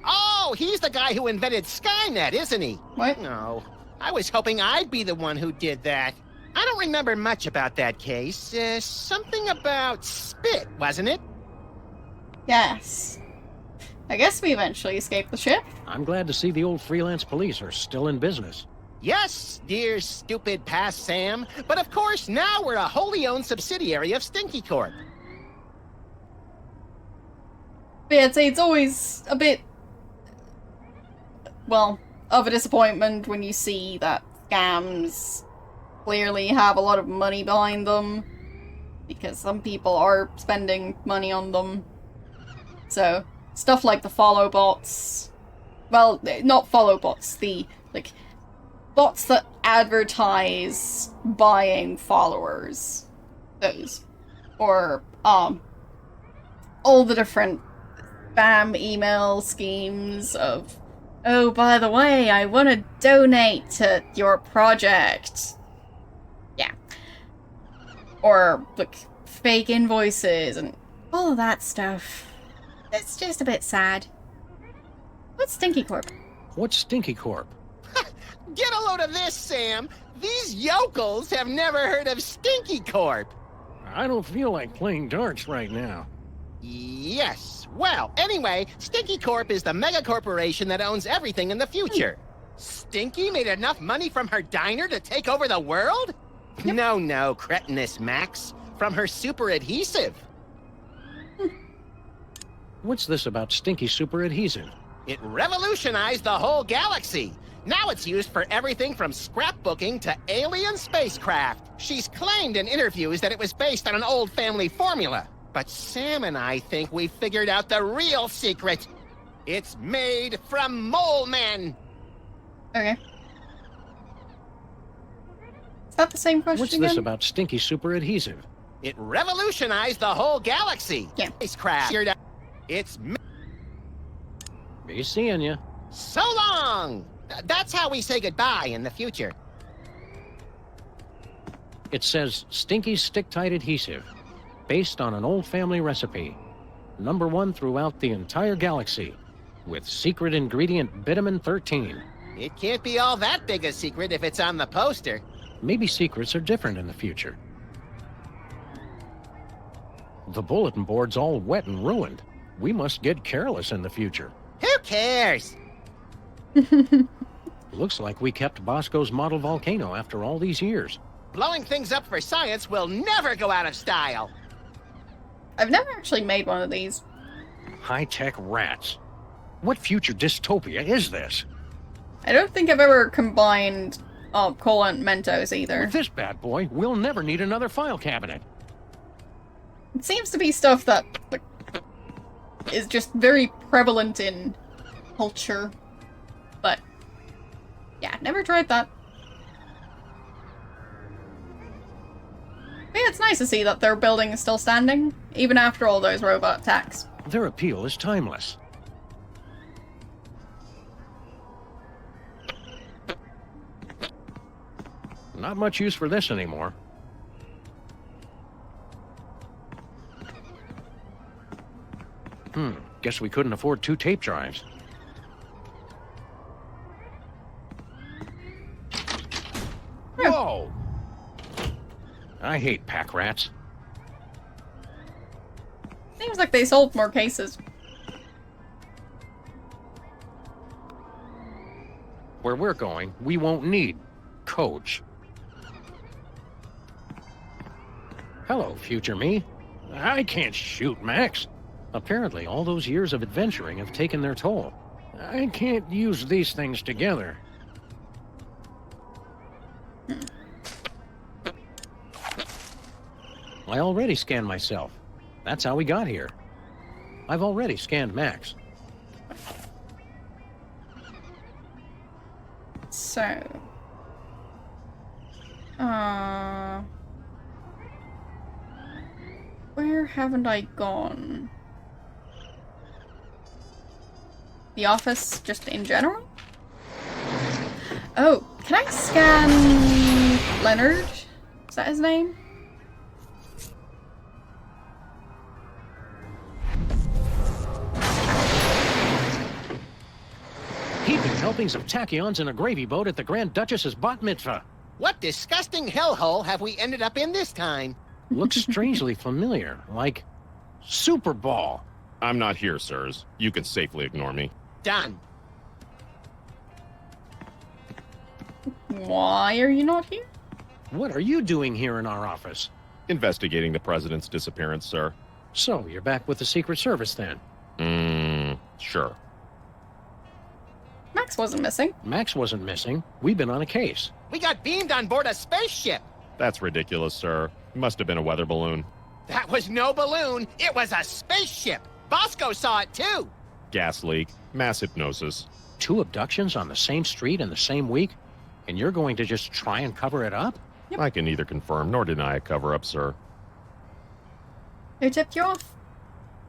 Oh, he's the guy who invented Skynet, isn't he? What? No. I was hoping I'd be the one who did that. I don't remember much about that case. Something about spit, wasn't it? Yes. I guess we eventually escaped the ship. I'm glad to see the old freelance police are still in business. Yes, dear stupid past Sam. But of course, now we're a wholly owned subsidiary of Stinky Corp. But yeah, I'd say it's always a bit, well, of a disappointment when you see that scams clearly have a lot of money behind them. Because some people are spending money on them. So, stuff like the follow bots. Well, not follow bots, the, like, bots that advertise buying followers. Those. Or, all the different spam email schemes of, oh, by the way, I want to donate to your project. Yeah. Or, like, fake invoices and all of that stuff. It's just a bit sad. What's Stinky Corp? What's Stinky Corp? Get a load of this, Sam. These yokels have never heard of Stinky Corp. I don't feel like playing darts right now. Yes. Well, anyway, Stinky Corp is the mega corporation that owns everything in the future. Stinky made enough money from her diner to take over the world? Yep. No, cretinous Max. From her super adhesive. What's this about stinky super adhesive? It revolutionized the whole galaxy. Now it's used for everything from scrapbooking to alien spacecraft. She's claimed in interviews that it was based on an old family formula. But Sam and I think we figured out the real secret. It's made from mole men. Okay. Is that the same question What's again? this about stinky super adhesive? It revolutionized the whole galaxy. Yeah. Spacecraft. It's Be seeing ya. so long. That's how we say goodbye in the future. It says stinky stick-tight adhesive, based on an old family recipe. #1 throughout the entire galaxy, with secret ingredient bitumen 13. It can't be all that big a secret if it's on the poster. Maybe secrets are different in the future. The bulletin board's all wet and ruined. We must get careless in the future. Who cares? Looks like we kept Bosco's model volcano after all these years. Blowing things up for science will never go out of style. I've never actually made one of these. High-tech rats. What future dystopia is this? I don't think I've ever combined coolant Mentos either. With this bad boy, we'll never need another file cabinet. It seems to be stuff that like, is just very prevalent in culture. But, yeah, never tried that. But yeah, it's nice to see that their building is still standing, even after all those robot attacks. Their appeal is timeless. Not much use for this anymore. Guess we couldn't afford 2 tape drives. Whoa! I hate pack rats. Seems like they sold more cases. Where we're going, we won't need coach. Hello, future me. I can't shoot, Max. Apparently, all those years of adventuring have taken their toll. I can't use these things together. I already scanned myself. That's how we got here. I've already scanned Max. So... where haven't I gone? The office, just in general? Oh, can I scan Leonard? Is that his name? Heaping helpings of tachyons in a gravy boat at the Grand Duchess's bat mitzvah. What disgusting hellhole have we ended up in this time? Looks strangely familiar, like Super Ball. I'm not here, sirs. You can safely ignore me. Done. Why are you not here? What are you doing here in our office? Investigating the president's disappearance, sir. So, you're back with the Secret Service then? Sure. Max wasn't missing. Max wasn't missing. We've been on a case. We got beamed on board a spaceship. That's ridiculous, sir. Must have been a weather balloon. That was no balloon. It was a spaceship. Bosco saw it too. Gas leak. Mass hypnosis. 2 abductions on the same street in the same week? And you're going to just try and cover it up? Yep. I can neither confirm nor deny a cover-up, sir. Who tipped you off?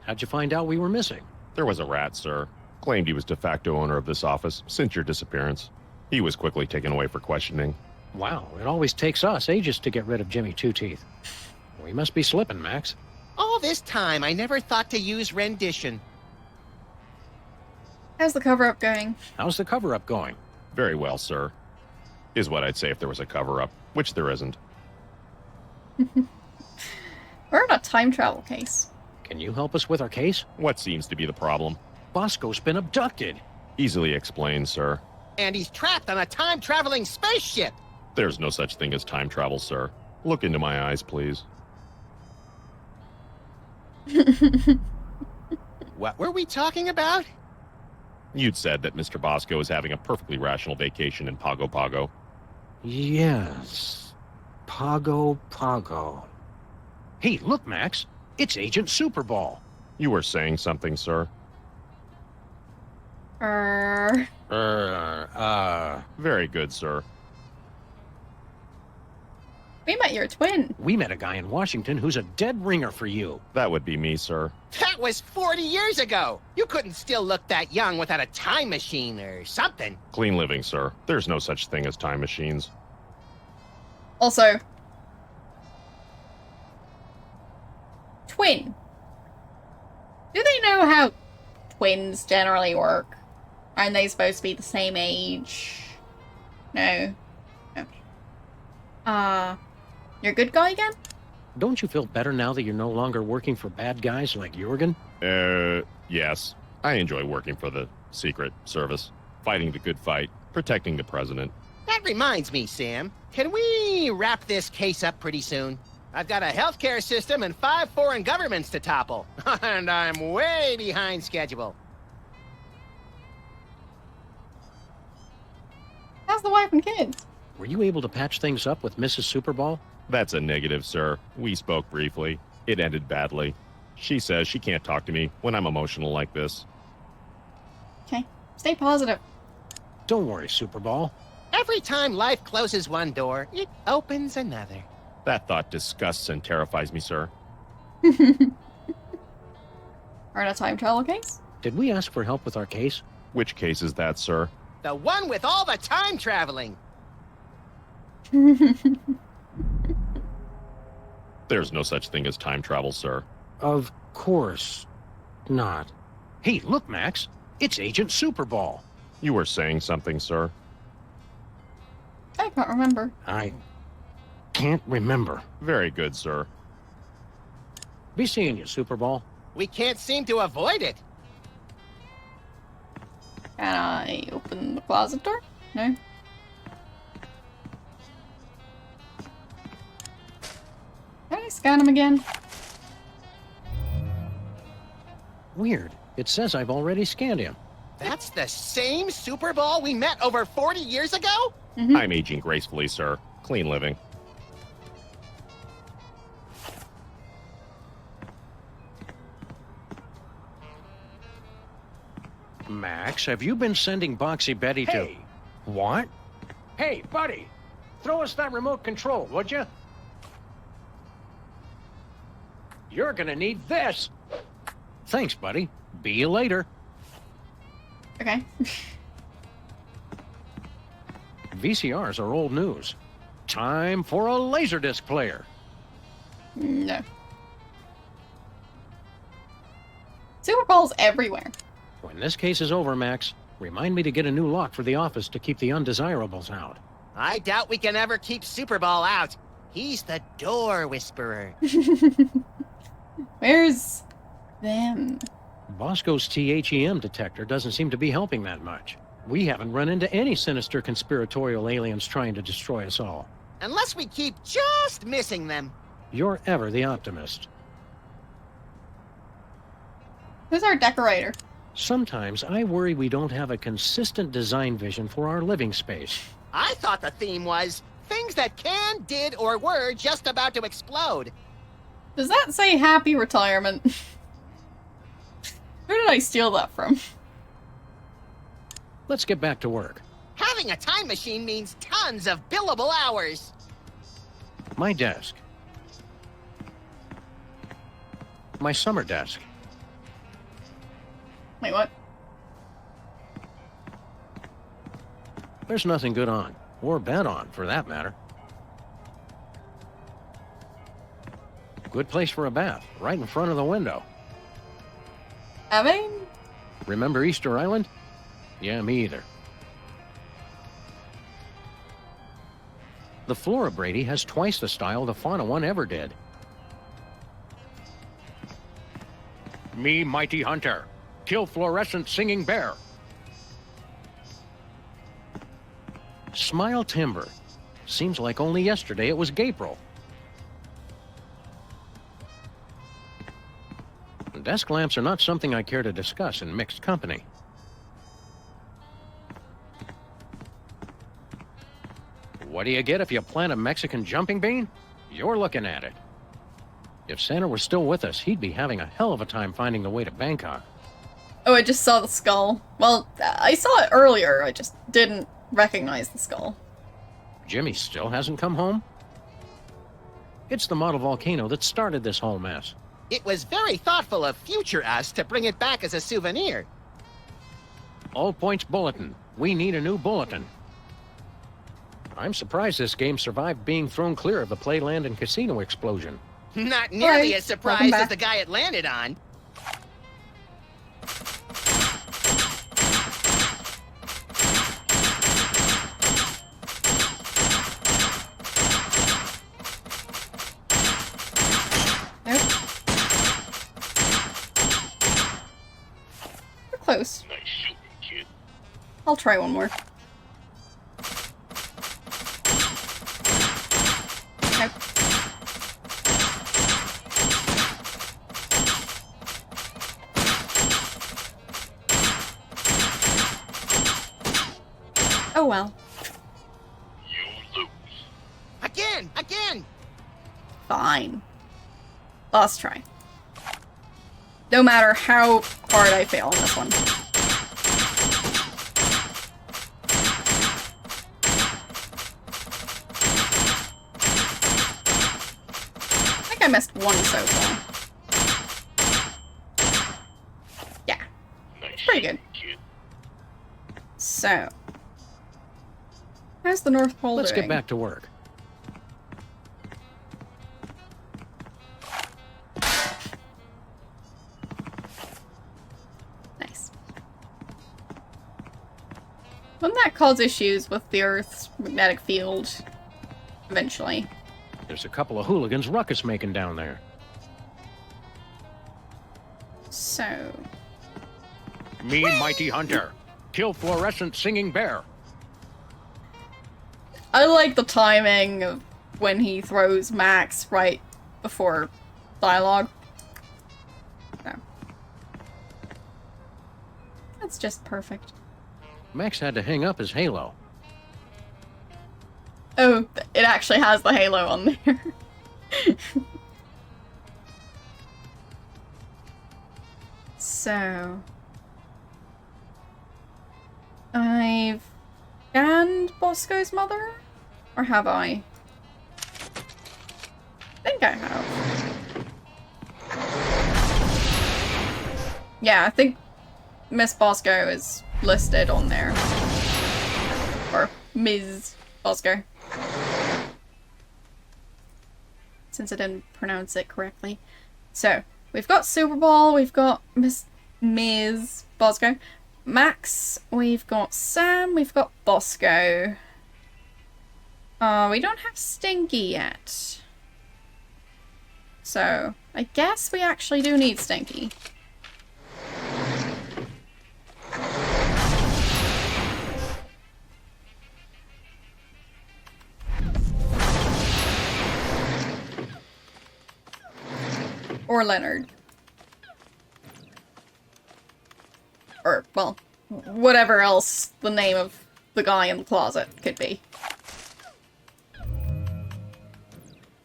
How'd you find out we were missing? There was a rat, sir. Claimed he was de facto owner of this office since your disappearance. He was quickly taken away for questioning. Wow, it always takes us ages to get rid of Jimmy Two-Teeth. We must be slipping, Max. All this time, I never thought to use rendition. How's the cover-up going? How's the cover-up going? Very well, sir. Is what I'd say if there was a cover-up, which there isn't. We're in a time travel case. Can you help us with our case? What seems to be the problem? Bosco's been abducted. Easily explained, sir. And he's trapped on a time-traveling spaceship. There's no such thing as time travel, sir. Look into my eyes, please. What were we talking about? You'd said that Mr. Bosco is having a perfectly rational vacation in Pago Pago. Yes. Pago Pago. Hey, look, Max. It's Agent Superball. You were saying something, sir? Very good, sir. We met your twin. We met a guy in Washington who's a dead ringer for you. That would be me, sir. That was 40 years ago. You couldn't still look that young without a time machine or something. Clean living, sir. There's no such thing as time machines. Also, twin. Do they know how twins generally work? Aren't they supposed to be the same age? No. Okay. You're a good guy again? Don't you feel better now that you're no longer working for bad guys like Jurgen? Yes. I enjoy working for the Secret Service. Fighting the good fight. Protecting the president. That reminds me, Sam. Can we wrap this case up pretty soon? I've got a healthcare system and 5 foreign governments to topple. And I'm way behind schedule. How's the wife and kids? Were you able to patch things up with Mrs. Superball? That's a negative, sir. We spoke briefly. It ended badly. She says she can't talk to me when I'm emotional like this. Okay. Stay positive. Don't worry, Superball. Every time life closes one door, it opens another. That thought disgusts and terrifies me, sir. Are in a time travel case? Did we ask for help with our case? Which case is that, sir? The one with all the time traveling. There's no such thing as time travel, sir. Of course not. Hey, look, Max. It's Agent Superball. You were saying something, sir? I can't remember. I can't remember. Very good, sir. Be seeing you, Superball. We can't seem to avoid it. Can I open the closet door? No. Can I scan him again? Weird. It says I've already scanned him. That's the same Super Bowl we met over 40 years ago? I'm aging gracefully, sir. Clean living. Max, have you been sending Boxy Betty to... What? Hey, buddy. Throw us that remote control, would you? You're gonna need this. Thanks, buddy. Be you later. Okay. VCRs are old news. Time for a Laserdisc player. No. Super Bowl's everywhere. When this case is over, Max, remind me to get a new lock for the office to keep the undesirables out. I doubt we can ever keep Super Ball out. He's the door whisperer. Where's them? Bosco's THEM detector doesn't seem to be helping that much. We haven't run into any sinister conspiratorial aliens trying to destroy us all. Unless we keep just missing them. You're ever the optimist. Who's our decorator? Sometimes I worry we don't have a consistent design vision for our living space. I thought the theme was things that can, did, or were just about to explode. Does that say happy retirement? Who did I steal that from? Let's get back to work. Having a time machine means tons of billable hours. My desk. My summer desk. Wait, what? There's nothing good on, or bad on, for that matter. Good place for a bath, right in front of the window. I mean... Remember Easter Island? Yeah, me either. The Flora Brady has twice the style the Fauna one ever did. Me, mighty hunter. Kill fluorescent singing bear. Smile timber. Seems like only yesterday it was Gapril. Desk lamps are not something I care to discuss in mixed company. What do you get if you plant a Mexican jumping bean? You're looking at it. If Santa were still with us, he'd be having a hell of a time finding the way to Bangkok. Oh, I just saw the skull. Well, I saw it earlier, I just didn't recognize the skull. Jimmy still hasn't come home? It's the model volcano that started this whole mess. It was very thoughtful of future us to bring it back as a souvenir. All points bulletin. We need a new bulletin. I'm surprised this game survived being thrown clear of the Playland and Casino explosion. Not nearly Right. as surprised Welcome as the guy it landed on. Nope. We're close. Nice shooting, kid. I'll try one more. Nope. Oh well. You lose. Again! Fine. Last try. No matter how hard I fail on this one. I think I missed one so far. Yeah, Nice pretty good. shooting, kid. So, how's the North Pole Let's doing? get back to work. Nice. Wouldn't that cause issues with the Earth's magnetic field eventually? There's a couple of hooligans ruckus making down there. So, Me, Mighty Hunter. Kill fluorescent singing bear. I like the timing of when he throws Max right before dialogue. No. That's just perfect. Max had to hang up his halo. Oh, it actually has the halo on there. So, I've scanned Bosco's mother? Or have I? I think I have. Yeah, I think Miss Bosco is listed on there. Or Ms. Bosco. Since I didn't pronounce it correctly. So, we've got Super Bowl, we've got Ms. Bosco. Max, we've got Sam, we've got Bosco. We don't have Stinky yet. So, I guess we actually do need Stinky. Or Leonard. Or, well, whatever else the name of the guy in the closet could be.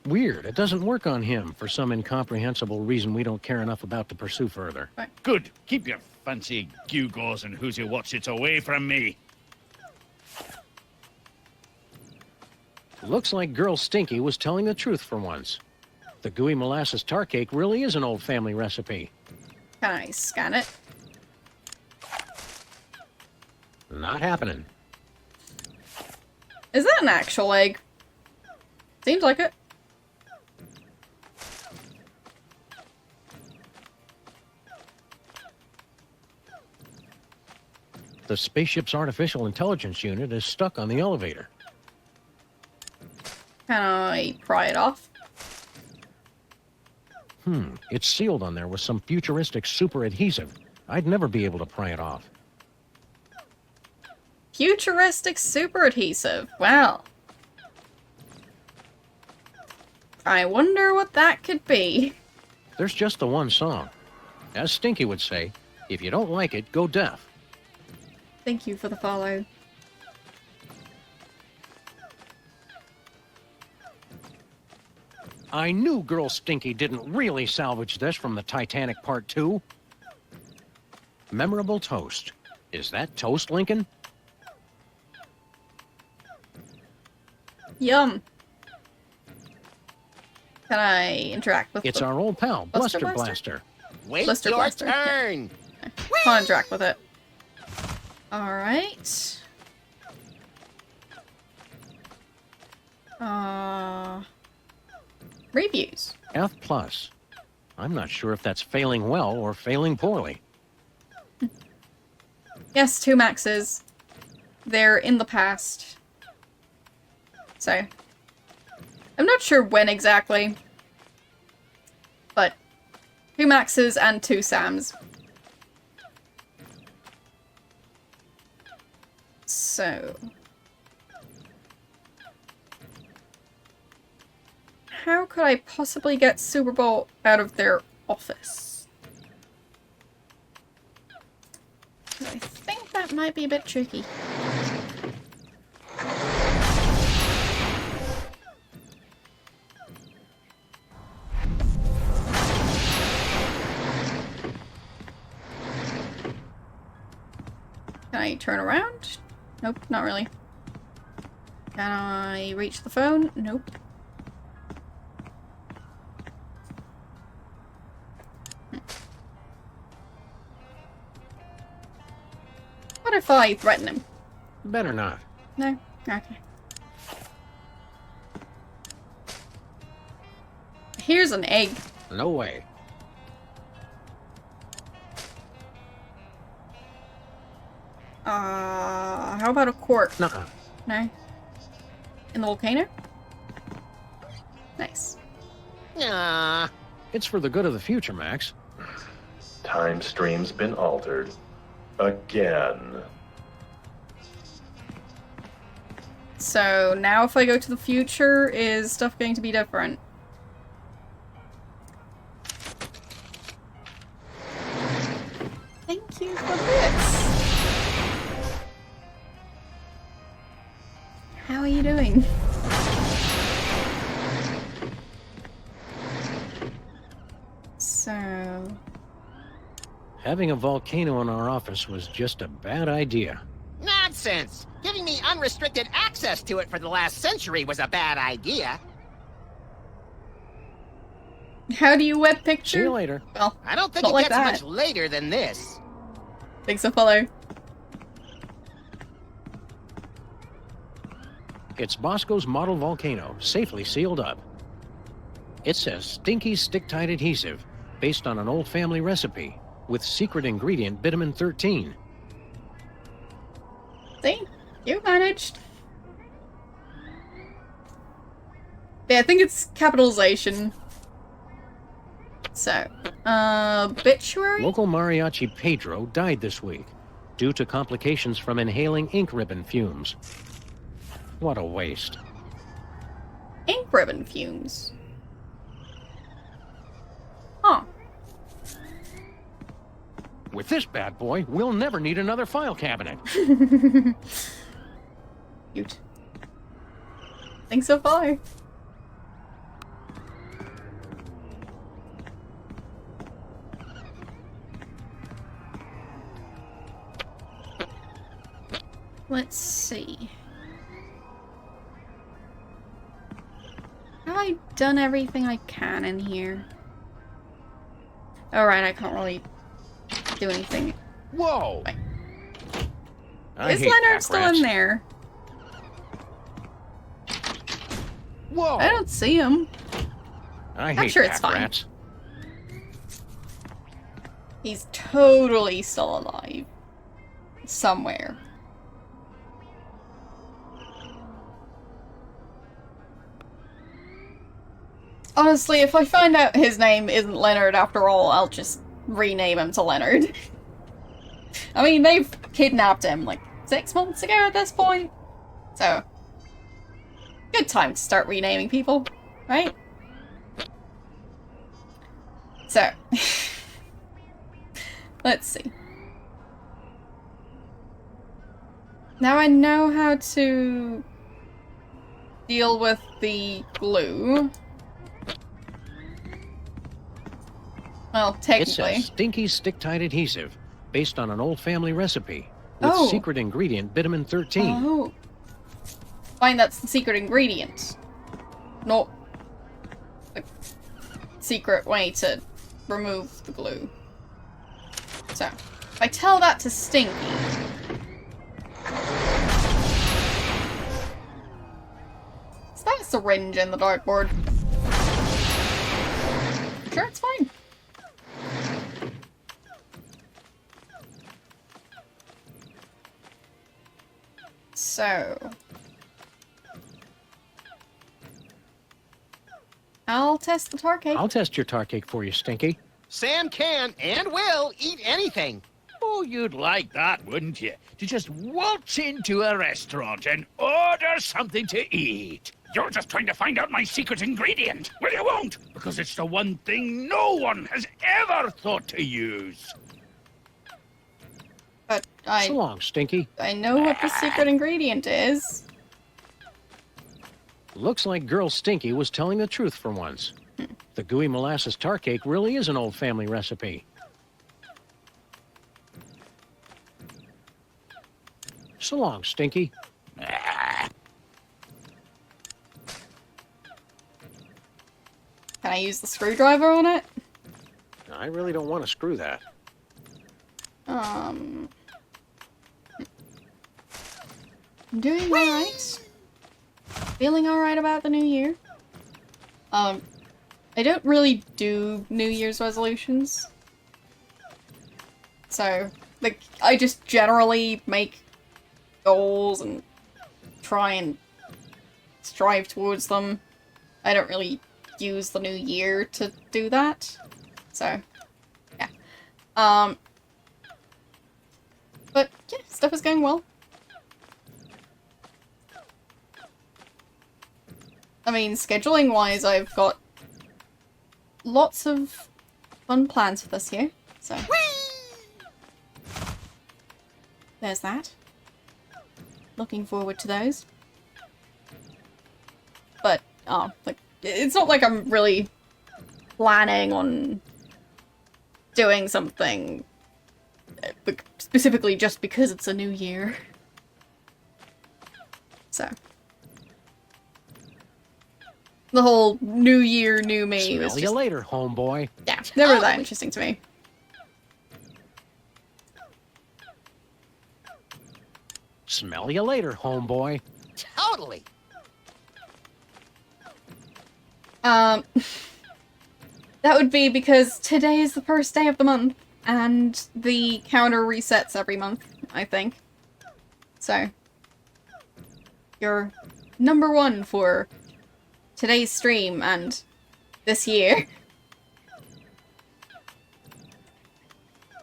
Weird, it doesn't work on him for some incomprehensible reason we don't care enough about to pursue further. Good. Keep your fancy gewgaws and who's your watch it away from me. Looks like Girl Stinky was telling the truth for once. The gooey molasses tar cake really is an old family recipe. Can I scan it? Not happening. Is that an actual egg? Seems like it. The spaceship's artificial intelligence unit is stuck on the elevator. Can I pry it off? It's sealed on there with some futuristic super adhesive. I'd never be able to pry it off. Futuristic super adhesive. Wow. I wonder what that could be. There's just the one song. As Stinky would say, if you don't like it, go deaf. Thank you for the follow. I knew Girl Stinky didn't really salvage this from the Titanic Part 2. Memorable toast. Is that toast, Lincoln? Yum. Can I interact with It's the our old pal, Buster Bluster Blaster? Blaster. Wait Blister your Blaster. turn. Can't interact with it. Alright. Reviews. F+. I'm not sure if that's failing well or failing poorly. Yes, 2 maxes. They're in the past. So, I'm not sure when exactly. But 2 maxes and 2 Sams. So, how could I possibly get Super Bowl out of their office? I think that might be a bit tricky. Can I turn around? Nope, not really. Can I reach the phone? Nope. What if I threaten him? Better not. No? Okay. Here's an egg. No way. How about a cork? Nuh-uh. No? In the volcano? Nice. Ah, It's for the good of the future, Max. Time stream's been altered. Again. So now if I go to the future, is stuff going to be different? Thank you for this. How are you doing? So... Having a volcano in our office was just a bad idea. nonsense! Giving me unrestricted access to it for the last century was a bad idea. How do you web picture? See you later. Well, I don't think not it like gets that. much later than this. Thanks for follow. It's Bosco's model volcano, safely sealed up. It says stinky stick-tight adhesive, based on an old family recipe, with secret ingredient vitamin 13. See? You managed. Yeah, I think it's capitalization. So, obituary? Local mariachi Pedro died this week, due to complications from inhaling ink ribbon fumes. What a waste. Ink ribbon fumes. Huh. With this bad boy, we'll never need another file cabinet. Cute. Thanks so far. Let's see. Have I done everything I can in here? Alright, I can't really do anything. Whoa! Right. I Is hate Leonard pack still rats. in there? Whoa! I don't see him. I I'm hate sure it's pack fine. rats. He's totally still alive. Somewhere. Honestly, if I find out his name isn't Leonard after all, I'll just rename him to Leonard. I mean, they've kidnapped him like 6 months ago at this point. So, good time to start renaming people, right? So, Let's see. Now I know how to deal with the glue. Well, It technically. says Stinky Stick-Tight Adhesive, based on an old family recipe, with Oh. secret ingredient vitamin 13. Oh. Fine, that's the secret ingredient. Not the secret way to remove the glue. So, if I tell that to Stinky... Is that a syringe in the dartboard? Sure, it's fine. So... I'll test the tar cake. I'll test your tar cake for you, Stinky. Sam can and will eat anything. Oh, you'd like that, wouldn't you? To just waltz into a restaurant and order something to eat. You're just trying to find out my secret ingredient. Well, you won't, because it's the one thing no one has ever thought to use. But So long, Stinky. I know what the secret ingredient is. Looks like Girl Stinky was telling the truth for once. The gooey molasses tar cake really is an old family recipe. So long, Stinky. Can I use the screwdriver on it? I really don't want to screw that. I'm doing alright. Feeling alright about the new year. I don't really do New Year's resolutions. So, like, I just generally make goals and try and strive towards them. I don't really use the new year to do that. So, yeah. But, yeah, stuff is going well. I mean, scheduling-wise, I've got lots of fun plans for this year, so... There's that. Looking forward to those. But, like, it's not like I'm really planning on doing something specifically just because it's a new year. So... The whole new year, new me was Smell you just... later, homeboy. Yeah, never that interesting to me. Smell you later, homeboy. Totally. That would be because today is the first day of the month, and the counter resets every month, I think. So, you're number one for today's stream and this year.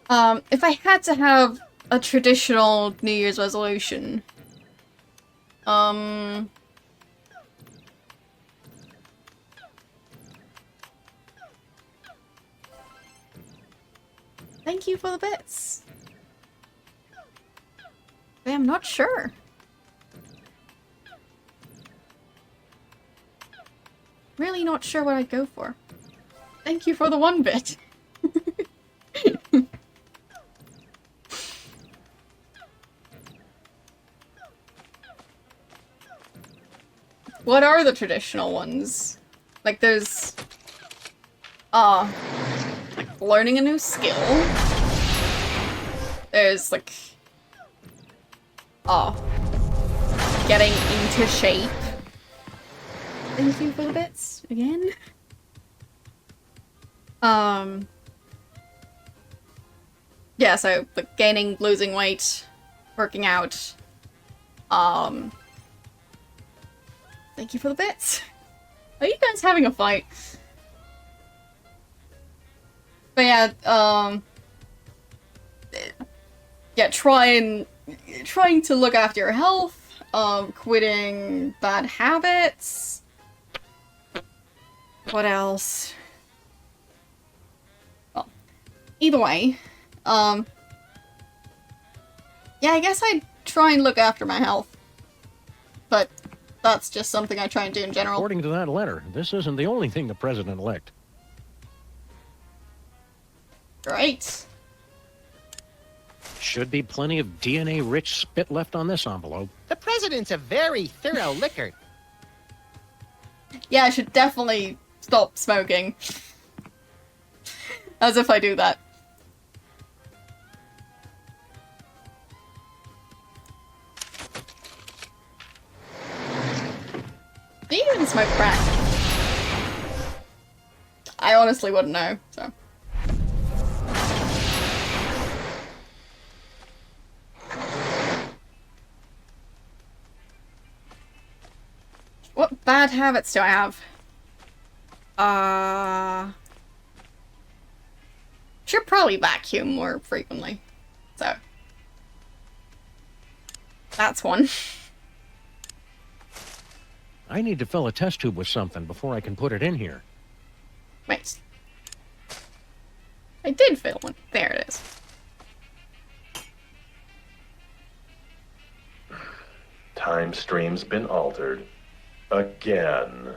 If I had to have a traditional New Year's resolution, thank you for the bits. I'm not sure. Really not sure what I'd go for. Thank you for the 1 bit. What are the traditional ones? Like there's... like learning a new skill. There's like... getting into shape. Thank you for the bits, again. Yeah, so, like, gaining, losing weight, working out. Thank you for the bits. Are you guys having a fight? But yeah, yeah, trying to look after your health, quitting bad habits. What else? Well, either way, Yeah, I guess I'd try and look after my health. But that's just something I try and do in general. According to that letter, this isn't the only thing the president licked. Great. Should be plenty of DNA-rich spit left on this envelope. The president's a very thorough licker. Yeah, I should definitely stop smoking. As if I do that. Do you even smoke crack? I honestly wouldn't know, so. What bad habits do I have? Should probably vacuum more frequently. So. That's one. I need to fill a test tube with something before I can put it in here. Wait. I did fill one. There it is. Time stream's been altered. Again.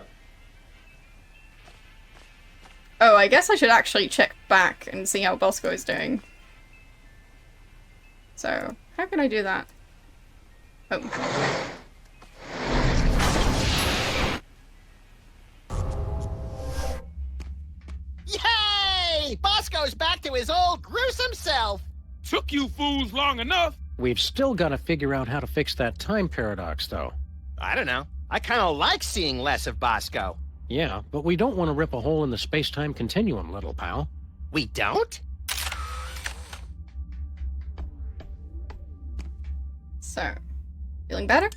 Oh, I guess I should actually check back and see how Bosco is doing. So, how can I do that? Oh, okay. Yay! Bosco's back to his old gruesome self. Took you fools long enough. We've still got to figure out how to fix that time paradox, though. I don't know. I kind of like seeing less of Bosco. Yeah, but we don't want to rip a hole in the space-time continuum, little pal. We don't? So, feeling better?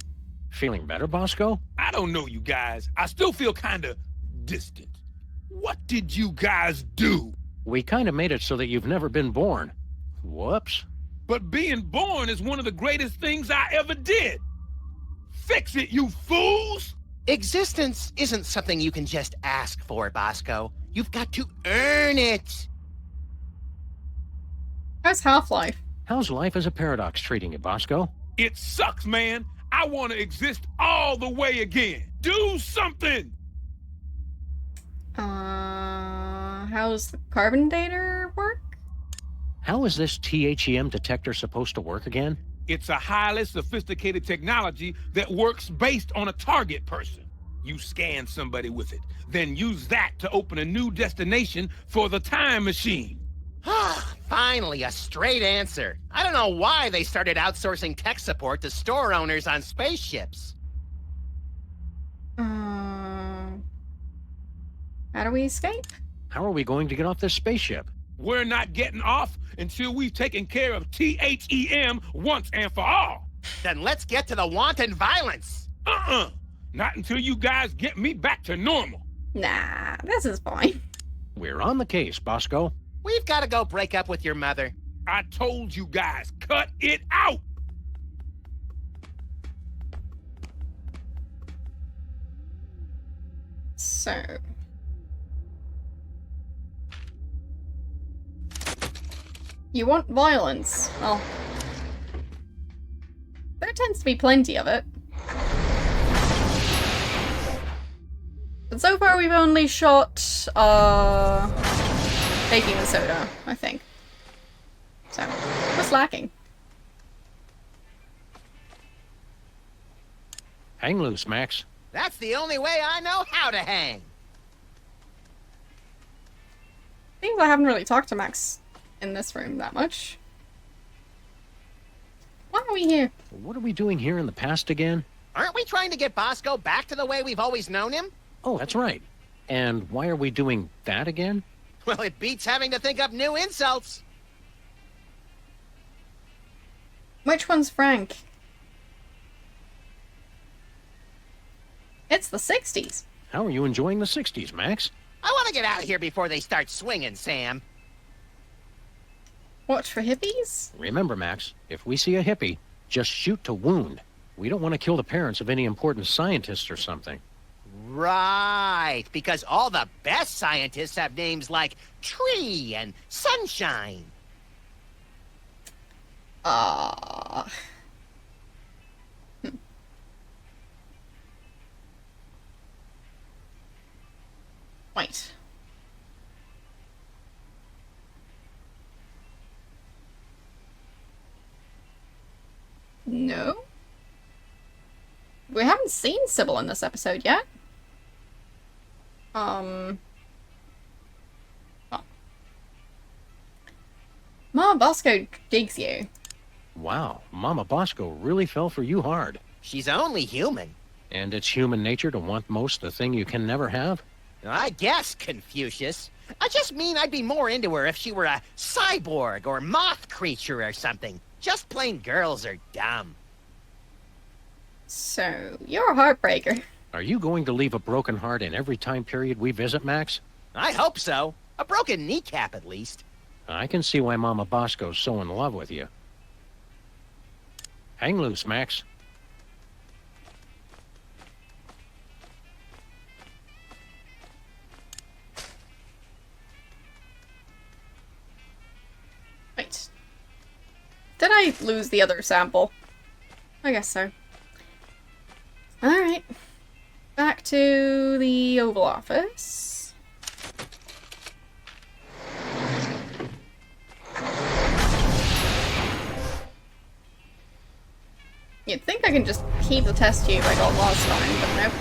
Feeling better, Bosco? I don't know, you guys. I still feel kind of distant. What did you guys do? We kind of made it so that you've never been born. Whoops. But being born is one of the greatest things I ever did. Fix it, you fools! Existence isn't something you can just ask for, Bosco. You've got to earn it. How's Half-Life? How's life as a paradox treating you, Bosco? It sucks, man. I want to exist all the way again. Do something! How's the carbon dater work? How is this THEM detector supposed to work again? It's a highly sophisticated technology that works based on a target person. You scan somebody with it, then use that to open a new destination for the time machine. Finally, a straight answer. I don't know why they started outsourcing tech support to store owners on spaceships. How do we escape? How are we going to get off this spaceship? We're not getting off until we've taken care of THEM once and for all. Then let's get to the wanton violence. Not until you guys get me back to normal. Nah, this is fine. We're on the case, Bosco. We've got to go break up with your mother. I told you guys, cut it out! So... You want violence? Well... There tends to be plenty of it. But so far we've only shot, baking the soda, I think. So, what's lacking? Hang loose, Max. That's the only way I know how to hang. Seems I haven't really talked to Max in this room that much. Why are we here? What are we doing here in the past again? Aren't we trying to get Bosco back to the way we've always known him? Oh, that's right. And why are we doing that again? Well, it beats having to think up new insults. Which one's Frank? It's the 60s. How are you enjoying the 60s, Max? I want to get out of here before they start swinging, Sam. Watch for hippies? Remember, Max, if we see a hippie, just shoot to wound. We don't want to kill the parents of any important scientists or something. Right, because all the best scientists have names like Tree and Sunshine. Ah. Wait. No? We haven't seen Sybil in this episode yet. Oh. Ma Bosco digs you. Wow, Mama Bosco really fell for you hard. She's only human. And it's human nature to want most the thing you can never have? I guess, Confucius. I just mean I'd be more into her if she were a cyborg or moth creature or something. Just plain girls are dumb. So, you're a heartbreaker. Are you going to leave a broken heart in every time period we visit, Max? I hope so. A broken kneecap, at least. I can see why Mama Bosco's so in love with you. Hang loose, Max. Wait. Did I lose the other sample? I guess so. Alright. Back to the Oval Office. You'd think I can just keep the test tube I got last time, but nope.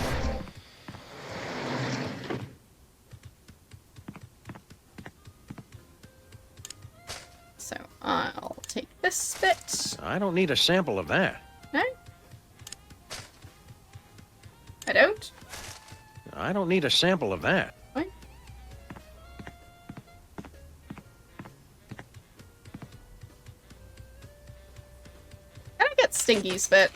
So I'll take this bit. I don't need a sample of that. No? I don't? I don't need a sample of that. Fine. Can I get Stinky's bit?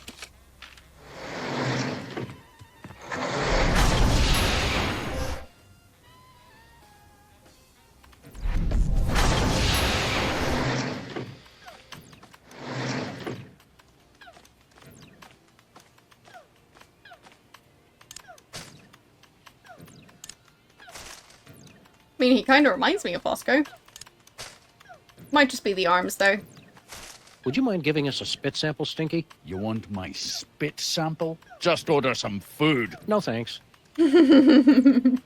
I mean, he kind of reminds me of Bosco. Might just be the arms, though. Would you mind giving us a spit sample, Stinky? You want my spit sample? Just order some food. No, thanks. We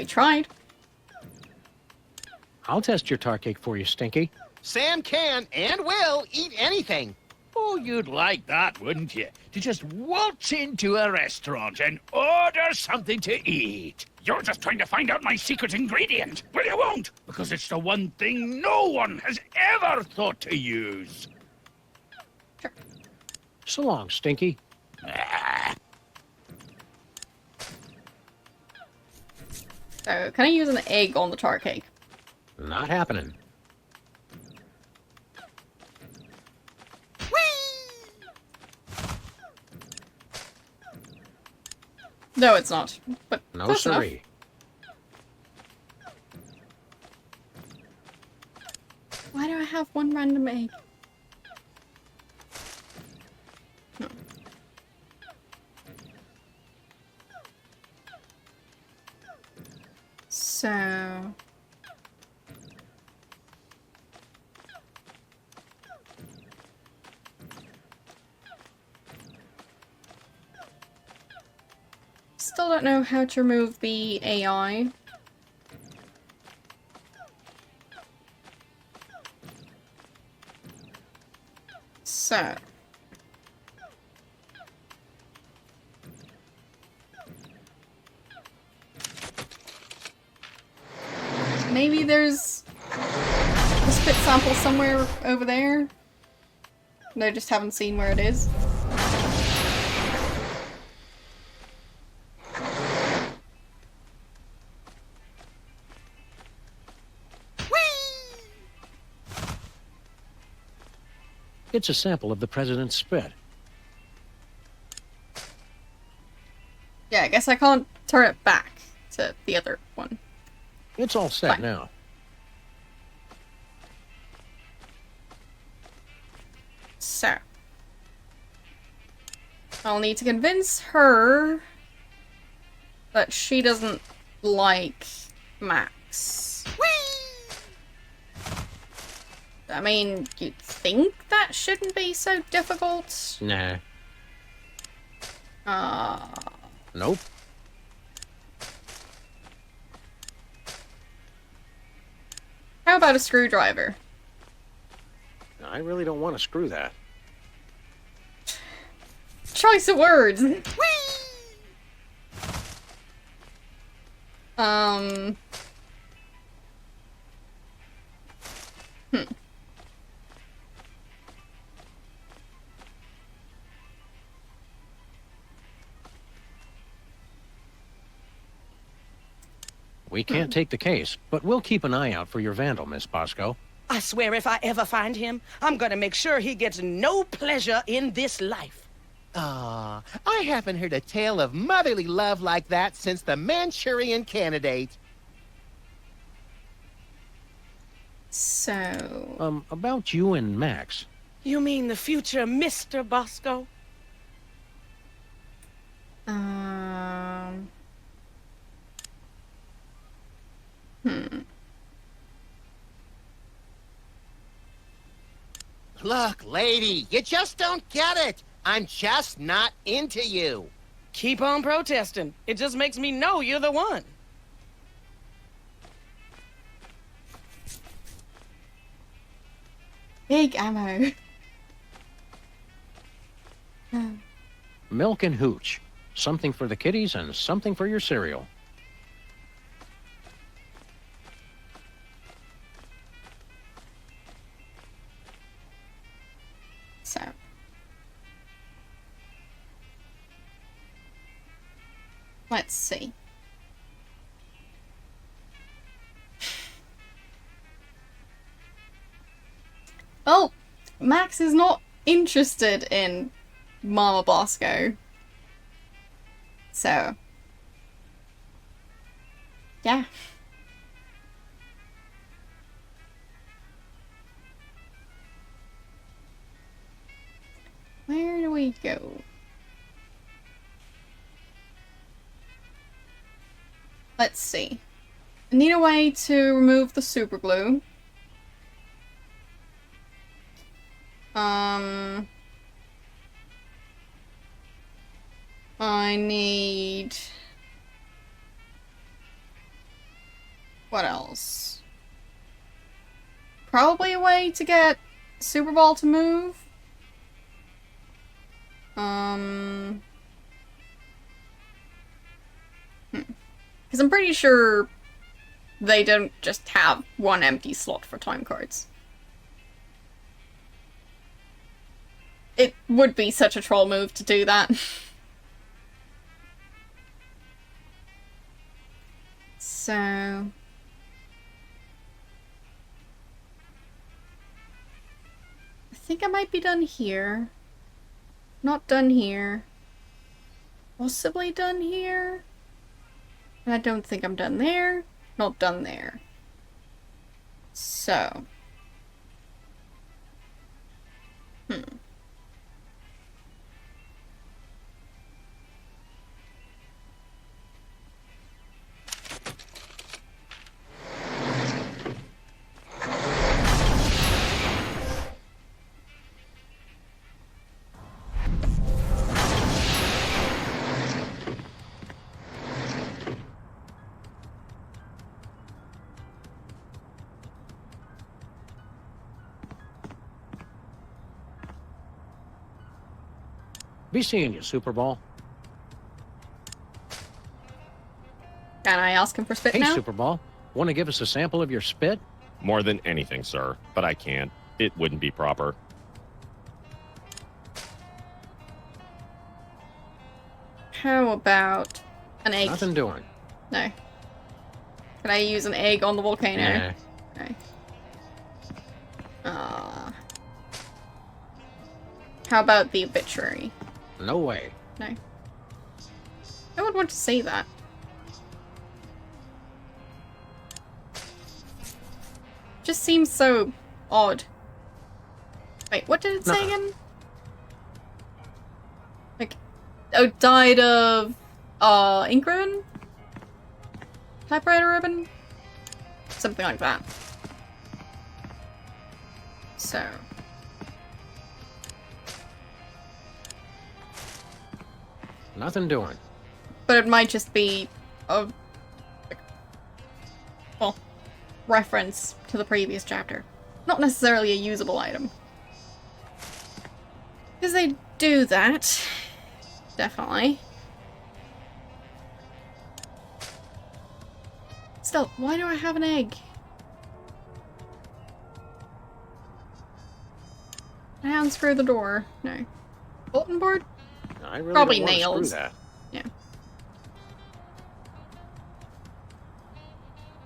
tried. I'll test your tar cake for you, Stinky. Sam can and will eat anything. Oh, you'd like that, wouldn't you? To just waltz into a restaurant and order something to eat. You're just trying to find out my secret ingredient. Well, you won't, because it's the one thing no one has ever thought to use. Sure. So long, Stinky. So, can I use an egg on the tar cake? Not happening. No, it's not. But No, close enough. siree. Why do I have one random egg? No. So... Still don't know how to remove the AI. So. Maybe there's a spit sample somewhere over there. And I just haven't seen where it is. It's a sample of the president's spit. Yeah, I guess I can't turn it back to the other one. It's all set Fine. now. So. I'll need to convince her that she doesn't like Max. I mean, you'd think that shouldn't be so difficult. Nah. Uh, Nope. how about a screwdriver? I really don't want to screw that. Choice of words! We can't take the case, but we'll keep an eye out for your vandal, Miss Bosco. I swear if I ever find him, I'm gonna make sure he gets no pleasure in this life. Ah, I haven't heard a tale of motherly love like that since the Manchurian Candidate. So... About you and Max. You mean the future Mr. Bosco? Look, lady, you just don't get it. I'm just not into you. Keep on protesting. It just makes me know you're the one. Big ammo. Milk and hooch. Something for the kiddies and something for your cereal. So... let's see. Oh, Max is not interested in Mama Bosco. So, yeah. Where do we go? Let's see. I need a way to remove the super glue. I need... what else? Probably a way to get Super Ball to move. Because I'm pretty sure they don't just have one empty slot for time cards. It would be such a troll move to do that. So... I think I might be done here. Not done here. Possibly done here. And I don't think I'm done there. Not done there. So. Be seeing you, Super Ball. Can I ask him for spit Hey, now? Super Ball. Want to give us a sample of your spit? More than anything, sir, but I can't. It wouldn't be proper. How about an egg? Nothing doing. No. Can I use an egg on the volcano? Nah. No. How about the obituary? No way. No. I would want to say that. Just seems so odd. Wait, what did it say again? Like, oh, died of, ink ribbon? Typewriter ribbon? Something like that. So. Nothing doing. But it might just be a, well, reference to the previous chapter. Not necessarily a usable item. Because they do that. Definitely. Still, why do I have an egg? Can I unscrew the door? No. Bulletin board? I really Probably don't want to nails. screw that. Yeah.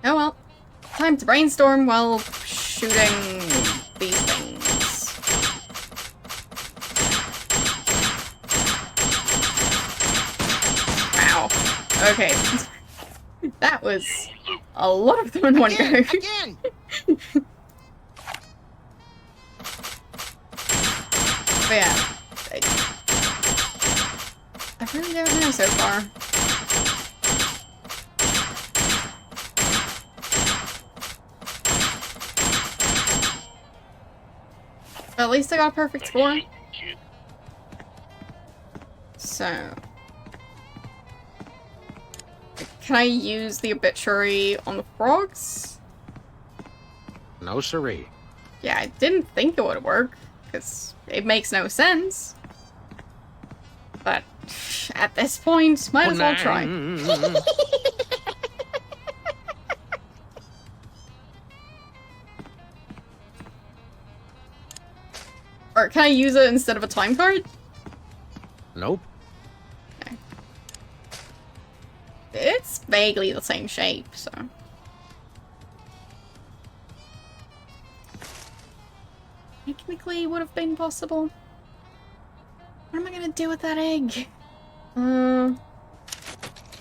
Oh well. Time to brainstorm while shooting these things. Wow. Okay. That was a lot of them in one go. Again! But yeah. I really don't know so far. At least I got a perfect score. Kid. So. Can I use the obituary on the frogs? No siree. Yeah, I didn't think it would work, because it makes no sense. But at this point, might as well try. Or can I use it instead of a time card? Nope. Okay. It's vaguely the same shape, so. Technically would have been possible. What am I gonna do with that egg?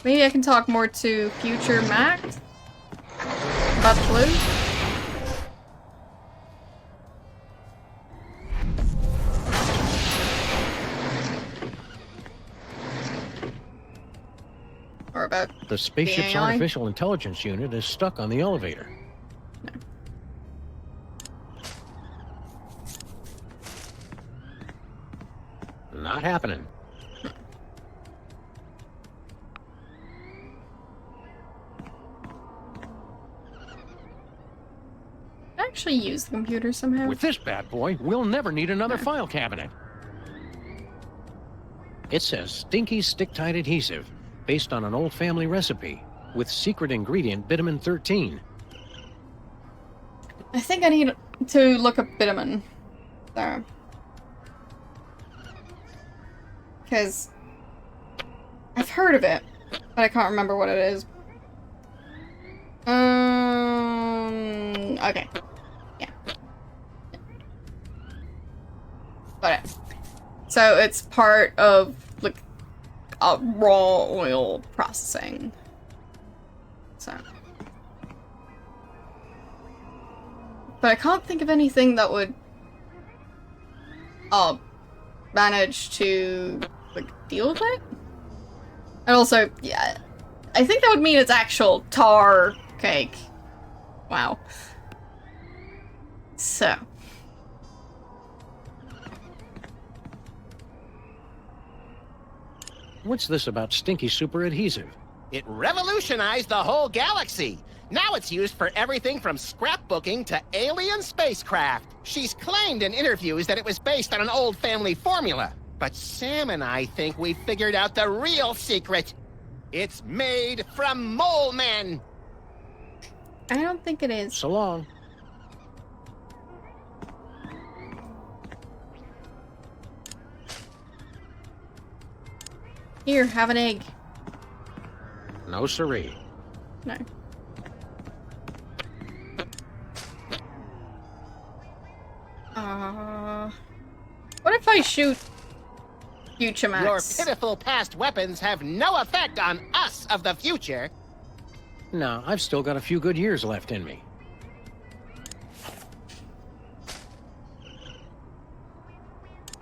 Maybe I can talk more to future Max about the blue. Or about The spaceship's AI? artificial intelligence unit is stuck on the elevator. Not happening. Actually use the computer somehow. With this bad boy, we'll never need another file cabinet. It says stinky stick-tight adhesive, based on an old family recipe, with secret ingredient bitumen 13. I think I need to look up bitumen. There. Because I've heard of it, but I can't remember what it is. Okay. Yeah. Got it. So it's part of, like, raw oil processing. So. But I can't think of anything that would manage to, like, deal with it. And also, yeah, I think that would mean it's actual tar cake. Wow. So. What's this about stinky super adhesive? It revolutionized the whole galaxy. Now it's used for everything from scrapbooking to alien spacecraft. She's claimed in interviews that it was based on an old family formula. But Sam and I think we figured out the real secret. It's made from mole men. I don't think it is. So long. Here, have an egg. No siree. No. What if I shoot future Max? Your pitiful past weapons have no effect on us of the future. No, I've still got a few good years left in me.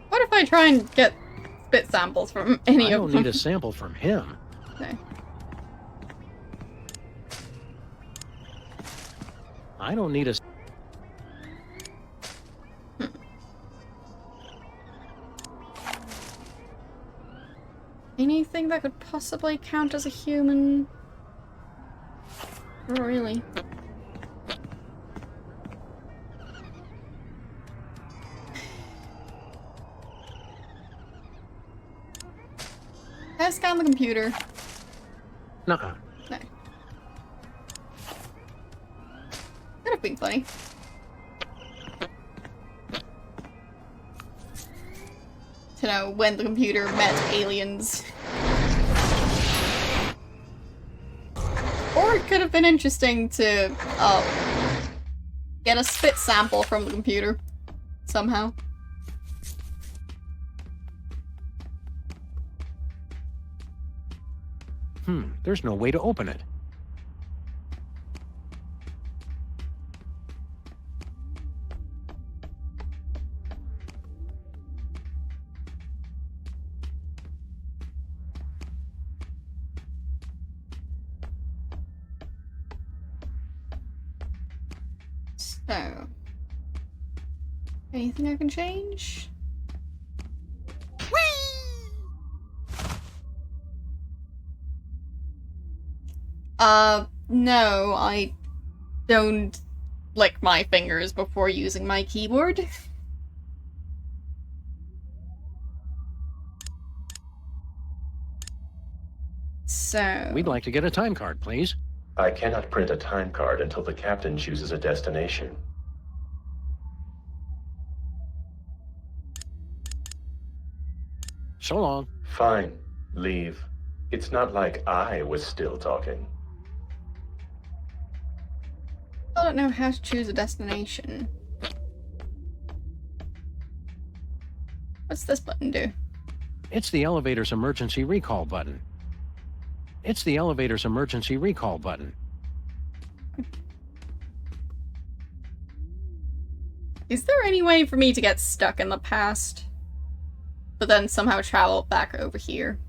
What if I try and get spit samples from any I of don't them? need a sample from him. No. I don't need a... Anything that could possibly count as a human? Not really. Can I scan the computer? Nuh-uh. No. Could have been funny. To know when the computer met aliens. Or it could have been interesting to, get a spit sample from the computer. Somehow. There's no way to open it. So... anything I can change? No, I don't lick my fingers before using my keyboard. So... We'd like to get a time card, please. I cannot print a time card until the captain chooses a destination. So long. Fine. Leave. It's not like I was still talking. I don't know how to choose a destination. What's this button do? It's the elevator's emergency recall button. It's the elevator's emergency recall button. Is there any way for me to get stuck in the past, but then somehow travel back over here?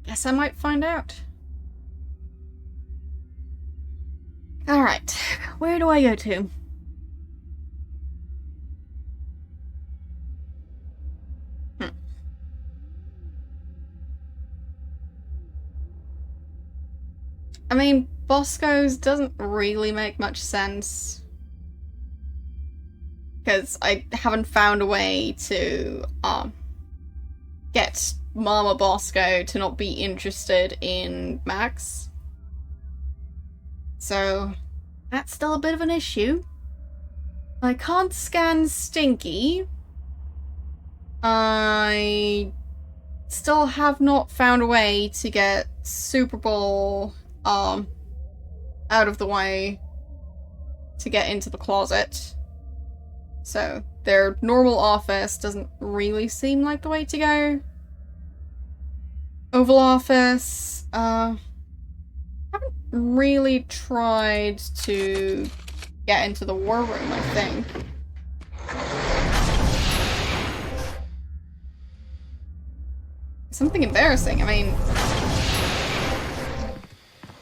Guess I might find out. Alright, where do I go to? I mean, Bosco's doesn't really make much sense. Because I haven't found a way to, get Mama Bosco to not be interested in Max. So, that's still a bit of an issue. I can't scan Stinky. I still have not found a way to get Super Bowl out of the way to get into the closet. So their normal office doesn't really seem like the way to go. Oval Office, haven't really tried to get into the war room, I think. Something embarrassing, I mean...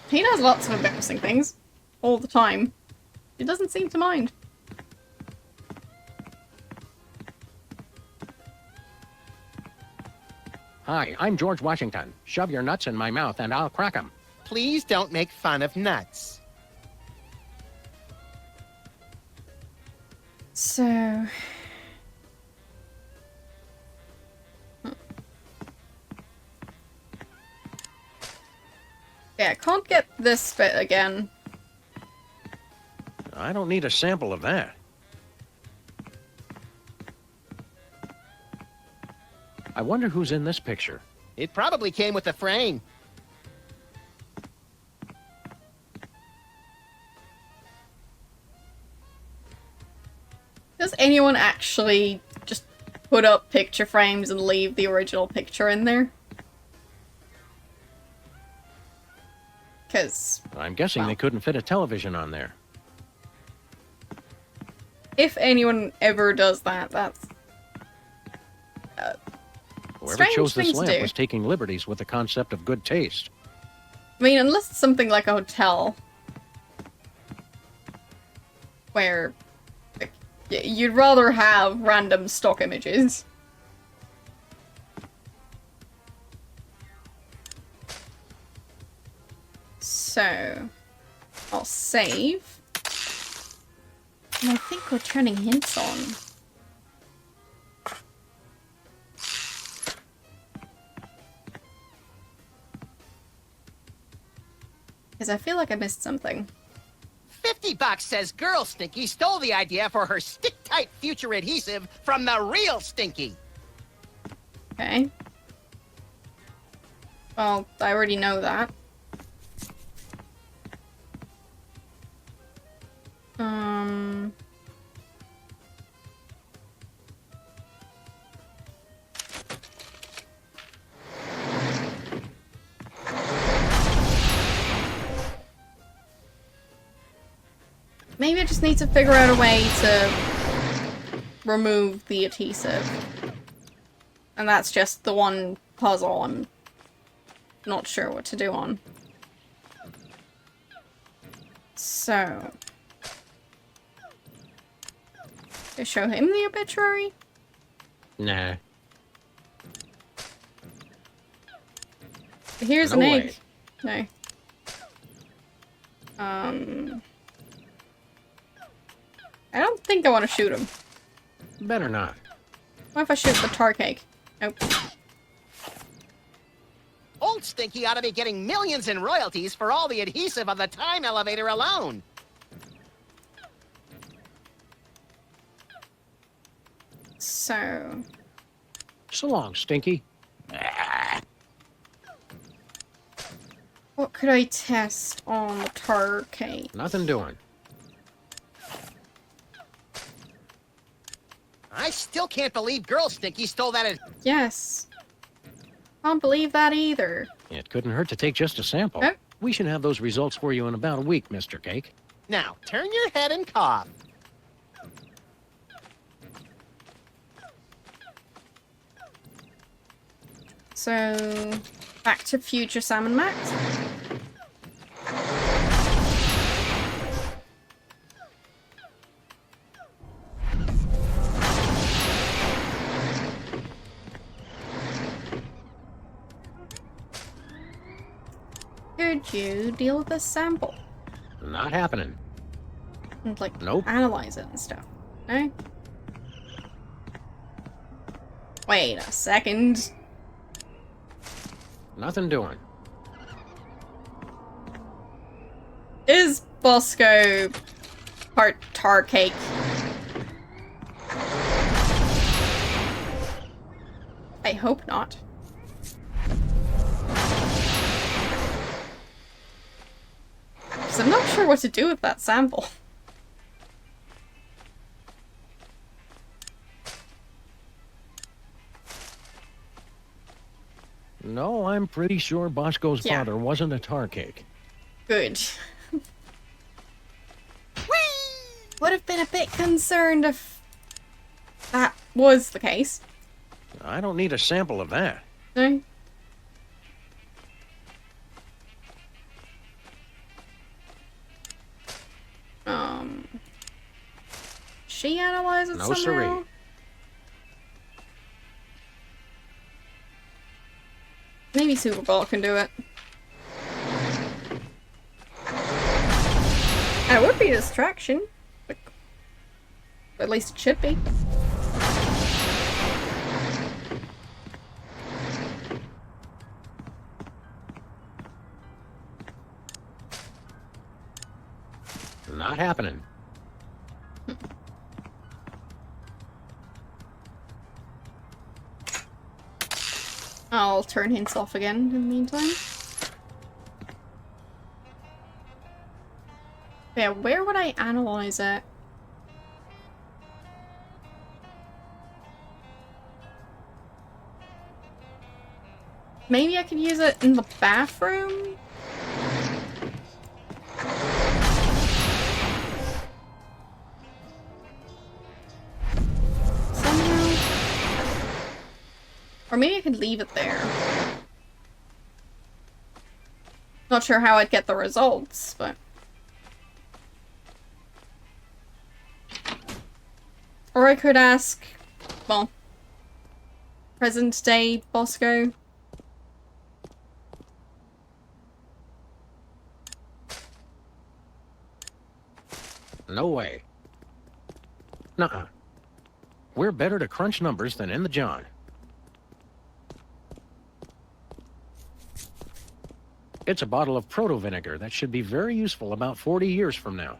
he does lots of embarrassing things. All the time. He doesn't seem to mind. Hi, I'm George Washington. Shove your nuts in my mouth and I'll crack 'em. Please don't make fun of nuts. So... yeah, I can't get this bit again. I don't need a sample of that. I wonder who's in this picture. It probably came with a frame. Does anyone actually just put up picture frames and leave the original picture in there? Because... I'm guessing well, they couldn't fit a television on there. if anyone ever does that, that's... Whoever strange chose this thing to lamp do. was taking liberties with the concept of good taste. I mean, unless it's something like a hotel. Where... like, you'd rather have random stock images. So, I'll save. And I think we're turning hints on. Because I feel like I missed something. $50 says Girl Stinky stole the idea for her stick-tight future adhesive from the real Stinky. Okay. Well, I already know that. Maybe I just need to figure out a way to remove the adhesive. And that's just the one puzzle I'm not sure what to do on. So... do I show him the obituary? Nah. Here's No an way. egg. No. I don't think I want to shoot him. Better not. What if I shoot the tar cake? Nope. Old Stinky ought to be getting millions in royalties for all the adhesive on the time elevator alone. So... So long, Stinky. what could I test on the tar cake? Nothing doing. I still can't believe Girl Stinky stole that. Yes. Can't believe that either. It couldn't hurt to take just a sample. Okay. We should have those results for you in about a week, Mr. Cake. Now, turn your head and cough. So... back to future Sam and Max. Could you deal with this sample? Not happening. And, like, Nope. analyze it and stuff. No? Wait a second. Nothing doing. Is Bosco part tar cake? I hope not. Because I'm not sure what to do with that sample. No, I'm pretty sure Bosco's Yeah. father wasn't a tar cake. Good. Would have been a bit concerned if that was the case. I don't need a sample of that. No? She analyze it No somehow? siree. Maybe Superball can do it. And it would be a distraction. Like, at least it should be. Not happening. I'll turn hints off again in the meantime. Yeah, where would I analyze it? Maybe I could use it in the bathroom? Somehow? Or maybe I could leave it there. Not sure how I'd get the results, but... Or I could ask, well, present day Bosco. No way. Nuh-uh. We're better to crunch numbers than in the John. It's a bottle of proto-vinegar that should be very useful about 40 years from now.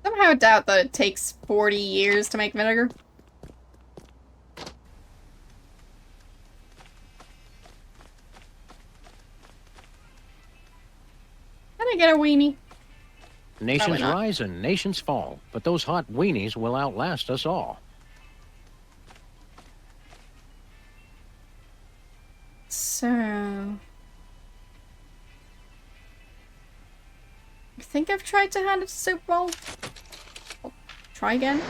Somehow I doubt that it takes 40 years to make vinegar. Can I get a weenie? Nations not. rise and nations fall, but those hot weenies will outlast us all. So... I think I've tried to hand it to Super Bowl. I'll try again.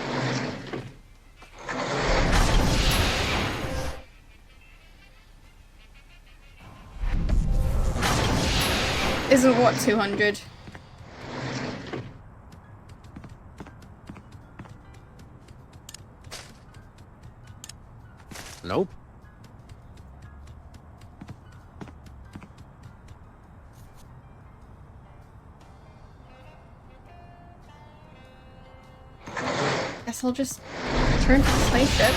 Isn't what 200? Nope. Guess I'll just return to the spaceship.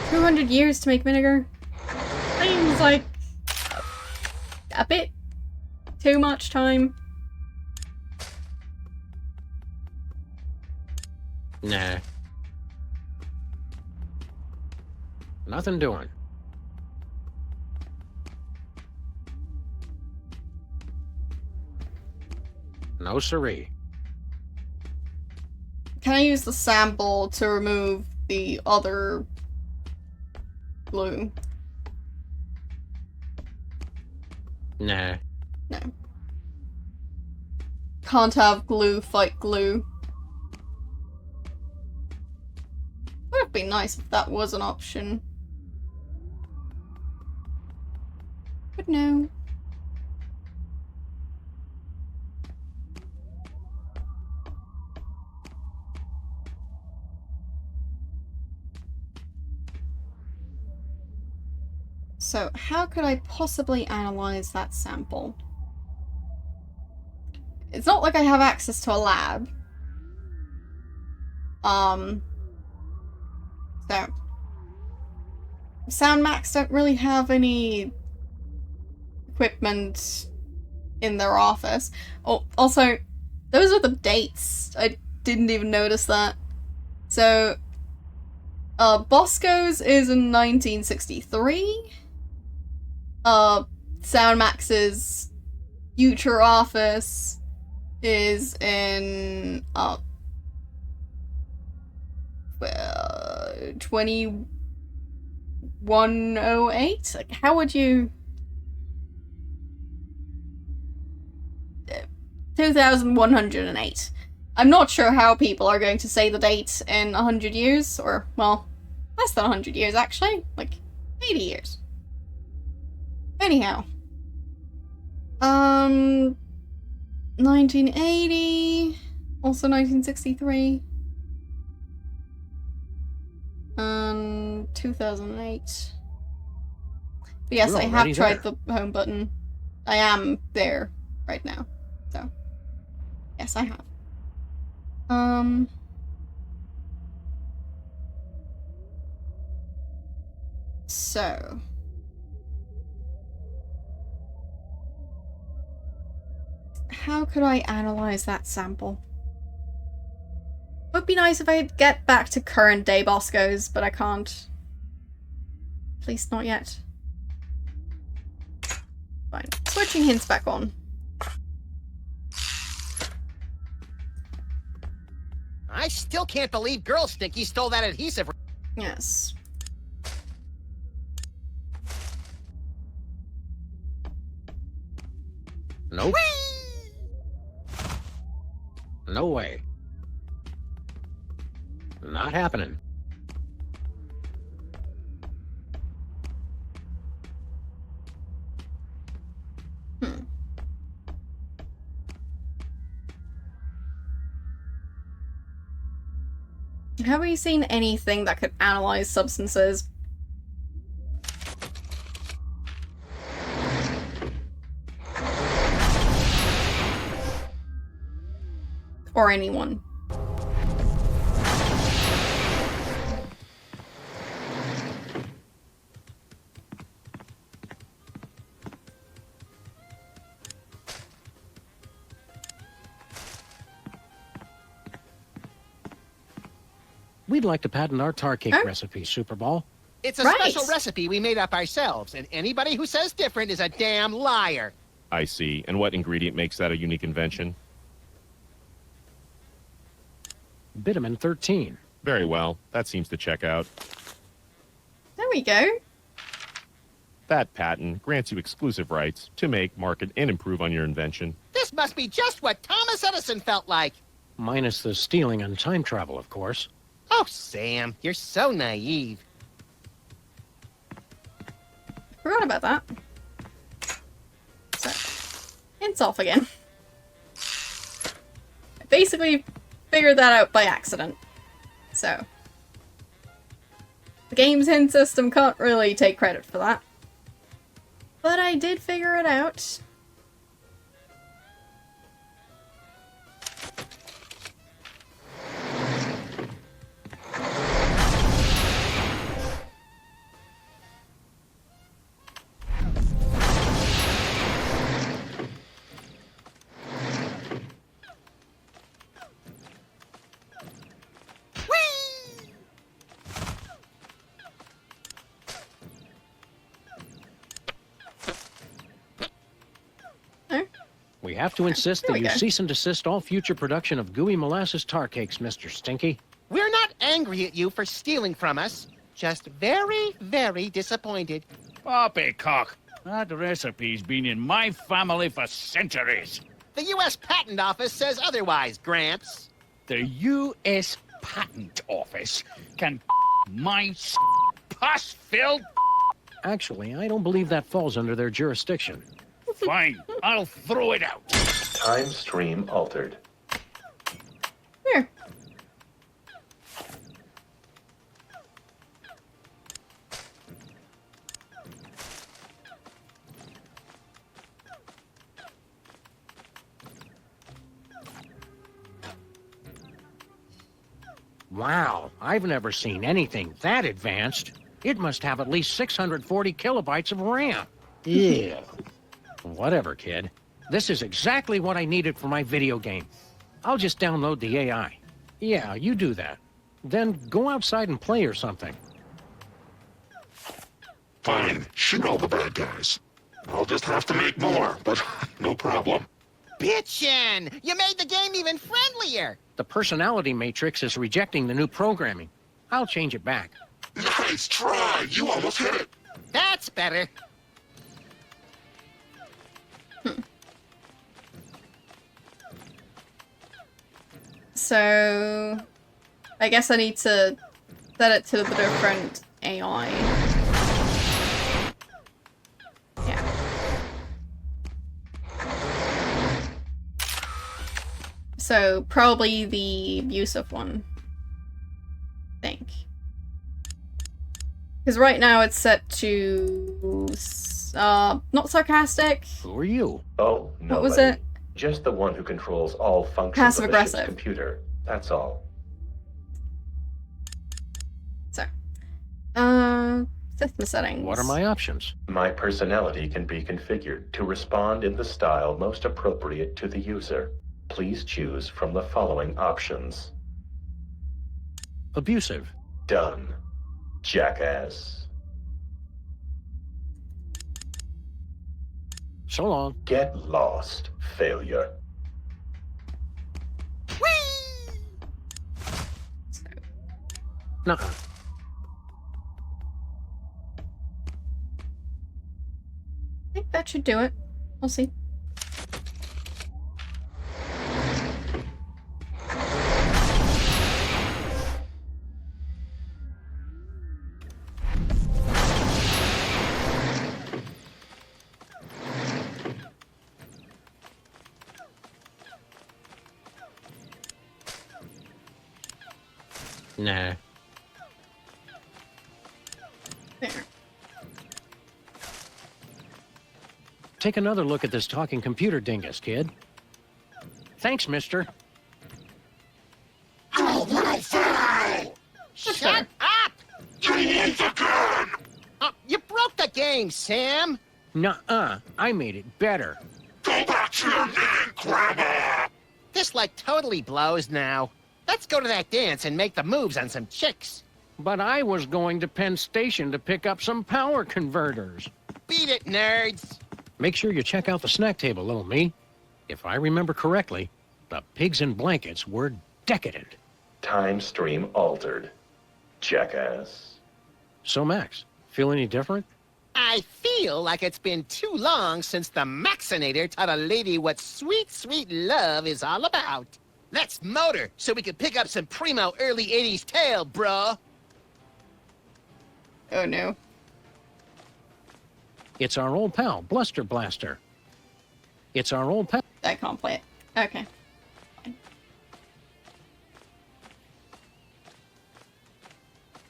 200 years to make vinegar. Seems like a bit too much time. Nah. Nothing doing. No siree. Can I use the sample to remove the other glue? Nah. No. Can't have glue fight glue. Would have been nice if that was an option. But no. So, how could I possibly analyze that sample? It's not like I have access to a lab. So, SoundMax don't really have any equipment in their office. Oh, also, those are the dates. I didn't even notice that. So, Bosco's is in 1963. SoundMax's future office is in 2108? Like, how would you... 2108. I'm not sure how people are going to say the date in 100 years, or, well, less than 100 years, actually. Like, 80 years. Anyhow. 1980, also 1963. 2008. But yes, You're I have already tried there. the home button. I am there right now. So, yes, I have. So. How could I analyze that sample? Would be nice if I could get back to current day Bosco's, but I can't. At least not yet. Fine. Switching hints back on. I still can't believe Girl Stinky stole that adhesive. Yes. Nope. No way. Not happening. Have we seen anything that could analyze substances? or anyone. We'd like to patent our tar cake recipe, Superball. It's a Right. special recipe we made up ourselves, and anybody who says different is a damn liar. I see. And what ingredient makes that a unique invention? Bitumen 13. Very well. That seems to check out. There we go. That patent grants you exclusive rights to make, market, and improve on your invention. This must be just what Thomas Edison felt like. Minus the stealing and time travel, of course. Oh, Sam, you're so naive. Forgot about that. So, it's off again. I basically figured that out by accident. So, the game's hint system can't really take credit for that. But I did figure it out. We have to insist There that we you go. cease and desist all future production of gooey molasses tar cakes, Mr. Stinky. We're not angry at you for stealing from us. Just very, very disappointed. Poppycock, that recipe's been in my family for centuries. The U.S. Patent Office says otherwise, Gramps. The U.S. Patent Office can my pus-filled. Actually, I don't believe that falls under their jurisdiction. Fine, I'll throw it out. Time stream altered. Here. Wow, I've never seen anything that advanced. It must have at least 640 kilobytes of RAM. Yeah. Whatever, kid. This is exactly what I needed for my video game. I'll just download the AI. Yeah, you do that. Then go outside and play or something. Fine, shoot all the bad guys. I'll just have to make more, but no problem. Bitchin'! You made the game even friendlier! The personality matrix is rejecting the new programming. I'll change it back. Nice try! You almost hit it! That's better. So, I guess I need to set it to the different AI. Yeah. So, probably the abusive one. I think. Because right now it's set to... not sarcastic. Who are you? Oh, no. What was it? Just the one who controls all functions Passive of the ship's aggressive. computer. That's all. So, system settings. What are my options? My personality can be configured to respond in the style most appropriate to the user. Please choose from the following options. Abusive. Done. Jackass. So long. Get lost, failure. Nuh-uh. I think that should do it. We'll see. Nah. There. Take another look at this talking computer dingus, kid. Thanks, mister. Shut up! Oh, you broke the game, Sam. Nuh-uh. I made it better. Go back to your knitting, Grandma! This like totally blows now. Let's go to that dance and make the moves on some chicks. But I was going to Penn Station to pick up some power converters. Beat it, nerds. Make sure you check out the snack table, little me. If I remember correctly, the pigs in blankets were decadent. Time stream altered. Jackass. So, Max, feel any different? I feel like it's been too long since the Maxinator taught a lady what sweet, sweet love is all about. Let's motor so we can pick up some primo early 80s tail, bruh. Oh no. It's our old pal, Bluster Blaster. It's our old pal. I can't play it. Okay. Fine.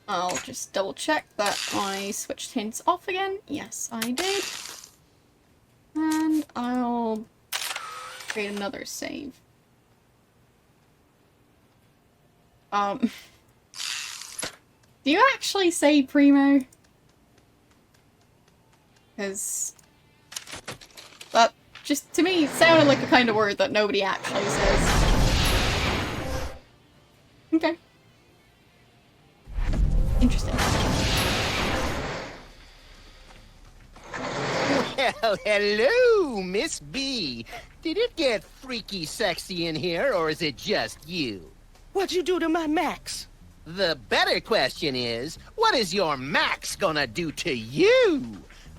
I'll just double check that I switched hints off again. Yes, I did. And I'll create another save. Do you actually say primo? Because that just, to me, sounded like the kind of word that nobody actually says. Okay. Interesting. Well, hello, Miss B. Did it get freaky sexy in here, or is it just you? What'd you do to my Max? The better question is, what is your Max gonna do to you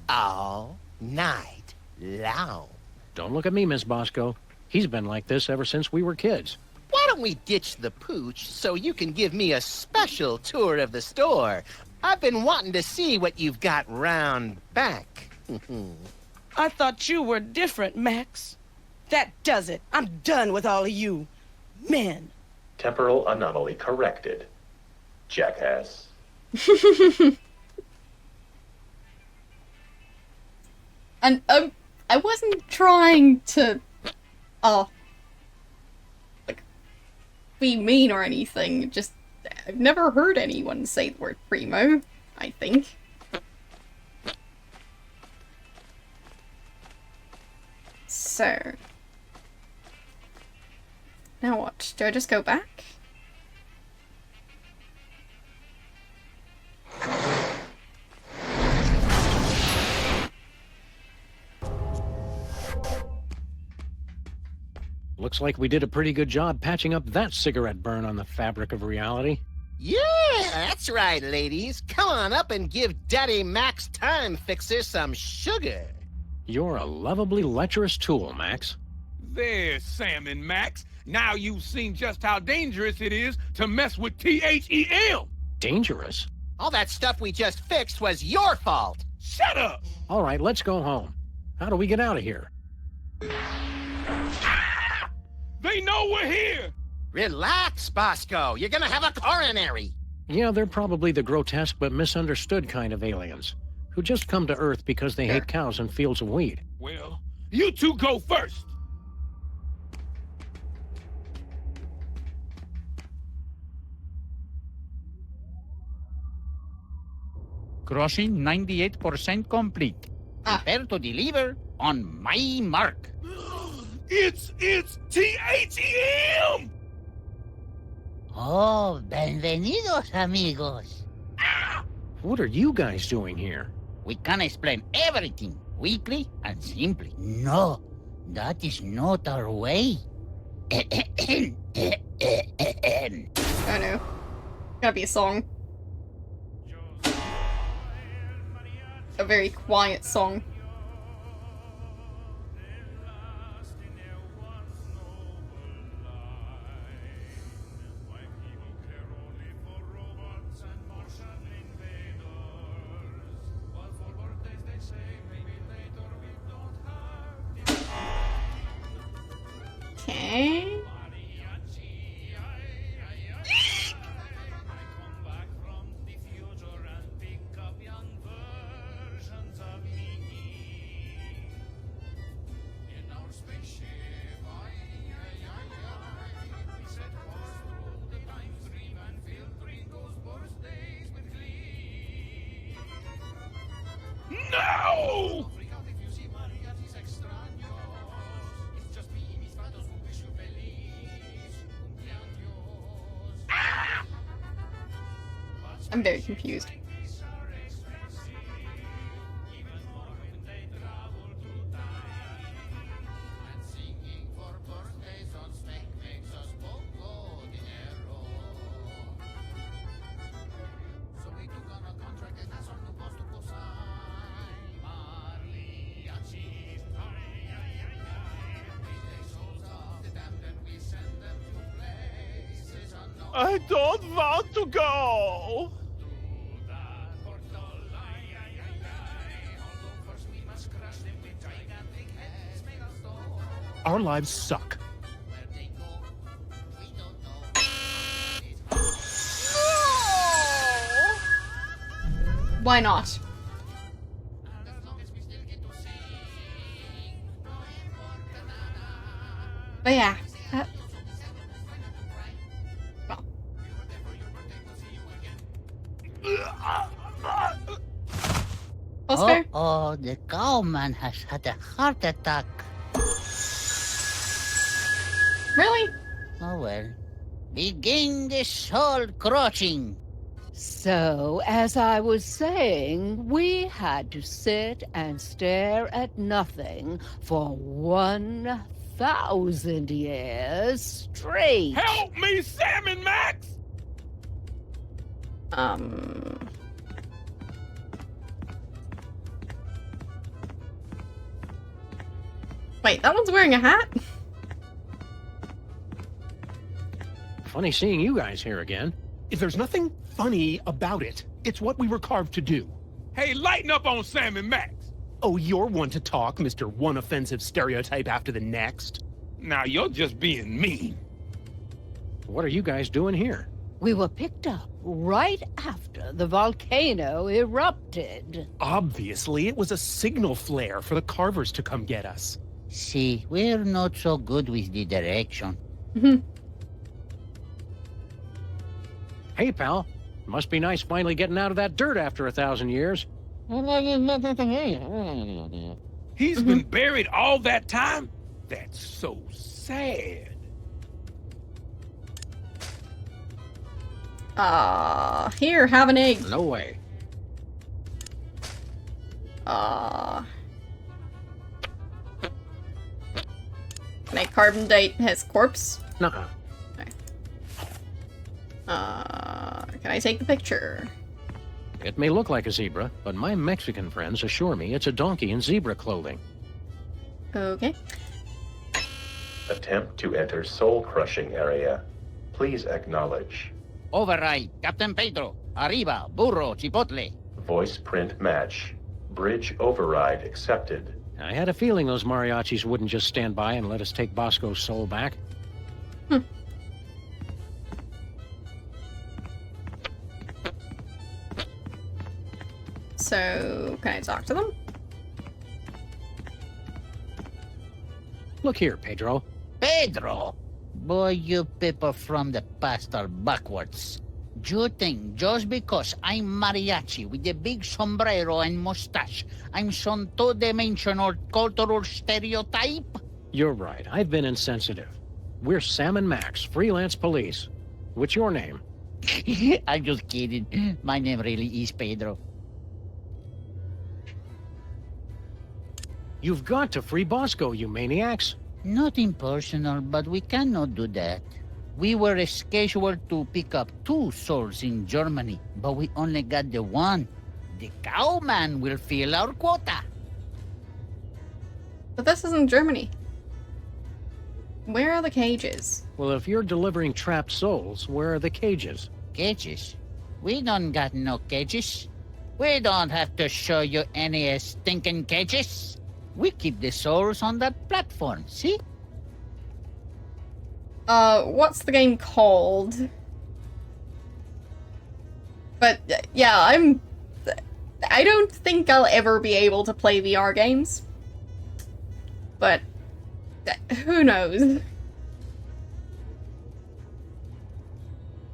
all night long? Don't look at me, Miss Bosco. He's been like this ever since we were kids. Why don't we ditch the pooch so you can give me a special tour of the store? I've been wanting to see what you've got round back. I thought you were different, Max. That does it. I'm done with all of you. Men. Temporal anomaly corrected. Jackass. And I wasn't trying to like be mean or anything. Just I've never heard anyone say the word primo, I think. So now what? Do I just go back? Looks like we did a pretty good job patching up that cigarette burn on the fabric of reality. Yeah, that's right, ladies. Come on up and give Daddy Max Time Fixer some sugar. You're a lovably lecherous tool, Max. There's Sam and Max. Now you've seen just how dangerous it is to mess with THEM. Dangerous? All that stuff we just fixed was your fault. Shut up! All right, let's go home. How do we get out of here? They know we're here! Relax, Bosco. You're gonna have a coronary. Yeah, they're probably the grotesque but misunderstood kind of aliens, who just come to Earth because they hate cows and fields of wheat. Well, you two go first. Crossing 98% complete. Prepare to deliver. On my mark. It's THEM! Oh, bienvenidos, amigos. What are you guys doing here? We can explain everything quickly and simply. No, that is not our way. Oh no. Gotta be a song. A very quiet song. Okay. No! I'm very confused. I don't want to go. Our lives suck. Why not? But yeah. Well. That's fair. Oh, the cowman has had a heart attack. Really? Oh well. Begin the soul crushing. So, as I was saying, we had to sit and stare at nothing for 1,000 years straight. Help me, Sam and Max! Wait, that one's wearing a hat? Funny seeing you guys here again. If there's nothing funny about it, it's what we were carved to do. Hey, lighten up on Sam and Max. Oh, you're one to talk, Mr. One offensive stereotype after the next. Now you're just being mean. What are you guys doing here? We were picked up right after the volcano erupted. Obviously, it was a signal flare for the carvers to come get us. See, we're not so good with the direction. Hey, pal. Must be nice finally getting out of that dirt after 1,000 years. He's been buried all that time? That's so sad. Here, have an egg. No way. Can I carbon date his corpse? Nuh-uh. Okay. Can I take the picture? It may look like a zebra, but my Mexican friends assure me it's a donkey in zebra clothing. Okay. Attempt to enter soul crushing area. Please acknowledge. Override, Captain Pedro. Arriba, burro, chipotle. Voice print match. Bridge override accepted. I had a feeling those mariachis wouldn't just stand by and let us take Bosco's soul back. So, can I talk to them? Look here, Pedro. Pedro! Boy, you people from the past are backwards. You think just because I'm mariachi with a big sombrero and mustache, I'm some two-dimensional cultural stereotype? You're right. I've been insensitive. We're Sam and Max, freelance police. What's your name? I'm just kidding. My name really is Pedro. You've got to free Bosco, you maniacs. Nothing personal, but we cannot do that. We were scheduled to pick up 2 souls in Germany, but we only got the one. The cowman will fill our quota. But this isn't Germany. Where are the cages? Well, if you're delivering trapped souls, where are the cages? Cages? We don't got no cages. We don't have to show you any stinking cages. We keep the souls on that platform, see? What's the game called? But, yeah, I don't think I'll ever be able to play VR games. But, who knows?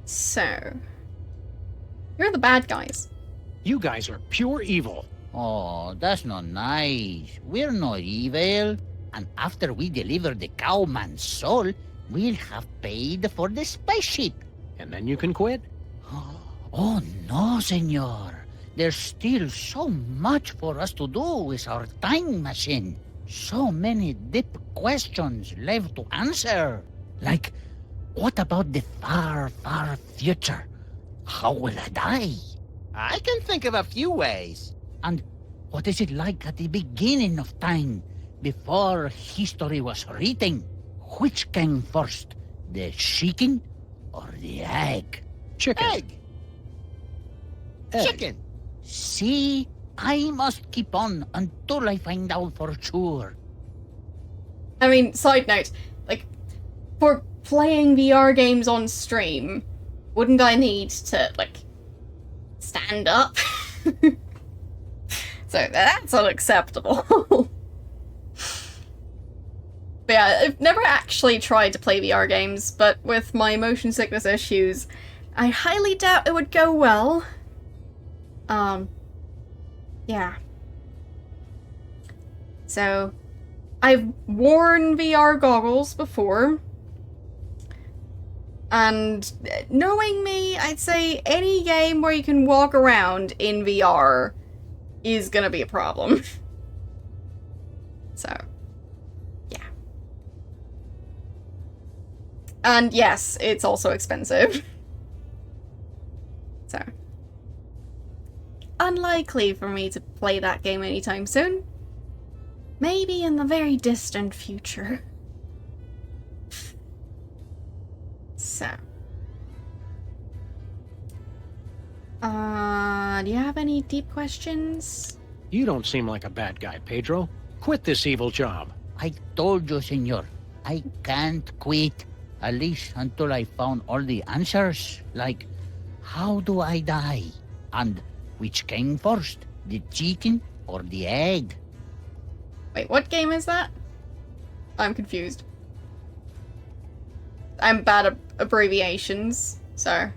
So, you're the bad guys. You guys are pure evil. Oh, that's not nice. We're not evil. And after we deliver the cowman's soul, we'll have paid for the spaceship. And then you can quit? Oh, no, senor. There's still so much for us to do with our time machine. So many deep questions left to answer. Like, what about the far, far future? How will I die? I can think of a few ways. And what is it like at the beginning of time, before history was written? Which came first, the chicken or the egg? Chicken. Egg. Chicken. See, I must keep on until I find out for sure. I mean, side note, like, for playing VR games on stream, wouldn't I need to, like, stand up? So that's unacceptable. But yeah, I've never actually tried to play VR games, but with my motion sickness issues, I highly doubt it would go well. Yeah. So, I've worn VR goggles before, and knowing me, I'd say any game where you can walk around in VR is gonna be a problem. So, yeah. And yes, it's also expensive. So, unlikely for me to play that game anytime soon. Maybe in the very distant future. So. Do you have any deep questions? You don't seem like a bad guy, Pedro. Quit this evil job. I told you, senor, I can't quit. At least until I found all the answers. Like, how do I die? And which came first, the chicken or the egg? Wait, what game is that? I'm confused. I'm bad at abbreviations, so...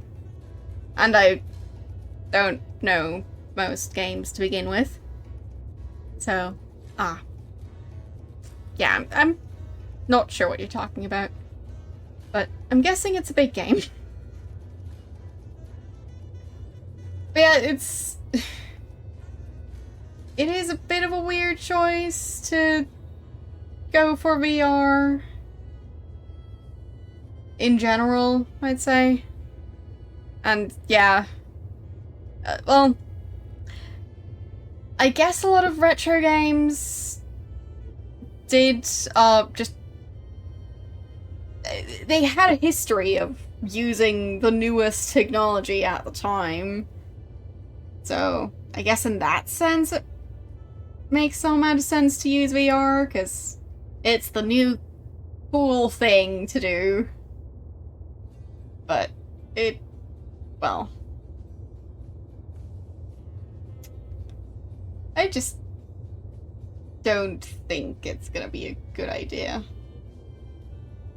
And I don't know most games to begin with. So, yeah, I'm not sure what you're talking about. But I'm guessing it's a big game. But yeah, it's... It is a bit of a weird choice to go for VR. In general, I'd say. And yeah. Well, I guess a lot of retro games did just... They had a history of using the newest technology at the time. So, I guess in that sense it makes so much sense to use VR, because it's the new cool thing to do. But it... well... I just don't think it's gonna be a good idea.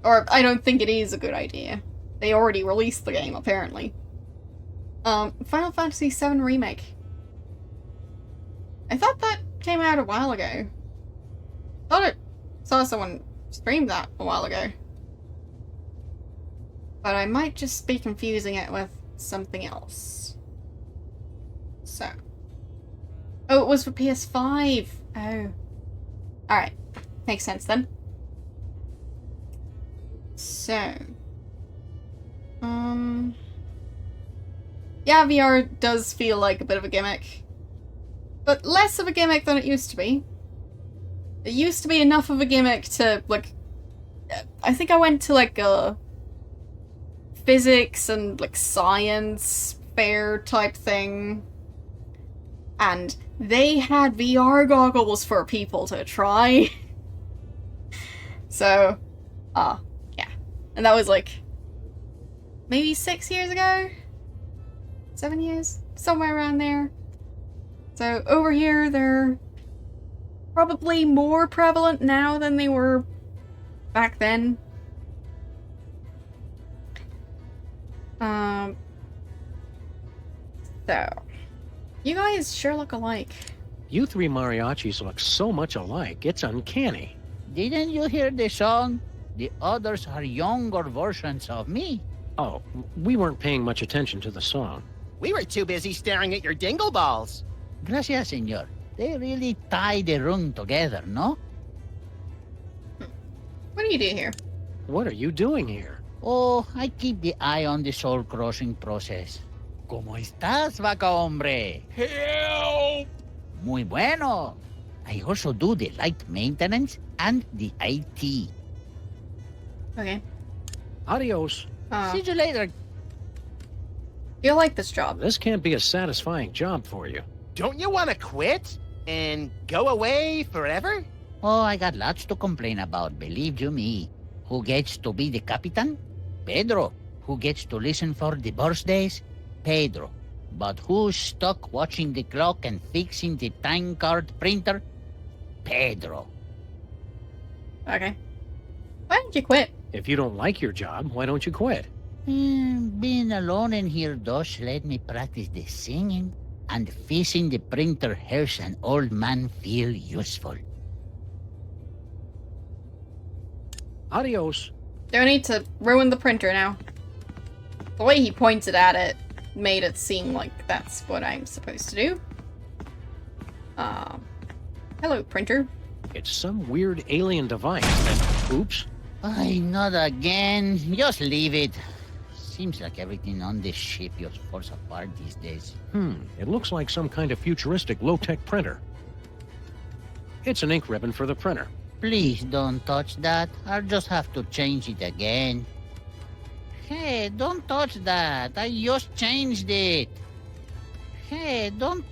Or, I don't think it is a good idea. They already released the game, apparently. Final Fantasy VII Remake. I thought that came out a while ago. Thought I saw someone stream that a while ago. But I might just be confusing it with something else. So. Oh, it was for PS5. Oh. Alright. Makes sense then. So. Yeah, VR does feel like a bit of a gimmick. But less of a gimmick than it used to be. It used to be enough of a gimmick to, like... I think I went to, like, a physics and, like, science fair type thing. And they had VR goggles for people to try. So, yeah. And that was, like, maybe 6 years ago? 7 years? Somewhere around there. So over here, they're probably more prevalent now than they were back then. So, you guys sure look alike. You three mariachis look so much alike, it's uncanny. Didn't you hear the song? The others are younger versions of me. Oh, we weren't paying much attention to the song. We were too busy staring at your dingle balls. Gracias, senor. They really tie the room together, no? What do you do here? What are you doing here? Oh, I keep the eye on the soul crossing process. ¿Cómo estás, vaca hombre? Help! Muy bueno. I also do the light maintenance and the IT. Okay. Adios. See you later. You'll like this job. This can't be a satisfying job for you. Don't you want to quit? And go away forever? Oh, I got lots to complain about, believe you me. Who gets to be the captain? Pedro. Who gets to listen for the birthdays? Pedro. But who's stuck watching the clock and fixing the time card printer? Pedro. Okay. Why don't you quit? If you don't like your job, why don't you quit? Being alone in here does let me practice the singing, and fixing the printer helps an old man feel useful. Adios. Don't need to ruin the printer now. The way he pointed at it made it seem like that's what I'm supposed to do. Hello, printer. It's some weird alien device that... Oops. Ay, not again. Just leave it. Seems like everything on this ship just falls apart these days. It looks like some kind of futuristic low-tech printer. It's an ink ribbon for the printer. Please don't touch that. I'll just have to change it again. Hey, don't touch that. I just changed it. Hey, don't...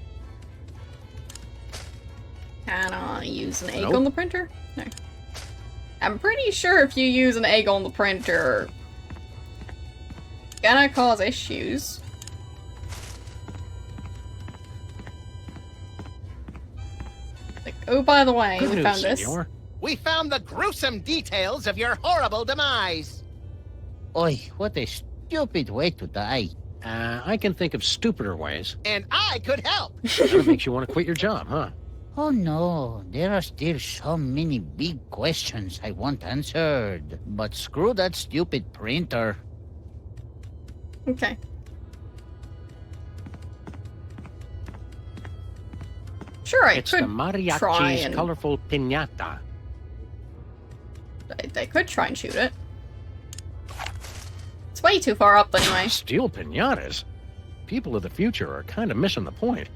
Can I use an egg Nope. on the printer? No. I'm pretty sure if you use an egg on the printer, it's gonna cause issues. Like, oh, by the way, Good we news, found this. senor. We found the gruesome details of your horrible demise. Oy, what a stupid way to die. I can think of stupider ways. And I could help. That makes you want to quit your job, huh? Oh no, there are still so many big questions I want answered. But screw that stupid printer. Okay. Sure, I It's the could try mariachi's and... colorful piñata. They could try and shoot it. It's way too far up anyway. Steel piñatas? People of the future are kind of missing the point.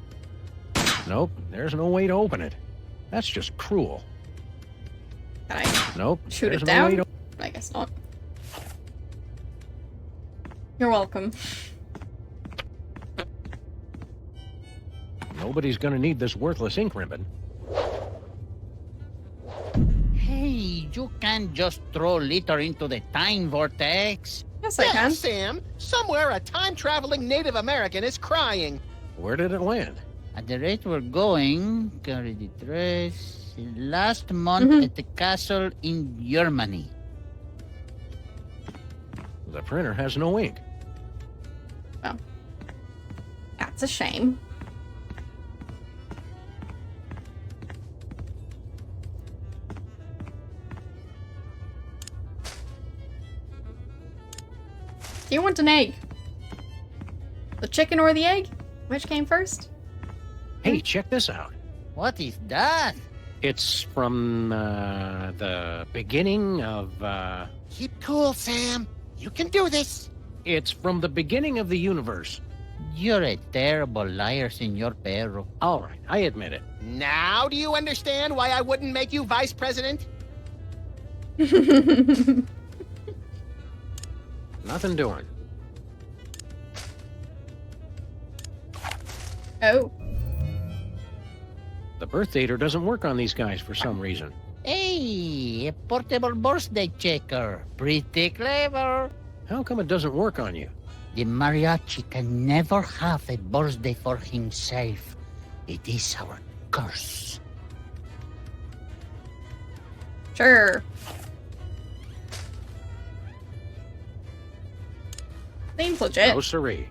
Nope, there's no way to open it. That's just cruel. Can I Nope, shoot there's it no way down? to... I guess not. You're welcome. Nobody's gonna need this worthless ink ribbon. Hey, you can't just throw litter into the time vortex. Yes, I can. Sam. Somewhere a time-traveling Native American is crying. Where did it land? At the rate we're going, carry the dress. Last month at the castle in Germany. The printer has no ink. Oh. That's a shame. Do you want an egg? The chicken or the egg? Which came first? Hey, check this out. What is that? It's from, the beginning of, Keep cool, Sam. You can do this. It's from the beginning of the universe. You're a terrible liar, Senor Perro. All right, I admit it. Now do you understand why I wouldn't make you vice president? Nothing doing. Oh. The birth dater doesn't work on these guys for some reason. Hey, a portable birthday checker. Pretty clever. How come it doesn't work on you? The mariachi can never have a birthday for himself. It is our curse. Sure. Seems legit. No siree.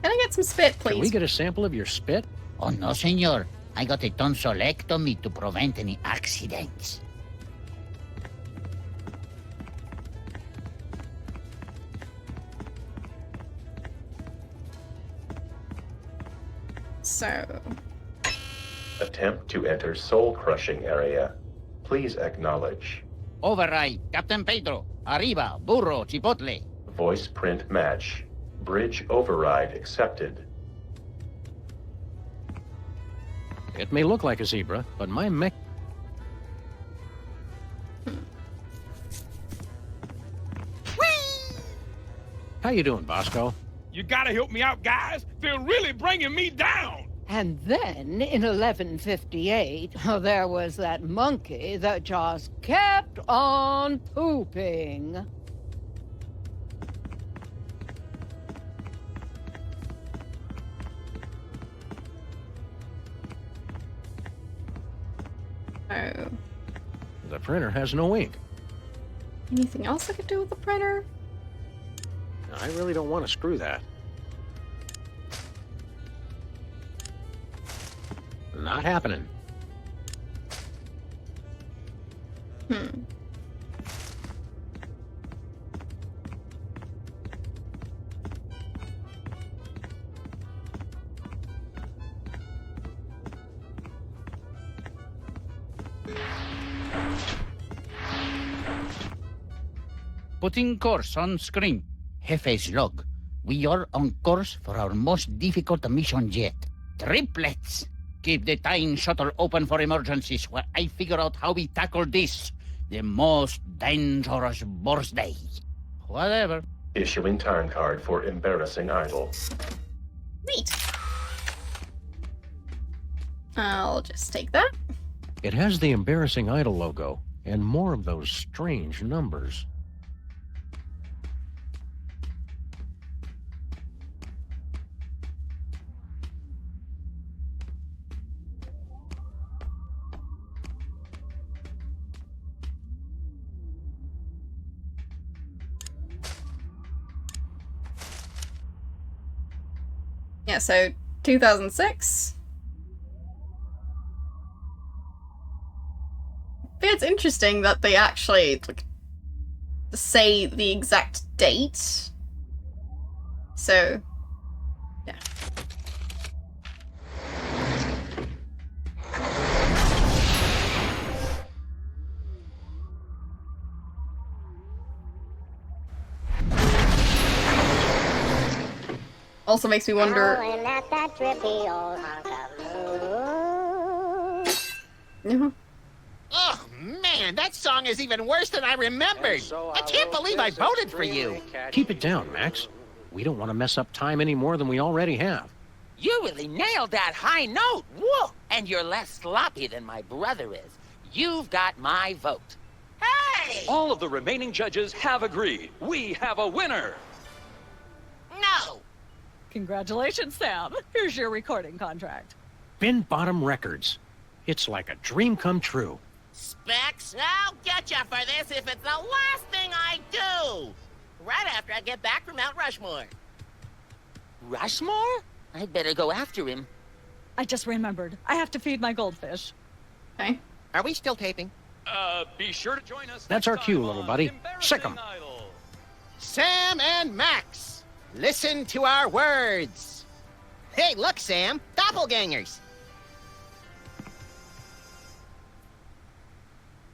Can I get some spit, please? Can we get a sample of your spit? Oh, no, senor. I got a tonsillectomy to prevent any accidents. So... Attempt to enter soul-crushing area. Please acknowledge. Override, Captain Pedro. Arriba, burro, chipotle. Voice print match. Bridge override accepted. It may look like a zebra, but my mech... How you doing, Bosco? You gotta help me out, guys. They're really bringing me down. And then, in 1158, there was that monkey that just kept on pooping. Oh. The printer has no ink. Anything else I could do with the printer? I really don't want to screw that. Not happening. Putting course on screen. Jefe's log. We are on course for our most difficult mission yet. Triplets. Keep the time shuttle open for emergencies while I figure out how we tackle this. The most dangerous birthday. Whatever. Issuing time card for embarrassing idol. Neat. I'll just take that. It has the embarrassing idol logo, and more of those strange numbers. Yeah, so 2006. I think it's interesting that they actually like say the exact date. So, yeah. Also makes me wonder. Oh, man, that song is even worse than I remembered. I can't believe I voted for you. Keep it down, Max. We don't want to mess up time any more than we already have. You really nailed that high note. Whoa! And you're less sloppy than my brother is. You've got my vote. Hey! All of the remaining judges have agreed. We have a winner. No! Congratulations, Sam. Here's your recording contract. Bin Bottom Records. It's like a dream come true. Specs, I'll get you for this if it's the last thing I do. Right after I get back from Mount Rushmore. Rushmore? I'd better go after him. I just remembered. I have to feed my goldfish. Okay. Are we still taping? Be sure to join us. That's our cue, little buddy. Sick 'em. Sam and Max, listen to our words. Hey, look, Sam. Doppelgangers.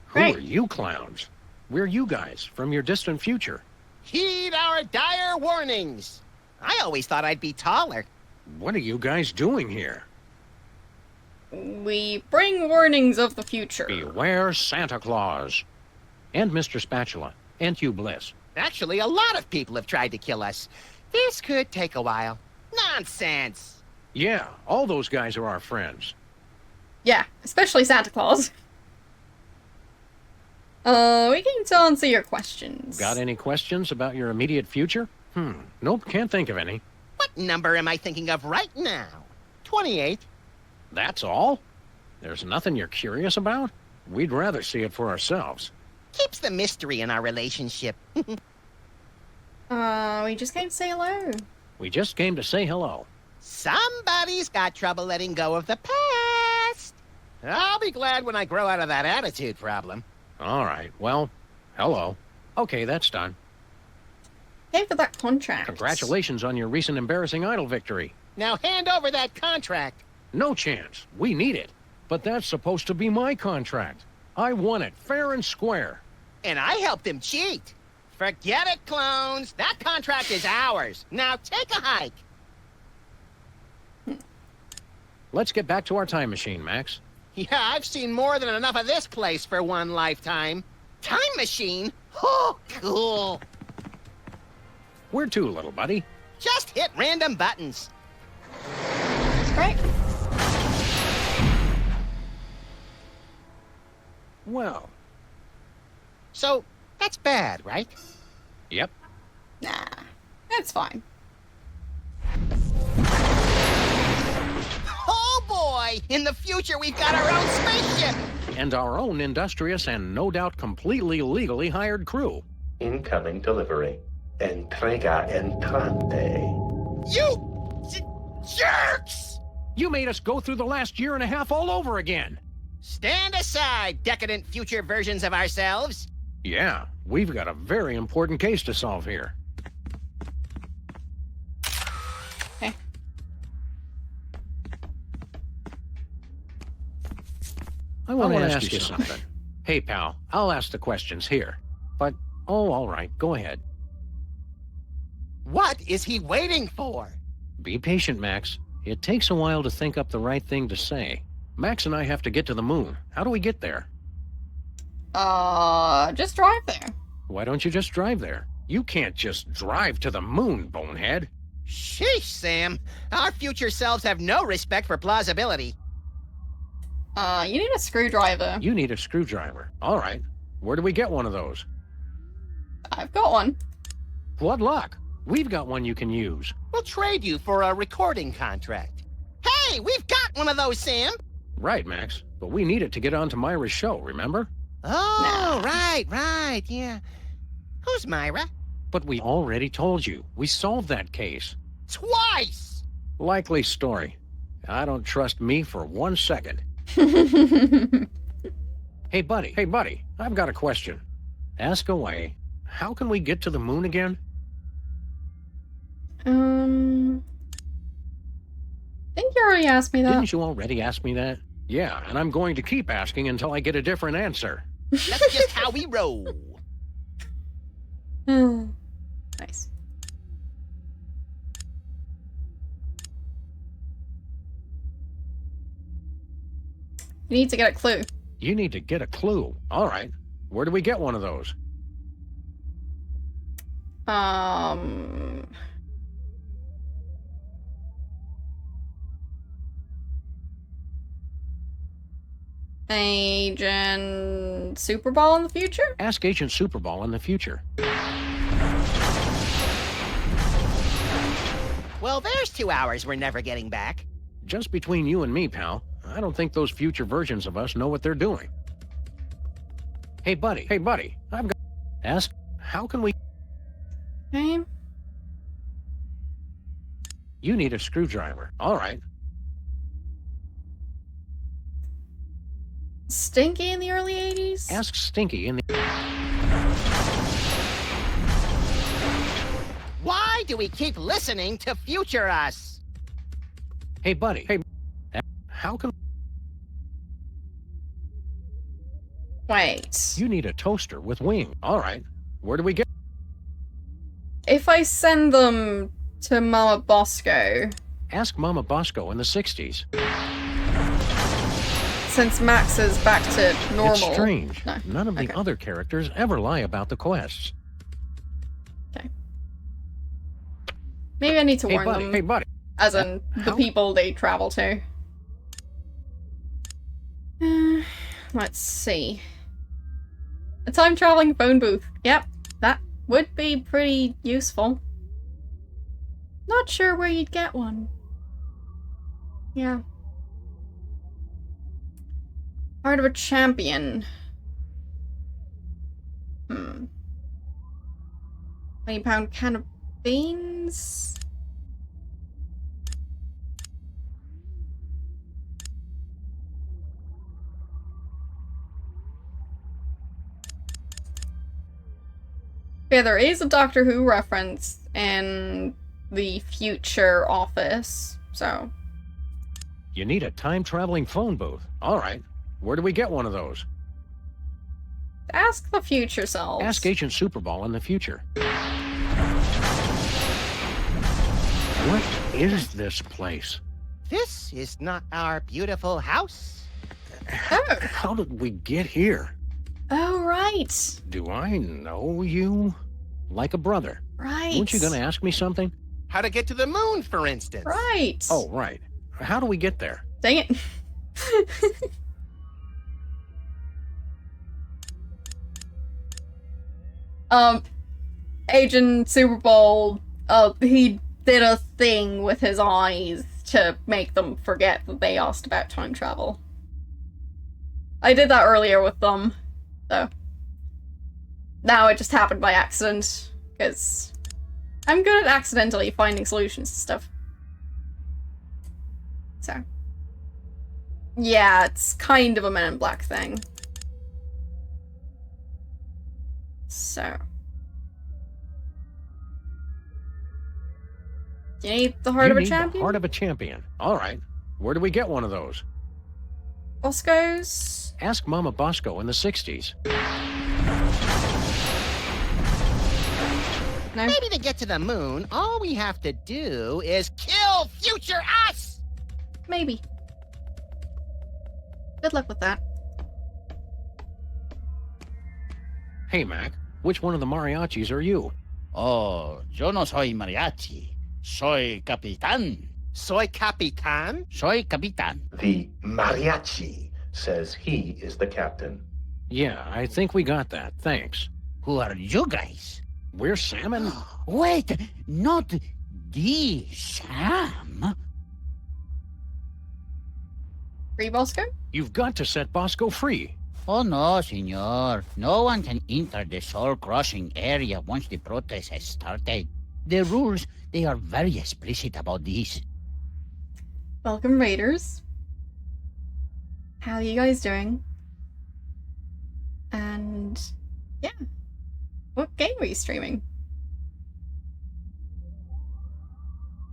Who are you clowns? We're you guys from your distant future. Heed our dire warnings. I always thought I'd be taller. What are you guys doing here? We bring warnings of the future. Beware Santa Claus. And Mr. Spatula. And Hugh Bliss. Actually, a lot of people have tried to kill us. This could take a while. Nonsense. Yeah, all those guys are our friends. Yeah, especially Santa Claus. We can answer your questions. Got any questions about your immediate future? Nope, can't think of any. What number am I thinking of right now? 28. That's all? There's nothing you're curious about? We'd rather see it for ourselves. Keeps the mystery in our relationship. We just came to say hello. We just came to say hello. Somebody's got trouble letting go of the past. I'll be glad when I grow out of that attitude problem. All right, well, hello. Okay, that's done. Pay for that contract. Congratulations on your recent embarrassing idol victory. Now hand over that contract. No chance. We need it. But that's supposed to be my contract. I won it, fair and square. And I helped him cheat. Forget it, clones. That contract is ours. Now take a hike. Let's get back to our time machine, Max. Yeah, I've seen more than enough of this place for one lifetime. Time machine? Oh, cool. Where to, little buddy? Just hit random buttons. Right. Well. So, that's bad, right? Yep. Nah, it's fine. Oh boy! In the future, we've got our own spaceship! And our own industrious and no doubt completely legally hired crew. Incoming delivery. Entrega entrante. You jerks! You made us go through the last year and a half all over again. Stand aside, decadent future versions of ourselves. Yeah, we've got a very important case to solve here. Okay. I want to ask you something. Hey, pal, I'll ask the questions here. But, oh, all right, go ahead. What is he waiting for? Be patient, Max. It takes a while to think up the right thing to say. Max and I have to get to the moon. How do we get there? Just drive there. Why don't you just drive there? You can't just drive to the moon, bonehead. Sheesh, Sam. Our future selves have no respect for plausibility. You need a screwdriver. You need a screwdriver. All right. Where do we get one of those? I've got one. What luck. We've got one you can use. We'll trade you for a recording contract. Hey, we've got one of those, Sam. Right, Max. But we need it to get onto Myra's show, remember? Oh, right, yeah. Who's Myra? But we already told you. We solved that case. Twice! Likely story. I don't trust me for 1 second. Hey, buddy, I've got a question. Ask away. How can we get to the moon again? I think you already asked me that. Didn't you already ask me that? Yeah, and I'm going to keep asking until I get a different answer. That's just how we roll. Nice. You need to get a clue. You need to get a clue. All right. Where do we get one of those? Agent Superball in the future? Ask Agent Superball in the future. Well, there's 2 hours we're never getting back. Just between you and me, pal, I don't think those future versions of us know what they're doing. Hey, buddy, I've got... Ask, how can we... Okay. You need a screwdriver. All right. Stinky in the early 80s? Ask Stinky in the... Why do we keep listening to future us? Hey, buddy, how can... Wait. You need a toaster with wing. All right. Where do we get... If I send them to Mama Bosco... Ask Mama Bosco in the 60s. Since Max is back to normal. It's strange. No. None of the other characters ever lie about the quests. Okay. Maybe I need to warn them. Hey, buddy. As in, the people they travel to. Let's see. A time-traveling phone booth. Yep, that would be pretty useful. Not sure where you'd get one. Yeah. Heart of a champion. 20-pound can of beans? fair, there is a Doctor Who reference in the future office, so... You need a time-traveling phone booth. All right. Where do we get one of those? Ask the future selves. Ask Agent Superball in the future. What is this place? This is not our beautiful house. How did we get here? Oh, right. Do I know you? Like a brother. Right. Weren't you gonna ask me something? How to get to the moon, for instance. Right. Oh, right. How do we get there? Dang it. Agent Super Bowl, he did a thing with his eyes to make them forget that they asked about time travel. I did that earlier with them, so. Now it just happened by accident, because I'm good at accidentally finding solutions to stuff. So. Yeah, it's kind of a Men in Black thing. So. You need the heart of a champion? The heart of a champion. All right. Where do we get one of those? Bosco's? Ask Mama Bosco in the 60s. No? Maybe to get to the moon, all we have to do is kill future us! Maybe. Good luck with that. Hey, Mac. Which one of the mariachis are you? Oh, yo no soy mariachi. Soy capitán. Soy capitan? Soy capitán. The mariachi says he is the captain. Yeah, I think we got that. Thanks. Who are you guys? We're Sam and... Wait, not the Sam. Free Bosco? You've got to set Bosco free. Oh no, senor. No one can enter the soul-crossing area once the protest has started. The rules, they are very explicit about this. Welcome, Raiders. How are you guys doing? And... yeah. What game were you streaming?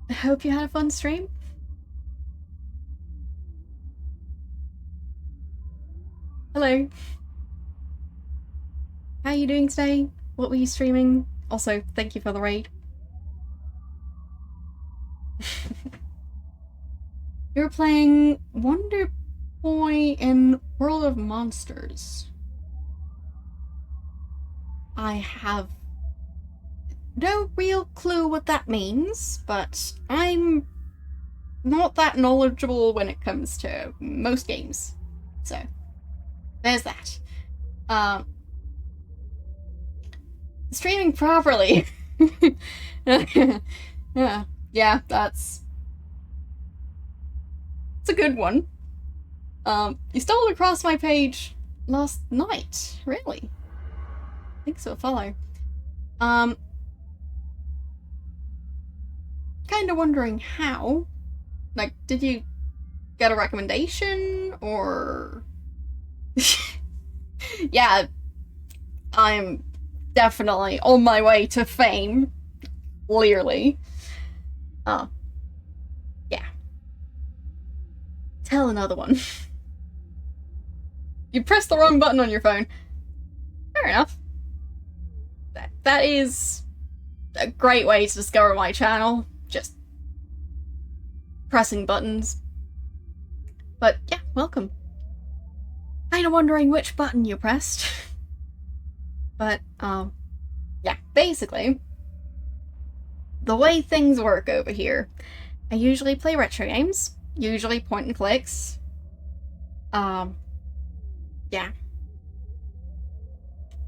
I hope you had a fun stream. Hello. How are you doing today? What were you streaming? Also, thank you for the raid. You were playing Wonder Boy in World of Monsters. I have no real clue what that means, but I'm not that knowledgeable when it comes to most games. So, there's that. Streaming properly. Yeah, that's a good one. You stumbled across my page last night, really? Thanks for the follow. Kinda wondering how. Like, did you get a recommendation, or... Yeah, I'm definitely on my way to fame. Clearly. Yeah. Tell another one. You pressed the wrong button on your phone. Fair enough. That is a great way to discover my channel. Just pressing buttons. But yeah, welcome. Kinda wondering which button you pressed. But, yeah, basically, the way things work over here, I usually play retro games, usually point and clicks. Yeah.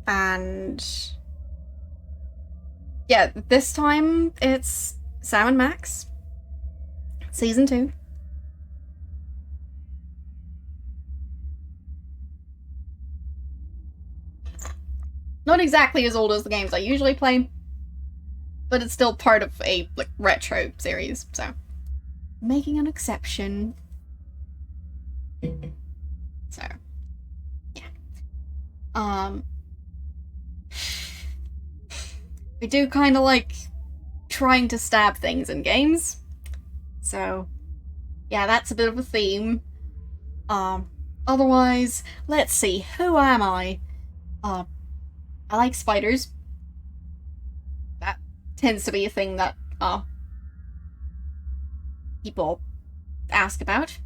And yeah, this time it's Sam and Max, Season 2. Not exactly as old as the games I usually play, but it's still part of a like retro series, so making an exception. So yeah. I do kind of like trying to stab things in games. So, yeah, that's a bit of a theme. Otherwise, let's see, who am I? I like spiders. That tends to be a thing that, people ask about.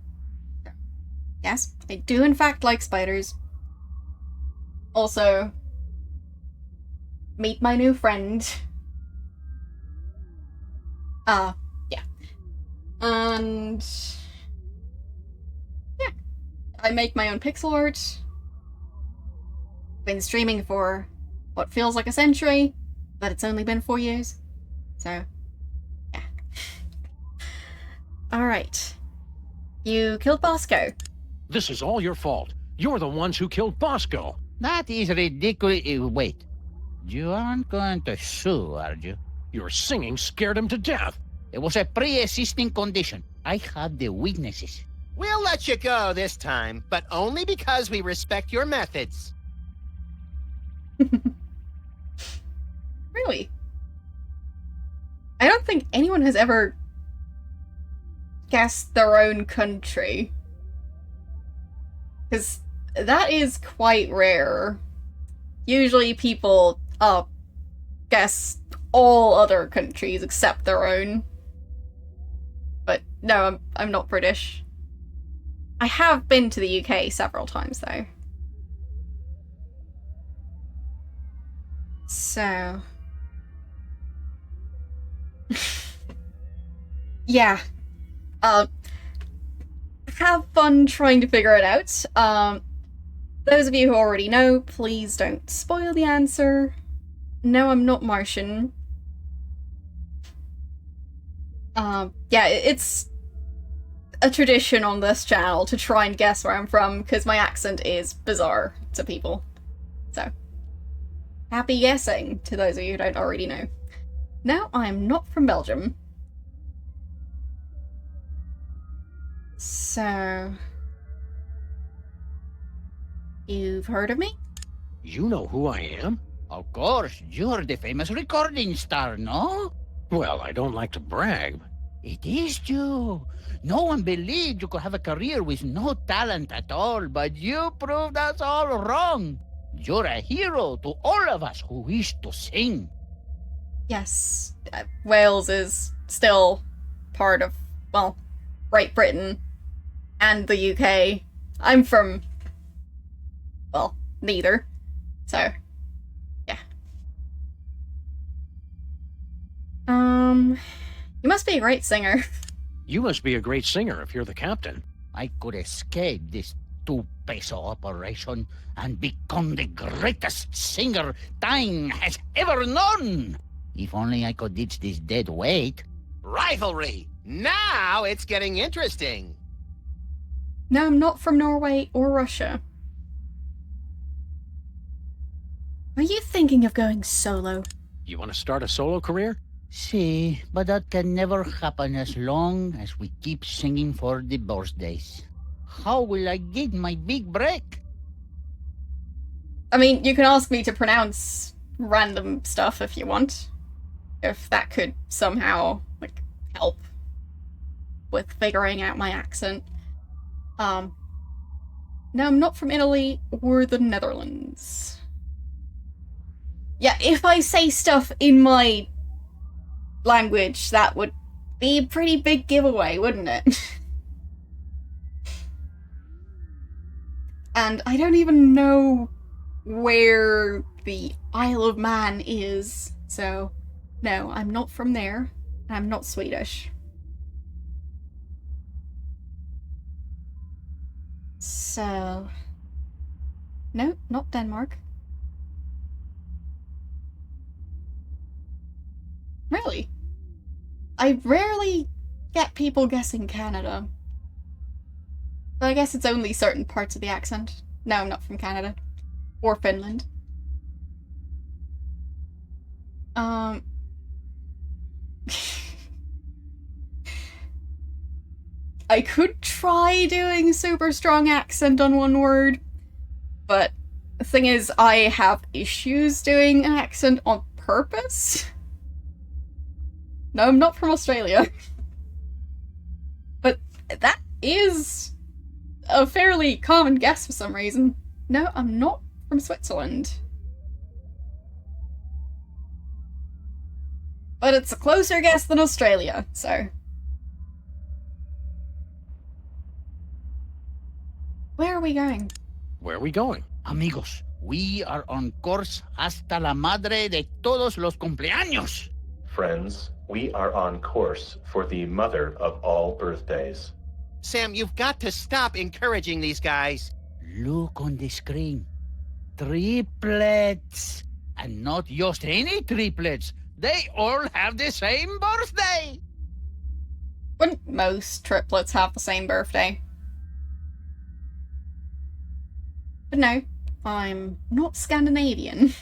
Yes, I do in fact like spiders. Also, meet my new friend. Yeah. And yeah, I make my own pixel art. Been streaming for what feels like a century, but it's only been 4 years. So, yeah. Alright. You killed Bosco. This is all your fault. You're the ones who killed Bosco. That is ridiculous. Wait. You aren't going to sue, are you? Your singing scared him to death. It was a pre-existing condition. I have the witnesses. We'll let you go this time, but only because we respect your methods. Really? I don't think anyone has ever guessed their own country. Because that is quite rare. Usually people, guess all other countries except their own. But no, I'm not British. I have been to the UK several times, though. So... yeah. Have fun trying to figure it out. Those of you who already know, please don't spoil the answer. No, I'm not Martian. Yeah, it's a tradition on this channel to try and guess where I'm from, because my accent is bizarre to people. So, happy guessing to those of you who don't already know. No, I'm not from Belgium. So... you've heard of me? You know who I am? Of course, you're the famous recording star, no? Well, I don't like to brag. It is you. No one believed you could have a career with no talent at all, but you proved us all wrong. You're a hero to all of us who wish to sing. Yes, Wales is still part of, well, Great Britain and the UK. I'm from, well, neither. So, yeah. You must be a great singer. You must be a great singer if you're the captain. I could escape this two-peso operation and become the greatest singer time has ever known. If only I could ditch this dead weight. Rivalry! Now it's getting interesting. No, I'm not from Norway or Russia. Are you thinking of going solo? You want to start a solo career? See, but that can never happen as long as we keep singing for the birthdays. How will I get my big break? I mean, you can ask me to pronounce random stuff if you want. If that could somehow, like, help with figuring out my accent. No, I'm not from Italy or the Netherlands. Yeah, if I say stuff in my language, that would be a pretty big giveaway, wouldn't it? And I don't even know where the Isle of Man is, so no, I'm not from there. I'm not Swedish. So... no, not Denmark. Really? I rarely get people guessing Canada. But I guess it's only certain parts of the accent. No, I'm not from Canada. Or Finland. I could try doing super strong accent on one word, but the thing is, I have issues doing an accent on purpose? No, I'm not from Australia. But that is a fairly common guess for some reason. No, I'm not from Switzerland. But it's a closer guess than Australia, so... Where are we going? Where are we going? Amigos, we are on course hasta la madre de todos los cumpleaños. Friends, we are on course for the mother of all birthdays. Sam, you've got to stop encouraging these guys. Look on the screen. Triplets. And not just any triplets. They all have the same birthday. Wouldn't most triplets have the same birthday? But no, I'm not Scandinavian.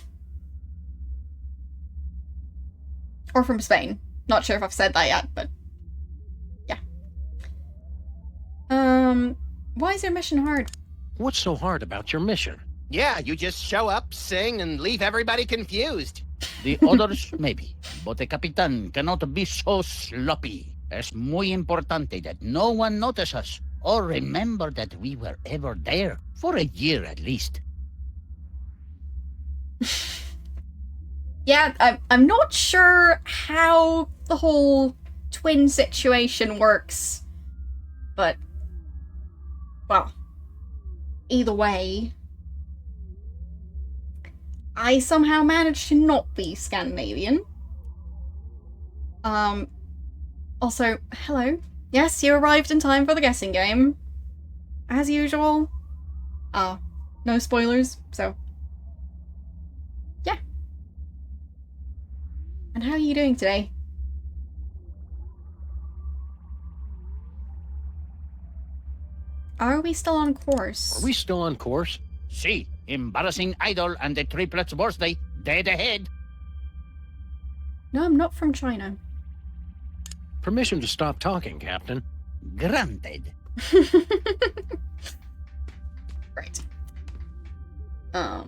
Or from Spain. Not sure if I've said that yet, but yeah. Why is your mission hard? What's so hard about your mission? Yeah, you just show up, sing, and leave everybody confused. The others, maybe. But the Capitan cannot be so sloppy. Es muy importante that no one notice us, or remember that we were ever there. For a year, at least. Yeah, I'm not sure how the whole twin situation works. But, well, either way, I somehow managed to not be Scandinavian. Also, hello. Yes, you arrived in time for the guessing game. As usual. No spoilers, so... yeah. And how are you doing today? Are we still on course? Are we still on course? See, embarrassing idol and the triplets' birthday, dead ahead. No, I'm not from China. Permission to stop talking, Captain. Granted. Right. Well,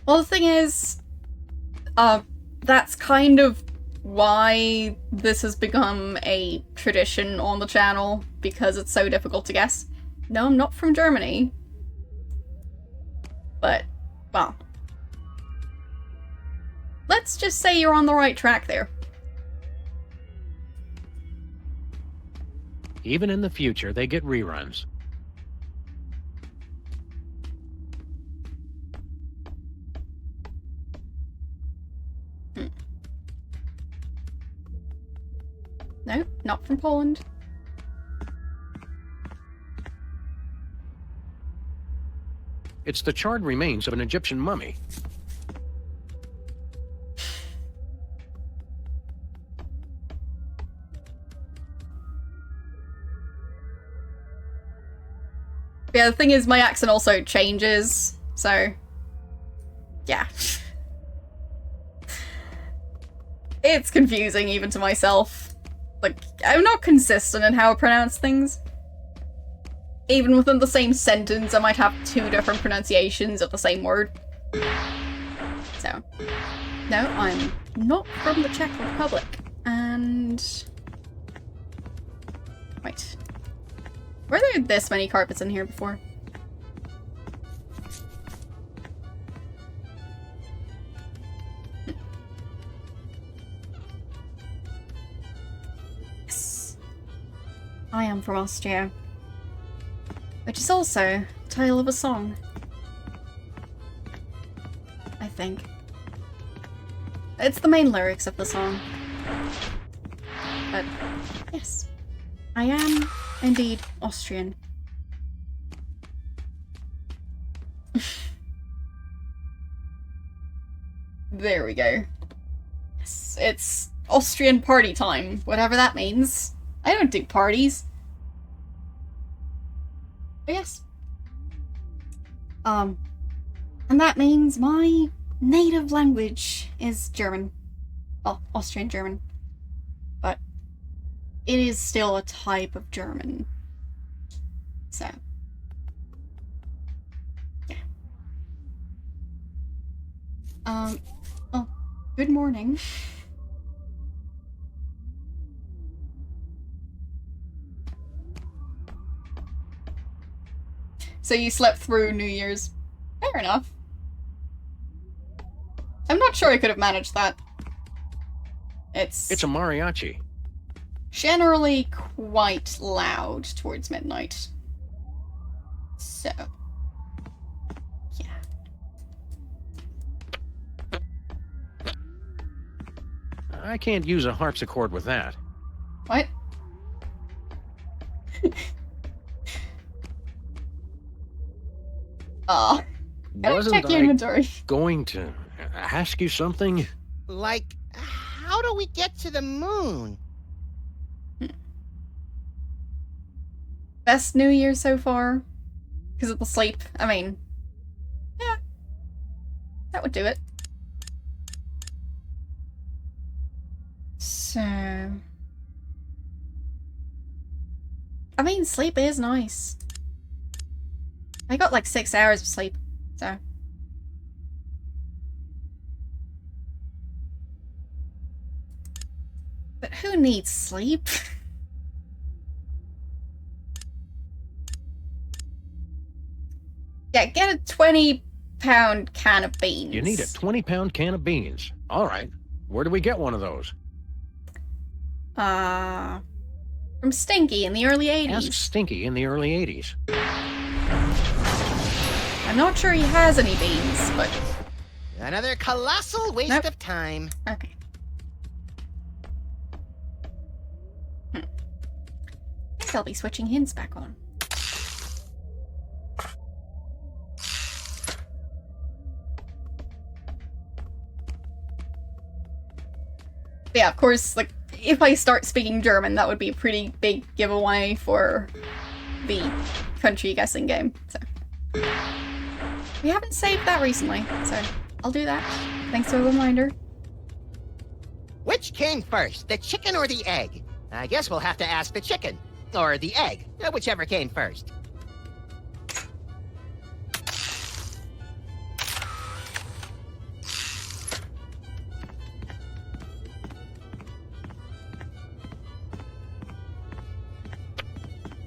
the thing is, that's kind of why this has become a tradition on the channel, because it's so difficult to guess. No, I'm not from Germany. But, well, let's just say you're on the right track there. Even in the future, they get reruns. No, not from Poland. It's the charred remains of an Egyptian mummy. Yeah, the thing is, my accent also changes, so... yeah. It's confusing, even to myself. Like, I'm not consistent in how I pronounce things. Even within the same sentence, I might have two different pronunciations of the same word. So... no, I'm not from the Czech Republic. And... wait. Were there this many carpets in here before? Yes. I am from Austria. Which is also the title of a song. I think. It's the main lyrics of the song. But, yes. I am indeed Austrian. There we go. Yes, it's Austrian party time, whatever that means. I don't do parties. But yes. And that means my native language is German. Well, Austrian German. But it is still a type of German. So, Oh, good morning. So you slept through New Year's. Fair enough. I'm not sure I could have managed that. It's a mariachi. Generally quite loud towards midnight. So, yeah. I can't use a harpsichord with that. What? Aw. Wasn't check your I inventory. going to ask you something? Like, how do we get to the moon? Best New Year so far? Because of the sleep. I mean, yeah. That would do it. So... I mean, sleep is nice. I got like 6 hours of sleep, so... But who needs sleep? Yeah, get a 20-pound can of beans. You need a 20-pound can of beans. All right. Where do we get one of those? From Stinky in the early 80s. Ask Stinky in the early 80s. I'm not sure he has any beans, but... Another colossal waste of time. Okay. I think I'll be switching hints back on. But yeah, of course, like, if I start speaking German, that would be a pretty big giveaway for the country guessing game, so... We haven't saved that recently, so I'll do that. Thanks for the reminder. Which came first, the chicken or the egg? I guess we'll have to ask the chicken. Or the egg, whichever came first.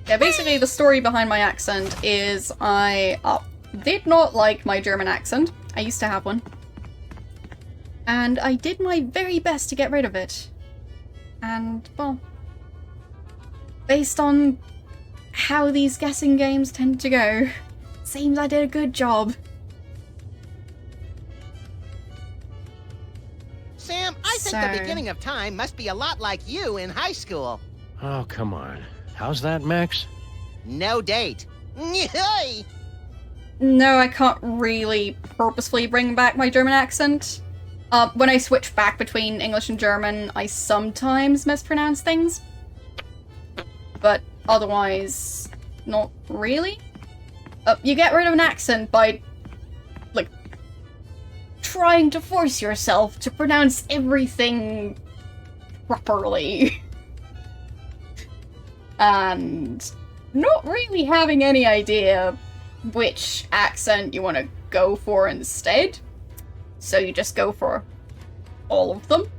Yeah, basically the story behind my accent is I did not like my German accent. I used to have one. And I did my very best to get rid of it. And, well, based on how these guessing games tend to go, seems I did a good job. Sam, I think the beginning of time must be a lot like you in high school. Oh, come on. How's that, Max? No date. No, I can't really purposefully bring back my German accent. When I switch back between English and German, I sometimes mispronounce things. But otherwise, not really. You get rid of an accent by, like, trying to force yourself to pronounce everything properly. And not really having any idea which accent you want to go for instead. So you just go for all of them.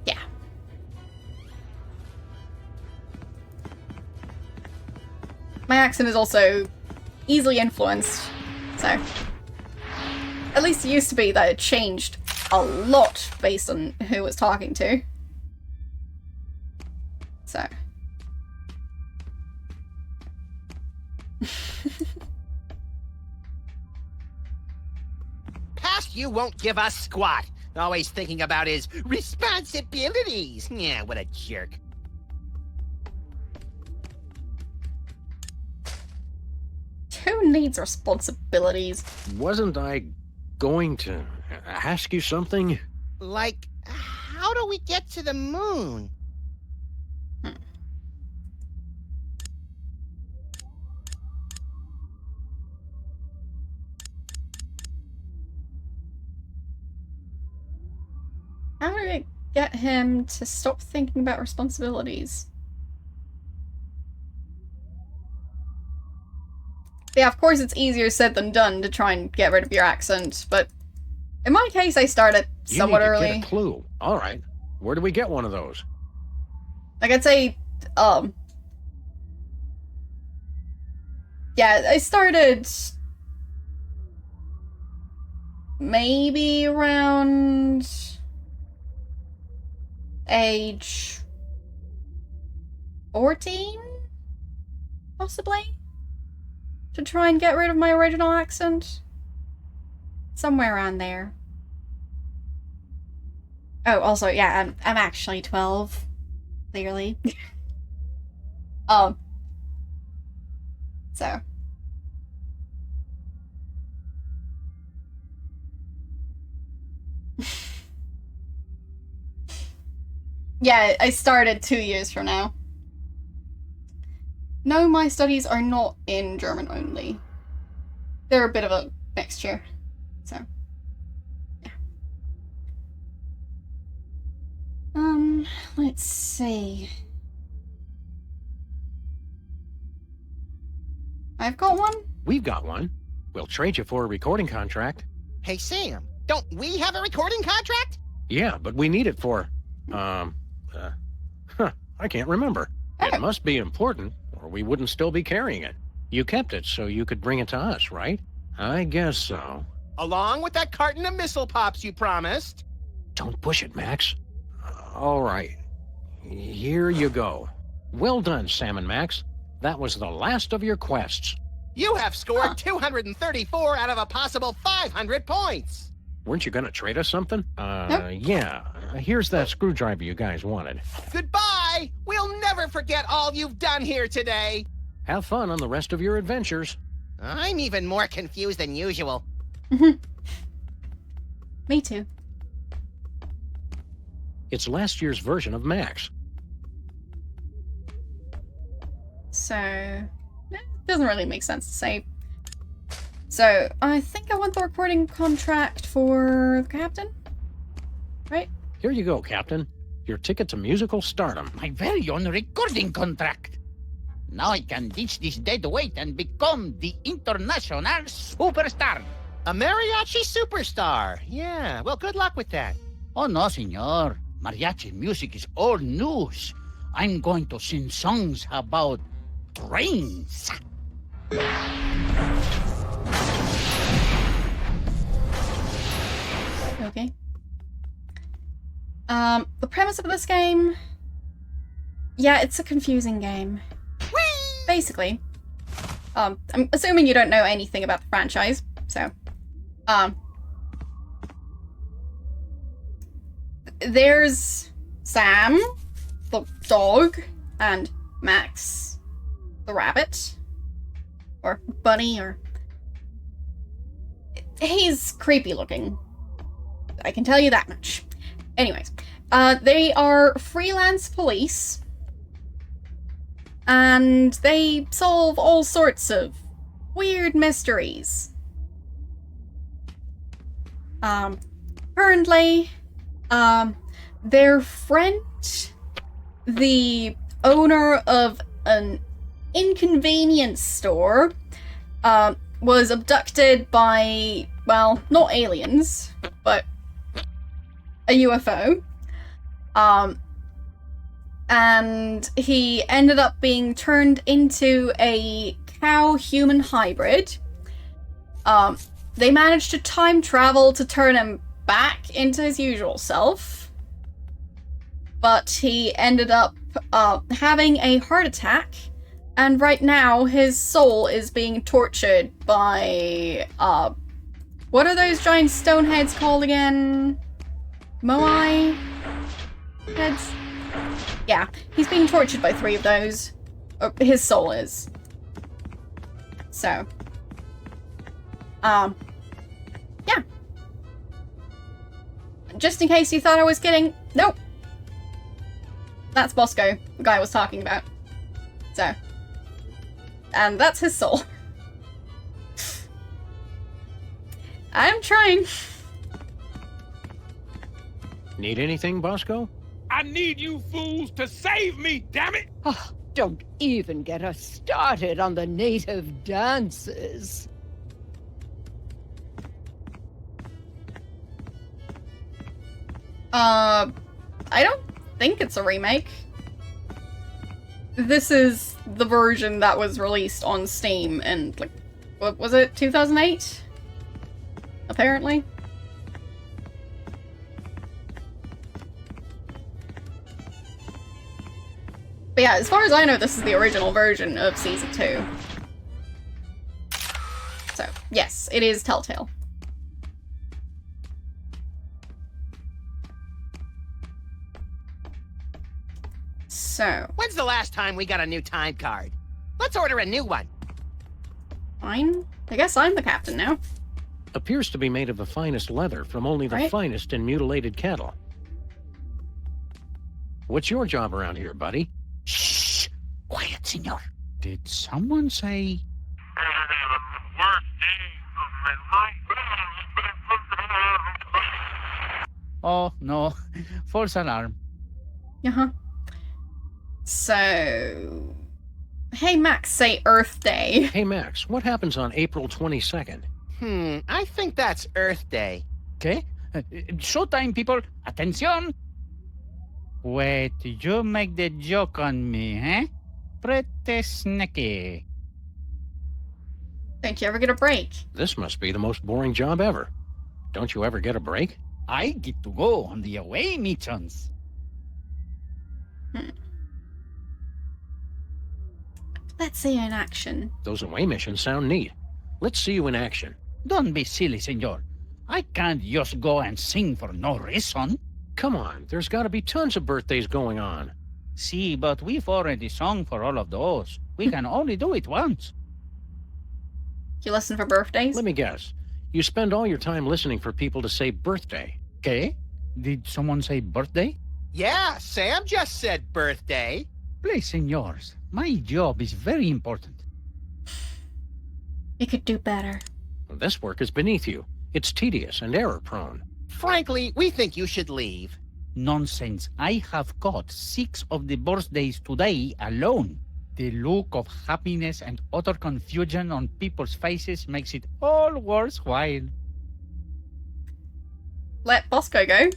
Yeah. My accent is also easily influenced, so... At least it used to be that it changed a lot based on who I was talking to. So... Past you won't give a squat. Always thinking about his responsibilities. Yeah, what a jerk. Who needs responsibilities? Wasn't I going to ask you something? Like, how do we get to the moon? How do I get him to stop thinking about responsibilities? Yeah, of course it's easier said than done to try and get rid of your accent, but in my case I started somewhat you need to early. Get a clue. All right. Where do we get one of those? Like, I'd say, yeah, I started maybe around age 14, possibly, to try and get rid of my original accent. Somewhere around there. Oh, also, yeah, I'm actually 12, clearly. So. Yeah, I started 2 years from now. No, my studies are not in German only. They're a bit of a mixture, so. Yeah. Let's see. I've got one? We've got one. We'll trade you for a recording contract. Hey, Sam, don't we have a recording contract? Yeah, but we need it for, I can't remember. It must be important, or we wouldn't still be carrying it. You kept it so you could bring it to us, right? I guess so. Along with that carton of missile pops you promised. Don't push it, Max. All right. Here you go. Well done, Sam and Max. That was the last of your quests. You have scored 234 out of a possible 500 points. Weren't you gonna trade us something? Nope. Yeah. Here's that screwdriver you guys wanted. Goodbye! We'll never forget all you've done here today. Have fun on the rest of your adventures. I'm even more confused than usual. Me too. It's last year's version of Max. So, it doesn't really make sense to say. So, I think I want the recording contract for the captain? Right? Here you go, Captain. Your ticket to musical stardom. My very own recording contract. Now I can ditch this dead weight and become the international superstar. A mariachi superstar. Yeah, well, good luck with that. Oh, no, senor. Mariachi music is old news. I'm going to sing songs about trains. Okay. The premise of this game... Yeah, it's a confusing game. Basically. I'm assuming you don't know anything about the franchise, so... There's Sam, the dog, and Max, the rabbit. Or bunny, or... He's creepy looking. I can tell you that much. Anyways, they are freelance police. And they solve all sorts of weird mysteries. Currently, their friend, the owner of an inconvenience store, was abducted by, well, not aliens, but a UFO. And he ended up being turned into a cow-human hybrid. They managed to time travel to turn him back into his usual self. But he ended up having a heart attack, and right now his soul is being tortured by, what are those giant stone heads called again? Moai heads? Yeah, he's being tortured by 3 of those. His soul is. So. Yeah. Just in case you thought I was kidding, nope. That's Bosco, the guy I was talking about. So. And that's his soul. I'm trying. Need anything, Bosco? I need you fools to save me, damn it! Don't even get us started on the native dances. I don't think it's a remake. This is the version that was released on Steam in, like, what was it, 2008? Apparently. But yeah, as far as I know, this is the original version of Season 2. So, yes, it is Telltale. So. When's the last time we got a new time card? Let's order a new one. Fine. I guess I'm the captain now. Appears to be made of the finest leather from only the finest in mutilated cattle. What's your job around here, buddy? Shh! Quiet, senor. Did someone say... Oh, no. False alarm. Uh-huh. So... Hey, Max, say Earth Day. Hey, Max, what happens on April 22nd? I think that's Earth Day. Okay? Showtime, people. Attention! Wait, you make the joke on me, eh? Pretty sneaky. Don't you ever get a break? This must be the most boring job ever. Don't you ever get a break? I get to go on the away missions. Let's see you in action. Those away missions sound neat. Let's see you in action. Don't be silly, senor. I can't just go and sing for no reason. Come on, there's got to be tons of birthdays going on. See, but we've already sung for all of those. We can only do it once. You listen for birthdays? Let me guess. You spend all your time listening for people to say birthday. Okay? Did someone say birthday? Yeah, Sam just said birthday. Please, senors. My job is very important. You could do better. This work is beneath you. It's tedious and error-prone. Frankly, we think you should leave. Nonsense. I have got 6 of the birthdays today alone. The look of happiness and utter confusion on people's faces makes it all worthwhile. Let Bosco go.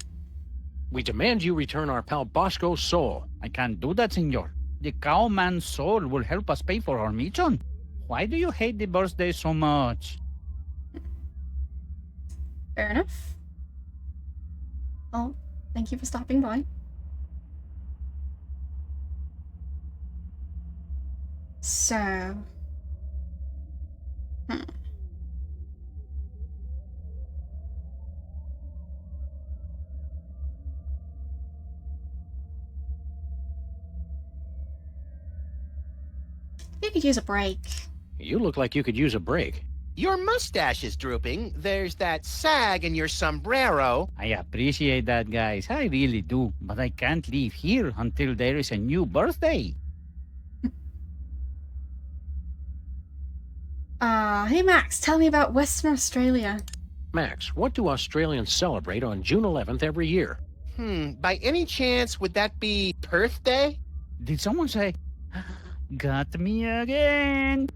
We demand you return our pal Bosco's soul. I can't do that, senor. The cowman's soul will help us pay for our mission. Why do you hate the birthday so much? Fair enough. Well, thank you for stopping by. So... You could use a break. You look like you could use a break. Your mustache is drooping. There's that sag in your sombrero. I appreciate that, guys. I really do. But I can't leave here until there is a new birthday. Hey Max, tell me about Western Australia. Max, what do Australians celebrate on June 11th every year? By any chance, would that be Perth Day? Did someone say, got me again?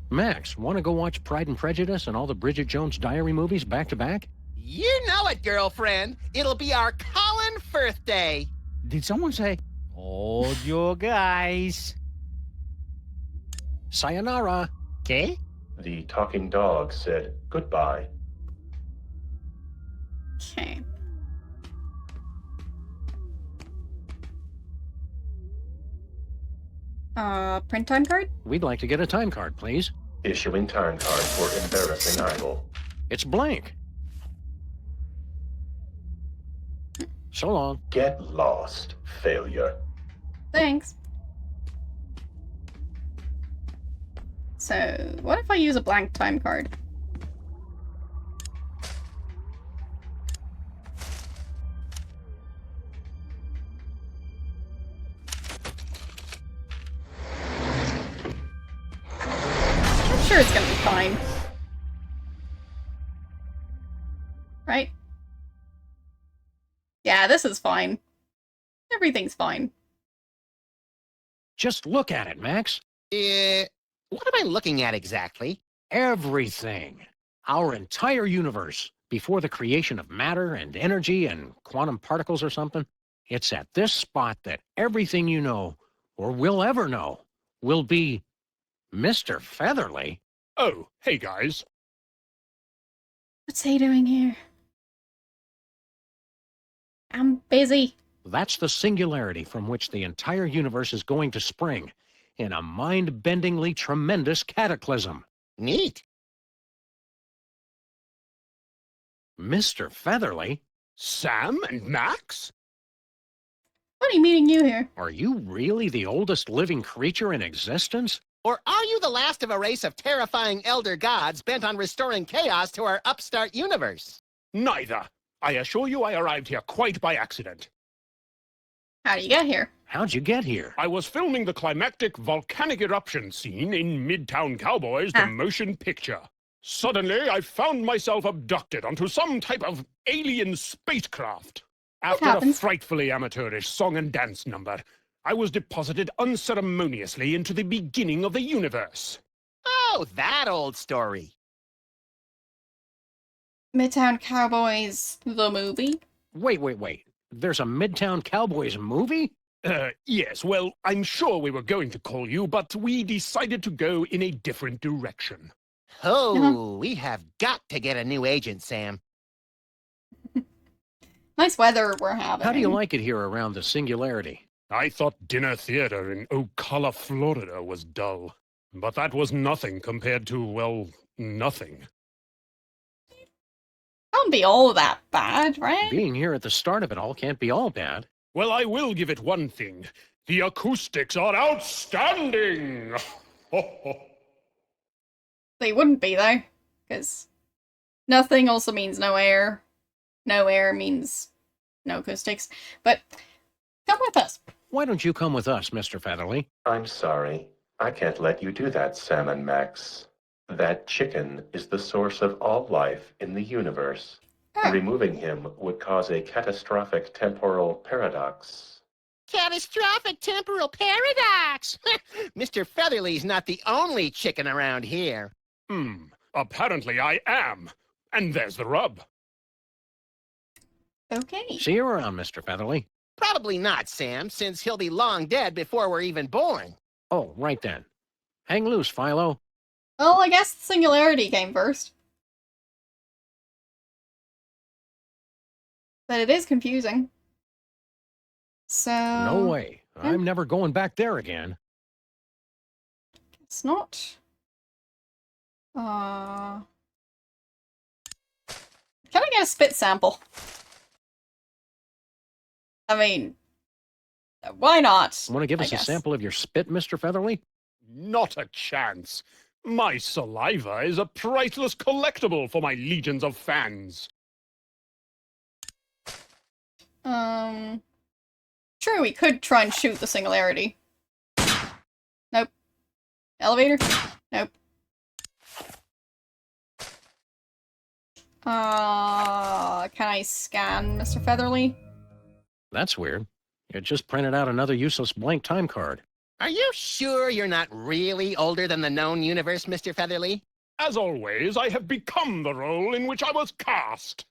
Max, want to go watch Pride and Prejudice and all the Bridget Jones Diary movies back to back? You know it, girlfriend. It'll be our Colin Firth Day. Did someone say, hold you guys? Sayonara. Okay? The talking dog said goodbye. Okay. Print time card? We'd like to get a time card, please. Issuing time card for embarrassing idol. It's blank. So long. Get lost, failure. Thanks. So, what if I use a blank time card? I'm sure it's gonna be fine. Right? Yeah, this is fine. Everything's fine. Just look at it, Max. What am I looking at exactly? Everything. Our entire universe, before the creation of matter and energy and quantum particles or something. It's at this spot that everything you know, or will ever know, will be Mr. Featherly. Oh, hey guys. What's he doing here? I'm busy. That's the singularity from which the entire universe is going to spring, in a mind-bendingly tremendous cataclysm. Neat. Mr. Featherly? Sam and Max? Funny meeting you here. Are you really the oldest living creature in existence? Or are you the last of a race of terrifying elder gods bent on restoring chaos to our upstart universe? Neither. I assure you I arrived here quite by accident. How'd you get here? How'd you get here? I was filming the climactic volcanic eruption scene in Midtown Cowboys, the motion picture. Suddenly, I found myself abducted onto some type of alien spacecraft. After a frightfully amateurish song and dance number, I was deposited unceremoniously into the beginning of the universe. Oh, that old story. Midtown Cowboys, the movie? Wait. There's a Midtown Cowboys movie? Yes, well, I'm sure we were going to call you, but we decided to go in a different direction. Oh, we have got to get a new agent, Sam. Nice weather we're having. How do you like it here around the singularity? I thought dinner theater in Ocala, Florida was dull. But that was nothing compared to, well, nothing. Can't be all that bad, right? Being here at the start of it all can't be all bad. Well, I will give it one thing. The acoustics are outstanding! They wouldn't be, though, because nothing also means no air. No air means no acoustics. But come with us. Why don't you come with us, Mr. Featherly? I'm sorry. I can't let you do that, Sam and Max. That chicken is the source of all life in the universe. Removing him would cause a catastrophic temporal paradox. Catastrophic temporal paradox! Mr. Featherly's not the only chicken around here. Apparently I am. And there's the rub. Okay. See you around, Mr. Featherly. Probably not, Sam, since he'll be long dead before we're even born. Oh, right then. Hang loose, Philo. Well, I guess the singularity came first. But it is confusing. So... No way. I'm never going back there again. It's not. Can I get a spit sample? I mean, why not? Want to give us a sample of your spit, Mr. Featherly? Not a chance. My saliva is a priceless collectible for my legions of fans. True, we could try and shoot the singularity. Nope. Elevator? Nope. Can I scan Mr. Featherly? That's weird. You just printed out another useless blank time card. Are you sure you're not really older than the known universe, Mr. Featherly? As always, I have become the role in which I was cast.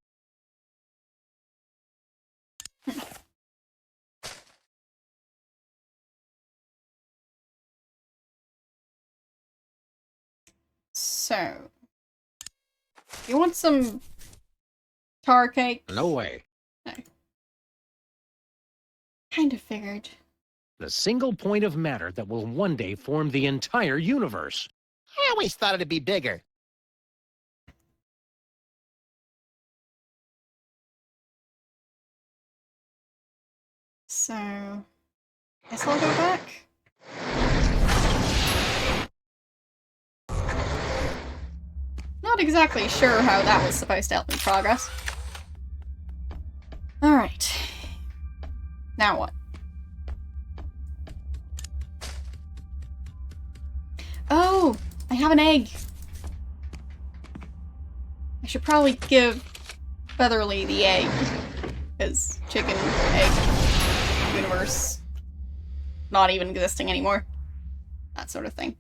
So, you want some tar cake? No way. No. Kind of figured. The single point of matter that will one day form the entire universe. I always thought it'd be bigger. So, guess I'll go back. Not exactly sure how that was supposed to help me progress. Alright. Now what? Oh! I have an egg! I should probably give Featherly the egg. Because chicken, egg, universe not even existing anymore. That sort of thing.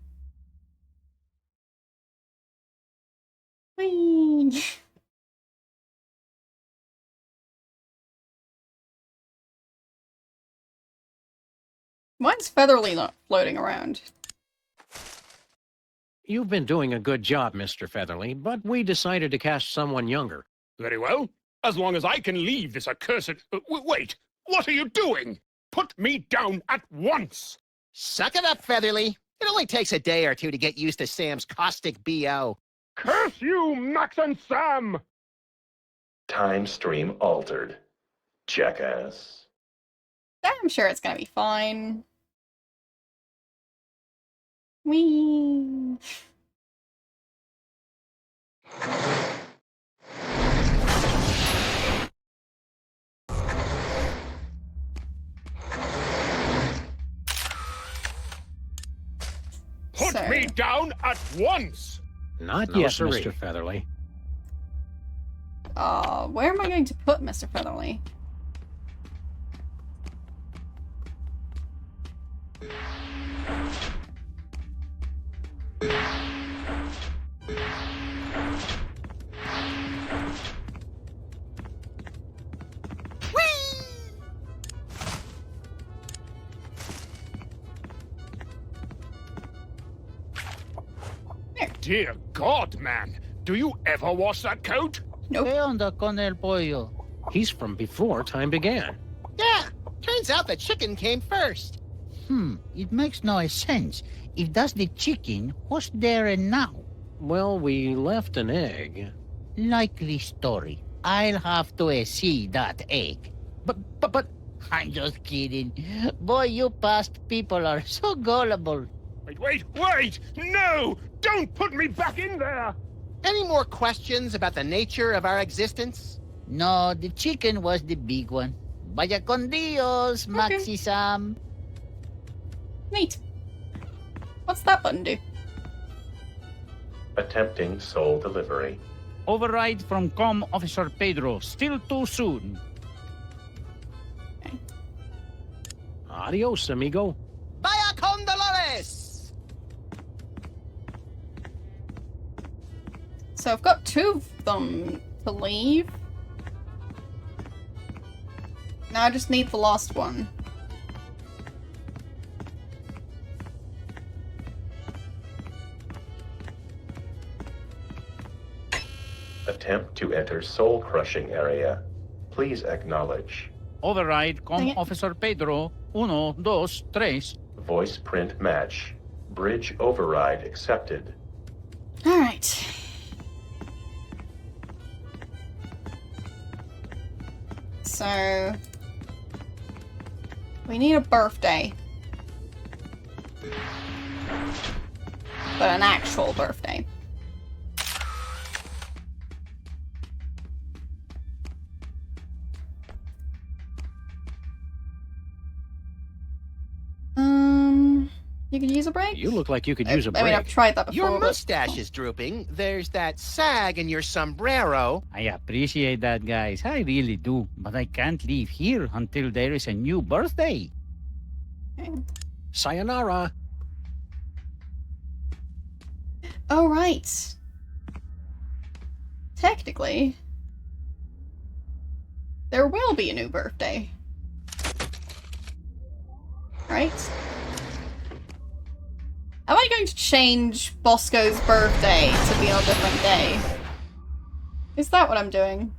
Whee! Why's Featherly not floating around? You've been doing a good job, Mr. Featherly, but we decided to cast someone younger. Very well. As long as I can leave this accursed... wait! What are you doing? Put me down at once! Suck it up, Featherly. It only takes a day or two to get used to Sam's caustic BO. Curse you, Max and Sam! Time stream altered. Jackass. I'm sure it's gonna be fine. Whee! Put me down at once! Not No, yet, siree. Mr. Featherly. Where am I going to put Mr. Featherly? Dear God, man! Do you ever wash that coat? Nope. ¿Qué onda con el pollo? He's from before time began. Yeah, turns out the chicken came first. It makes no sense. If that's the chicken, what's there and now? Well, we left an egg. Likely story. I'll have to see that egg. But, I'm just kidding. Boy, you past people are so gullible. Wait! No! Don't put me back in there! Any more questions about the nature of our existence? No, the chicken was the big one. Vaya con Dios, Maxi Sam. Neat. What's that button do? Attempting soul delivery. Override from Com Officer Pedro. Still too soon. Adios, amigo. Vaya con Dolores! So I've got 2 of them to leave. Now I just need the last one. Attempt to enter soul crushing area. Please acknowledge. Override Com Officer Pedro. 1, 2, 3. Voice print match. Bridge override accepted. Alright. So... we need a birthday. But an actual birthday. You could use a break? You look like you could use a break. I mean, I've tried that before. Your but- mustache is drooping. There's that sag in your sombrero. I appreciate that, guys. I really do. But I can't leave here until there is a new birthday. Sayonara. Oh, right. Technically, there will be a new birthday. Right? Am I going to change Bosco's birthday to be on a different day? Is that what I'm doing?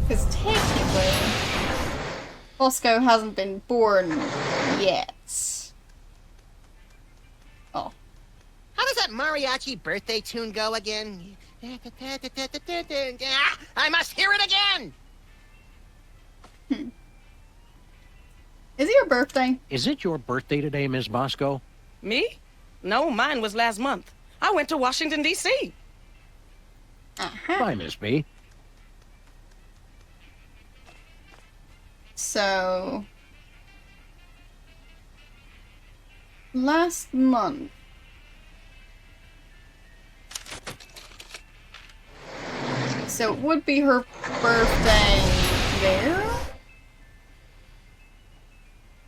Because technically, Bosco hasn't been born yet. Oh. How does that mariachi birthday tune go again? I must hear it again! Is it your birthday? Is it your birthday today, Ms. Bosco? Me? No, mine was last month. I went to Washington, D.C. Bye, Miss B. So... last month. So it would be her birthday there?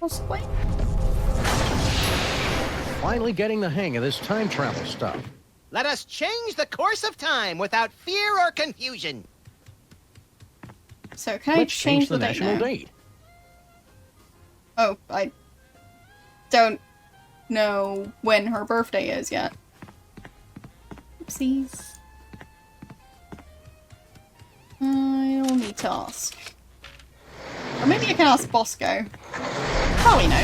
Possibly. Finally getting the hang of this time travel stuff. Let us change the course of time without fear or confusion. So can I Let's change the date national now? date. Oh, I don't know when her birthday is yet. Oopsies. I'll need to ask. Or maybe I can ask Bosco. Probably no.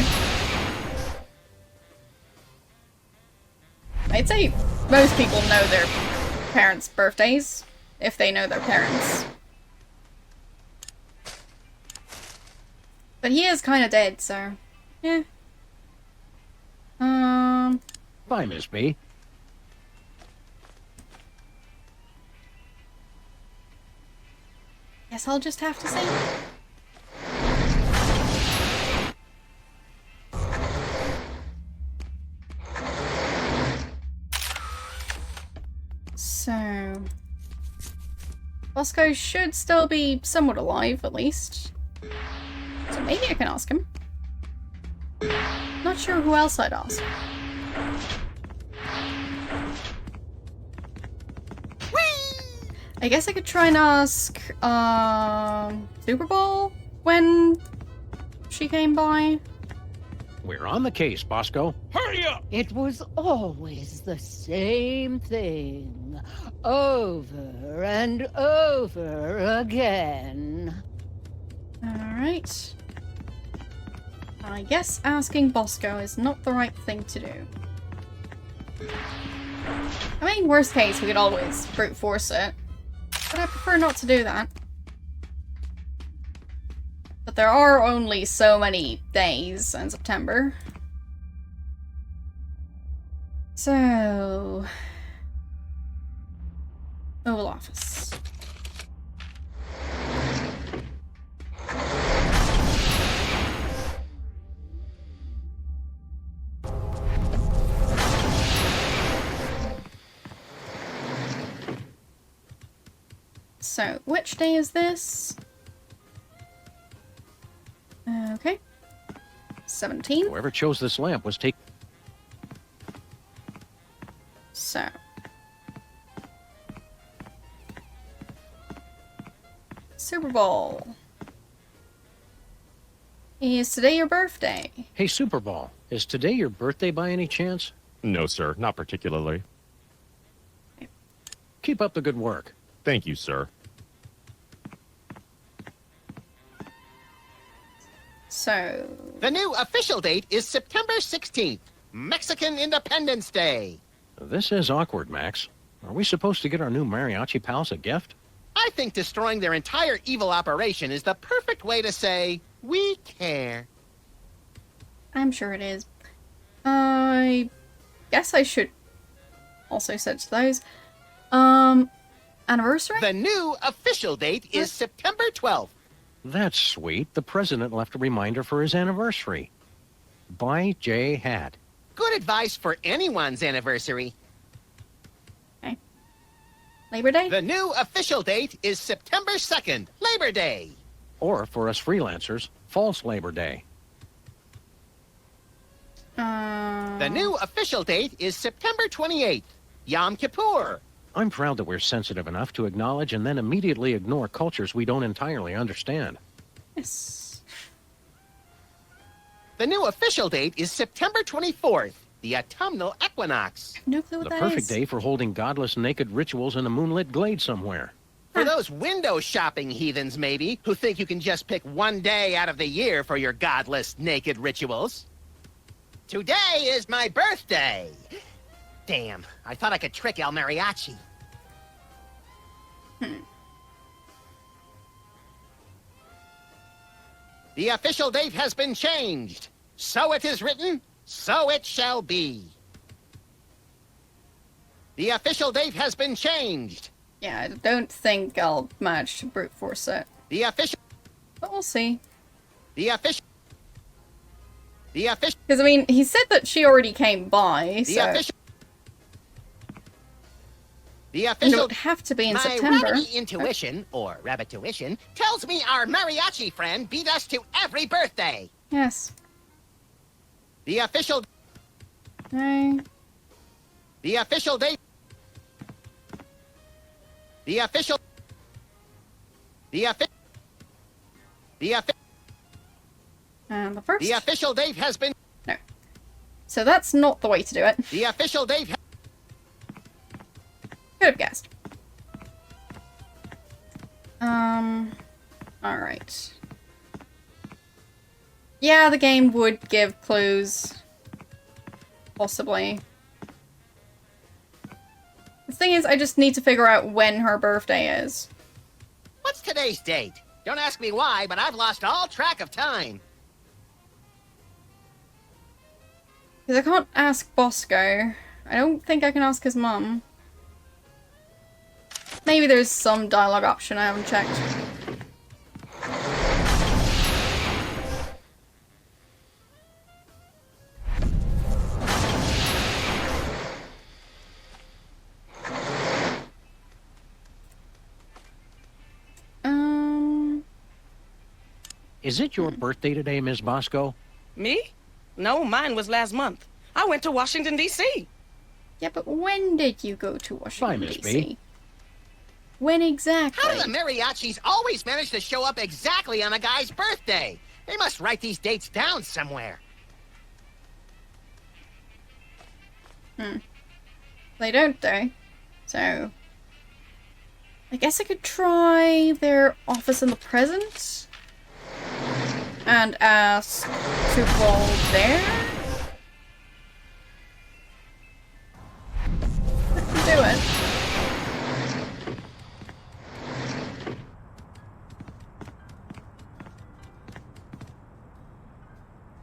I'd say most people know their parents' birthdays, if they know their parents. But he is kind of dead, so yeah. Bye, Miss B. Guess I'll just have to say. So Bosco should still be somewhat alive, at least. So maybe I can ask him. Not sure who else I'd ask. I guess I could try and ask Super Bowl when she came by. We're on the case, Bosco. Hurry up! It was always the same thing, over and over again. Alright. I guess asking Bosco is not the right thing to do. I mean, worst case, we could always brute force it. But I prefer not to do that. But there are only so many days in September. So... Oval Office. So, which day is this? Okay. 17. Whoever chose this lamp was taking. So. Super Bowl. Is today your birthday? Hey, Super Bowl, is today your birthday by any chance? No, sir, not particularly. Keep up the good work. Thank you, sir. So... The new official date is September 16th, Mexican Independence Day. This is awkward, Max. Are we supposed to get our new mariachi pals a gift? I think destroying their entire evil operation is the perfect way to say, we care. I'm sure it is. I guess I should also set to those. Anniversary? The new official date is September 12th. That's sweet. The president left a reminder for his anniversary. Buy J hat. Good advice for anyone's anniversary. Okay. Labor Day? The new official date is September 2nd, Labor Day. Or, for us freelancers, false Labor Day. The new official date is September 28th, Yom Kippur. I'm proud that we're sensitive enough to acknowledge and then immediately ignore cultures we don't entirely understand. Yes. The new official date is September 24th, the autumnal equinox. No clue what The that perfect is. day for holding godless naked rituals in a moonlit glade somewhere. For those window shopping heathens, maybe, who think you can just pick one day out of the year for your godless naked rituals. Today is my birthday. Damn, I thought I could trick El Mariachi. The official date has been changed. So it is written, so it shall be. The official date has been changed. Yeah, I don't think I'll manage to brute force it. The official... But we'll see. The official... The official... Because, I mean, he said that she already came by, The so... official... The And it official... would have to be in My September. rabbity intuition, or rabbituition, tells me our mariachi friend beat us to every birthday. Yes. The official... No. The official date... The official... The official... And the first. The official date has been... No. So that's not the way to do it. The official date... Could have guessed. Alright. Yeah, the game would give clues. Possibly. The thing is, I just need to figure out when her birthday is. What's today's date? Don't ask me why, but I've lost all track of time. Because I can't ask Bosco. I don't think I can ask his mum. Maybe there's some dialogue option I haven't checked. Is it your birthday today, Ms. Bosco? Me? No, mine was last month. I went to Washington, D.C. Yeah, but when did you go to Washington, Miss D.C.? B. When exactly? How do the mariachis always manage to show up exactly on a guy's birthday? They must write these dates down somewhere. They don't, though. So... I guess I could try their office in the present? And ask Super Bowl there? I can do it.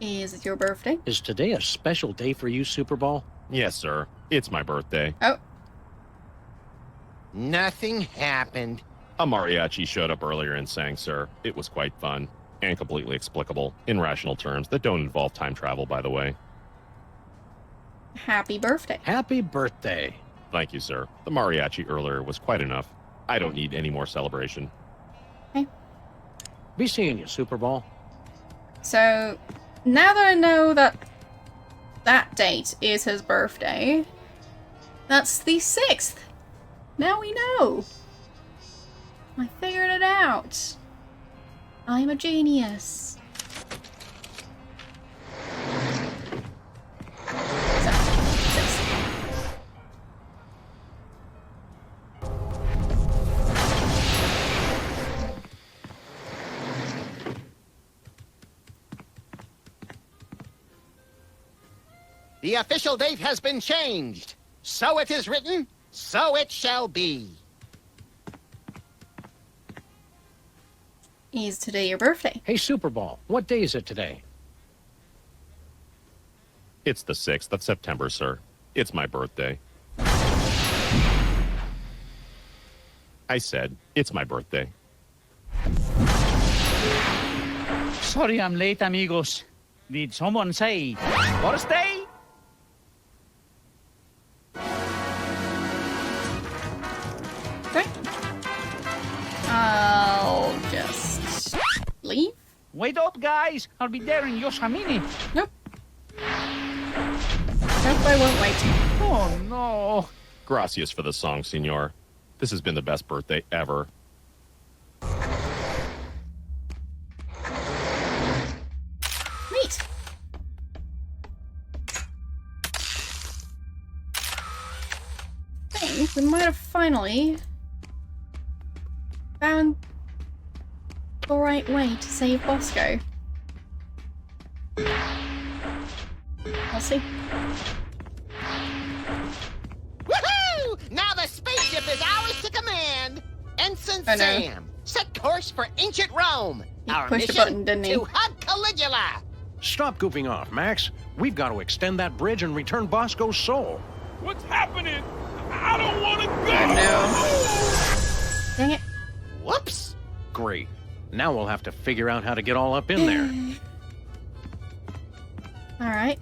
Is it your birthday? Is today a special day for you, Super Bowl? Yes, sir. It's my birthday. Oh. Nothing happened. A mariachi showed up earlier and sang, sir. It was quite fun. And completely explicable, in rational terms that don't involve time travel, by the way. Happy birthday. Happy birthday. Thank you, sir. The mariachi earlier was quite enough. I don't need any more celebration. Okay. Be seeing you, Super Bowl. So, now that I know that that date is his birthday, that's the 6th. Now we know. I figured it out. I'm a genius. So, 6. The official date has been changed. So it is written, so it shall be. Is today your birthday? Hey, Super Bowl, what day is it today? It's the 6th of September, sir. It's my birthday. I said, it's my birthday. Sorry I'm late, amigos. Did someone say birthday? Okay. I'll just leave. Wait up, guys. I'll be there in just a minute. Nope. Nope, I won't wait. Oh, no. Gracias for the song, senor. This has been the best birthday ever. Neat. I think we might have finally found the right way to save Bosco. I'll see. Woohoo! Now the spaceship is ours to command. Ensign Oh, no. Sam, set course for ancient Rome. He Our pushed a mission button, didn't he? to hug Caligula. Stop goofing off, Max. We've got to extend that bridge and return Bosco's soul. What's happening? I don't want to go. Oh, no. Dang it. Whoops. Great. Now we'll have to figure out how to get all up in there. Alright.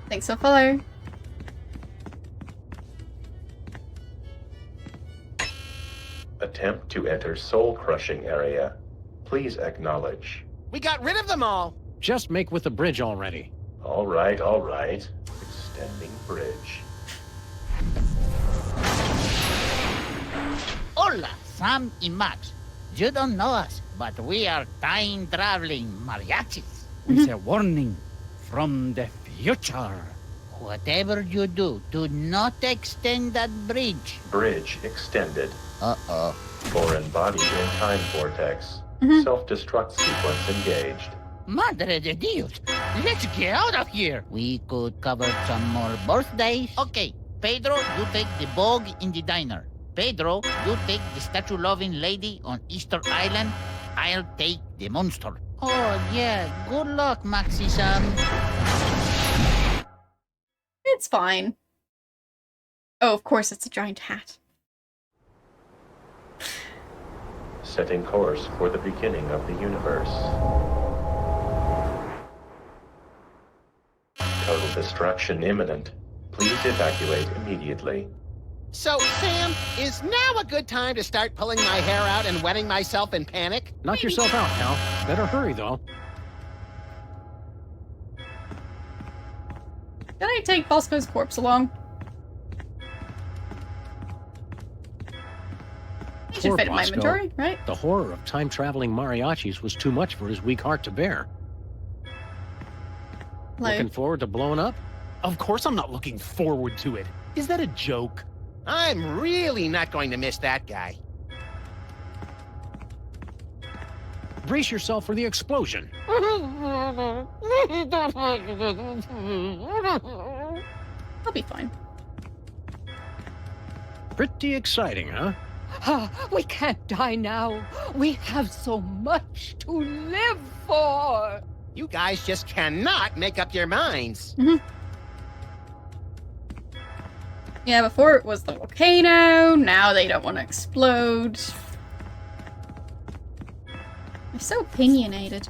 Thanks for follow. Attempt to enter soul-crushing area. Please acknowledge. We got rid of them all. Just make with the bridge already. All right, all right. Extending bridge. Hola, Sam and Max. You don't know us, but we are time-traveling mariachis. It's a warning from the future. Whatever you do not extend that bridge. Bridge extended. Uh-oh. Foreign body in time vortex. Self-destruct sequence engaged. Madre de Dios. Let's get out of here. We could cover some more birthdays. Okay, Pedro, you take the bog in the diner. Pedro, you take the statue-loving lady on Easter Island. I'll take the monster. Oh, yeah. Good luck, Maxi-san. It's fine. Oh, of course, it's a giant hat. Setting course for the beginning of the universe. Total destruction imminent. Please evacuate immediately. So, Sam, is now a good time to start pulling my hair out and wetting myself in panic? Knock yourself out, pal. Better hurry, though. Can I take Bosco's corpse along? He should Poor fit in my Bosco. inventory, right? The horror of time-traveling mariachis was too much for his weak heart to bear. Hello. Looking forward to blowing up? Of course I'm not looking forward to it. Is that a joke? I'm really not going to miss that guy. Brace yourself for the explosion. I'll be fine. Pretty exciting, huh? We can't die now. We have so much to live for. You guys just cannot make up your minds. Yeah, before it was the volcano, now they don't want to explode. They're so opinionated.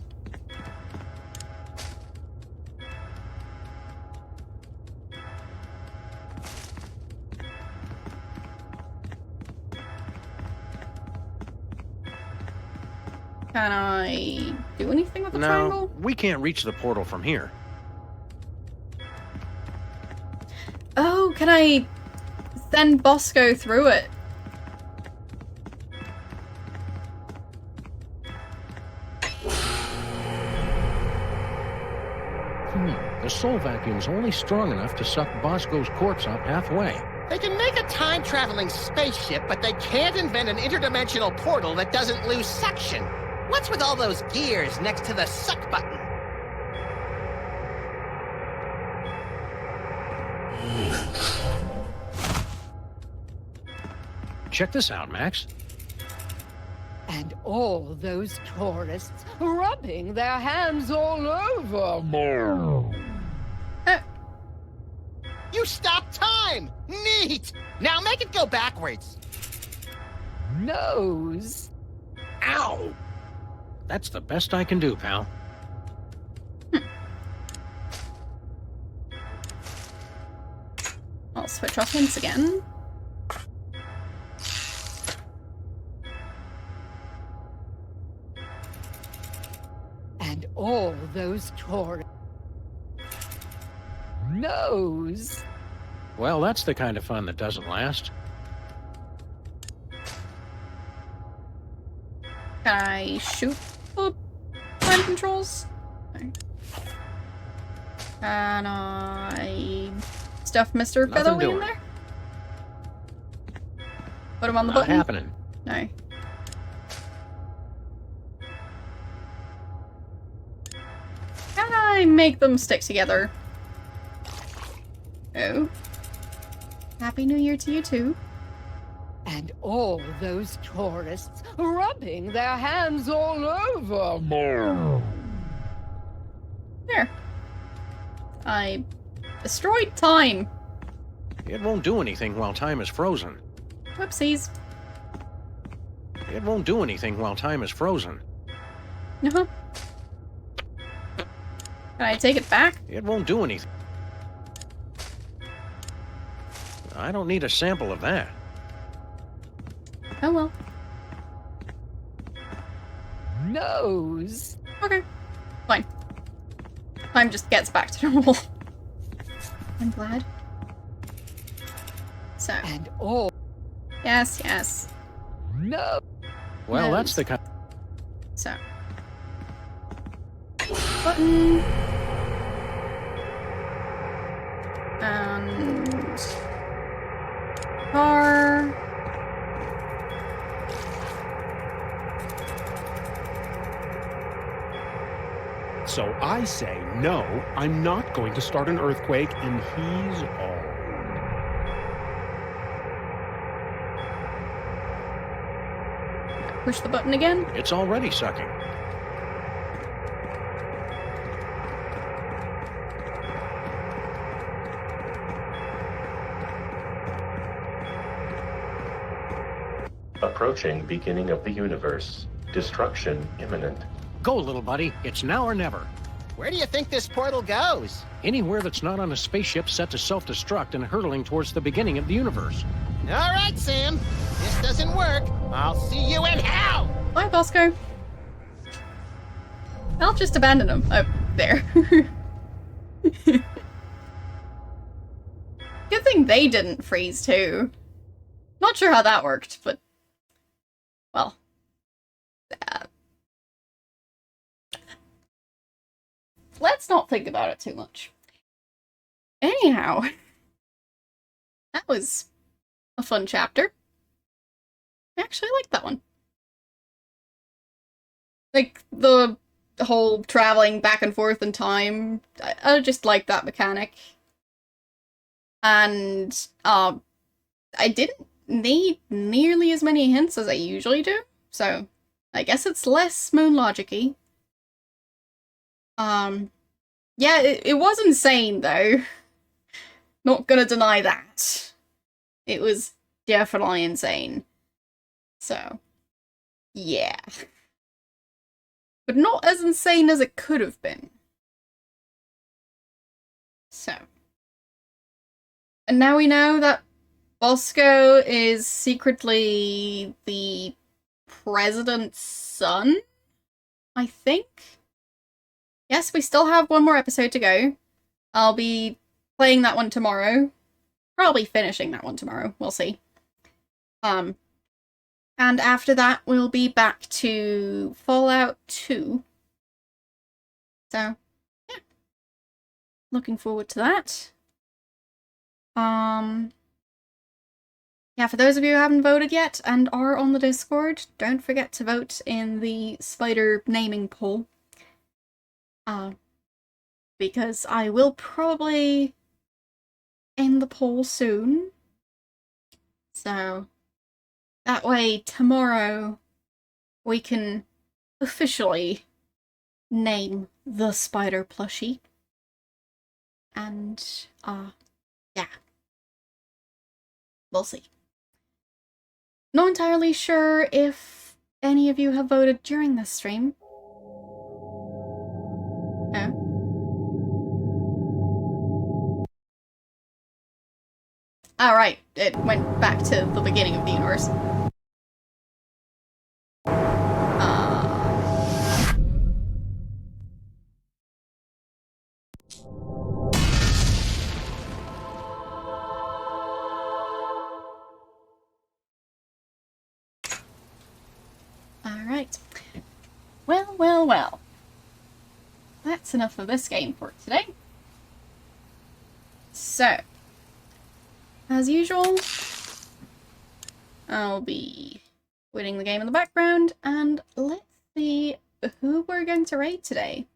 Can I do anything with the triangle? No, we can't reach the portal from here. Oh, can I send Bosco through it? The soul vacuum's only strong enough to suck Bosco's corpse up halfway. They can make a time-traveling spaceship, but they can't invent an interdimensional portal that doesn't lose suction. What's with all those gears next to the suck button? Check this out, Max. And all those tourists rubbing their hands all over. You stopped time! Neat! Now make it go backwards. Nose. Ow! That's the best I can do, pal. I'll switch off hints again. And all those tourists. Nose. Well, that's the kind of fun that doesn't last. Can I shoot the time controls? Okay. Can I stuff Mr. Nothing Featherweight in doing. there? Put him on the Not button? happening. No. Can I make them stick together? Oh. Happy New Year to you too. And all those tourists rubbing their hands all over. There. I destroyed time. It won't do anything while time is frozen. Whoopsies. It won't do anything while time is frozen. Uh-huh. Can I take it back? It won't do anything. I don't need a sample of that. Oh well. Nose. Okay. Fine. Time just gets back to normal. I'm glad. So. And oh. Yes, yes. No. Well, No. that's the kind. So. Button. And. Car. So I say, no, I'm not going to start an earthquake, and he's all. Push the button again. It's already sucking. Approaching beginning of the universe. Destruction imminent. Go, little buddy. It's now or never. Where do you think this portal goes? Anywhere that's not on a spaceship set to self-destruct and hurtling towards the beginning of the universe. All right, Sam. This doesn't work. I'll see you in hell! Bye, Bosco. I'll just abandon him. Oh, there. Good thing they didn't freeze, too. Not sure how that worked, but... Well. Let's not think about it too much. Anyhow. That was a fun chapter. I actually liked that one. Like, the whole traveling back and forth in time, I just like that mechanic. And, I didn't need nearly as many hints as I usually do, so I guess it's less moon logic-y. Yeah, it was insane, though. Not gonna deny that. It was definitely insane. So, yeah. But not as insane as it could have been. So. And now we know that Bosco is secretly the president's son, I think? Yes, we still have one more episode to go. I'll be playing that one tomorrow. Probably finishing that one tomorrow. We'll see. And after that, we'll be back to Fallout 2. So, yeah. Looking forward to that. Yeah, for those of you who haven't voted yet and are on the Discord, don't forget to vote in the spider naming poll. Because I will probably end the poll soon. So, that way tomorrow we can officially name the spider plushie. And, yeah. We'll see. Not entirely sure if any of you have voted during this stream. Oh. Alright, it went back to the beginning of the universe. Alright. Well, well, well. That's enough of this game for today. So, as usual, I'll be winning the game in the background, and let's see who we're going to raid today.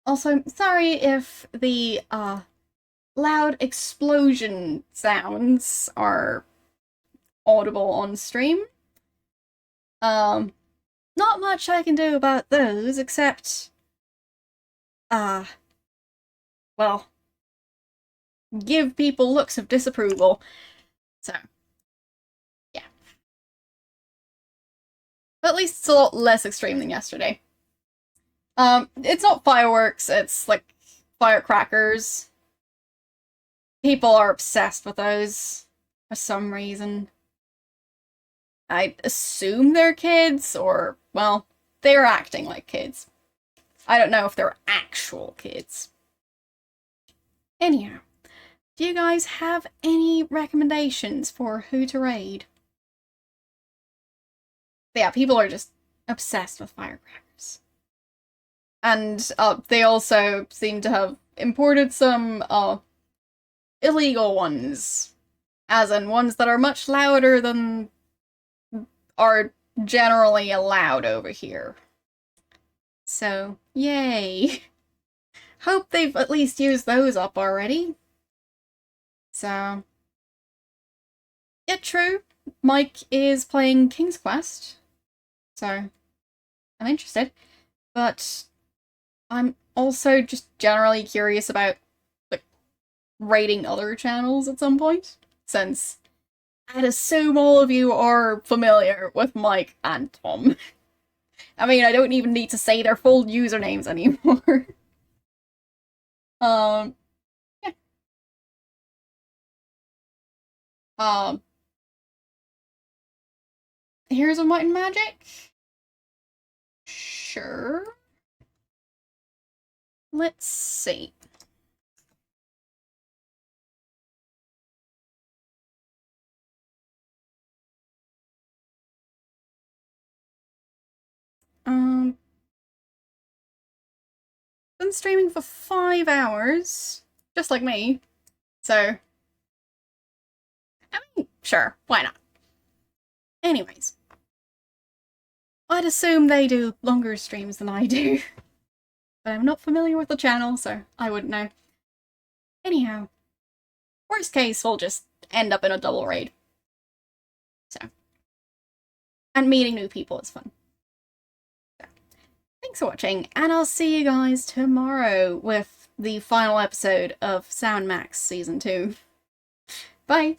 Also, sorry if the loud explosion sounds are audible on stream. Not much I can do about those, except, well, give people looks of disapproval. So, yeah. But at least it's a lot less extreme than yesterday. It's not fireworks, it's like firecrackers. People are obsessed with those for some reason. I assume they're kids, or, well, they're acting like kids. I don't know if they're actual kids. Anyhow, do you guys have any recommendations for who to raid? But yeah, people are just obsessed with firecrackers. And they also seem to have imported some illegal ones. As in ones that are much louder than are generally allowed over here. So, yay! Hope they've at least used those up already. So, yeah, true. Mike is playing King's Quest, so I'm interested. But I'm also just generally curious about, like, raiding other channels at some point, since I'd assume all of you are familiar with Mike and Tom. I mean, I don't even need to say their full usernames anymore. Yeah. Here's a Might and Magic? Sure. Let's see. Been streaming for 5 hours, just like me. So, I mean, sure, why not? Anyways. I'd assume they do longer streams than I do. But I'm not familiar with the channel, so I wouldn't know. Anyhow, worst case, we'll just end up in a double raid. So. And meeting new people is fun. So, thanks for watching, and I'll see you guys tomorrow with the final episode of Sound Max Season 2. Bye!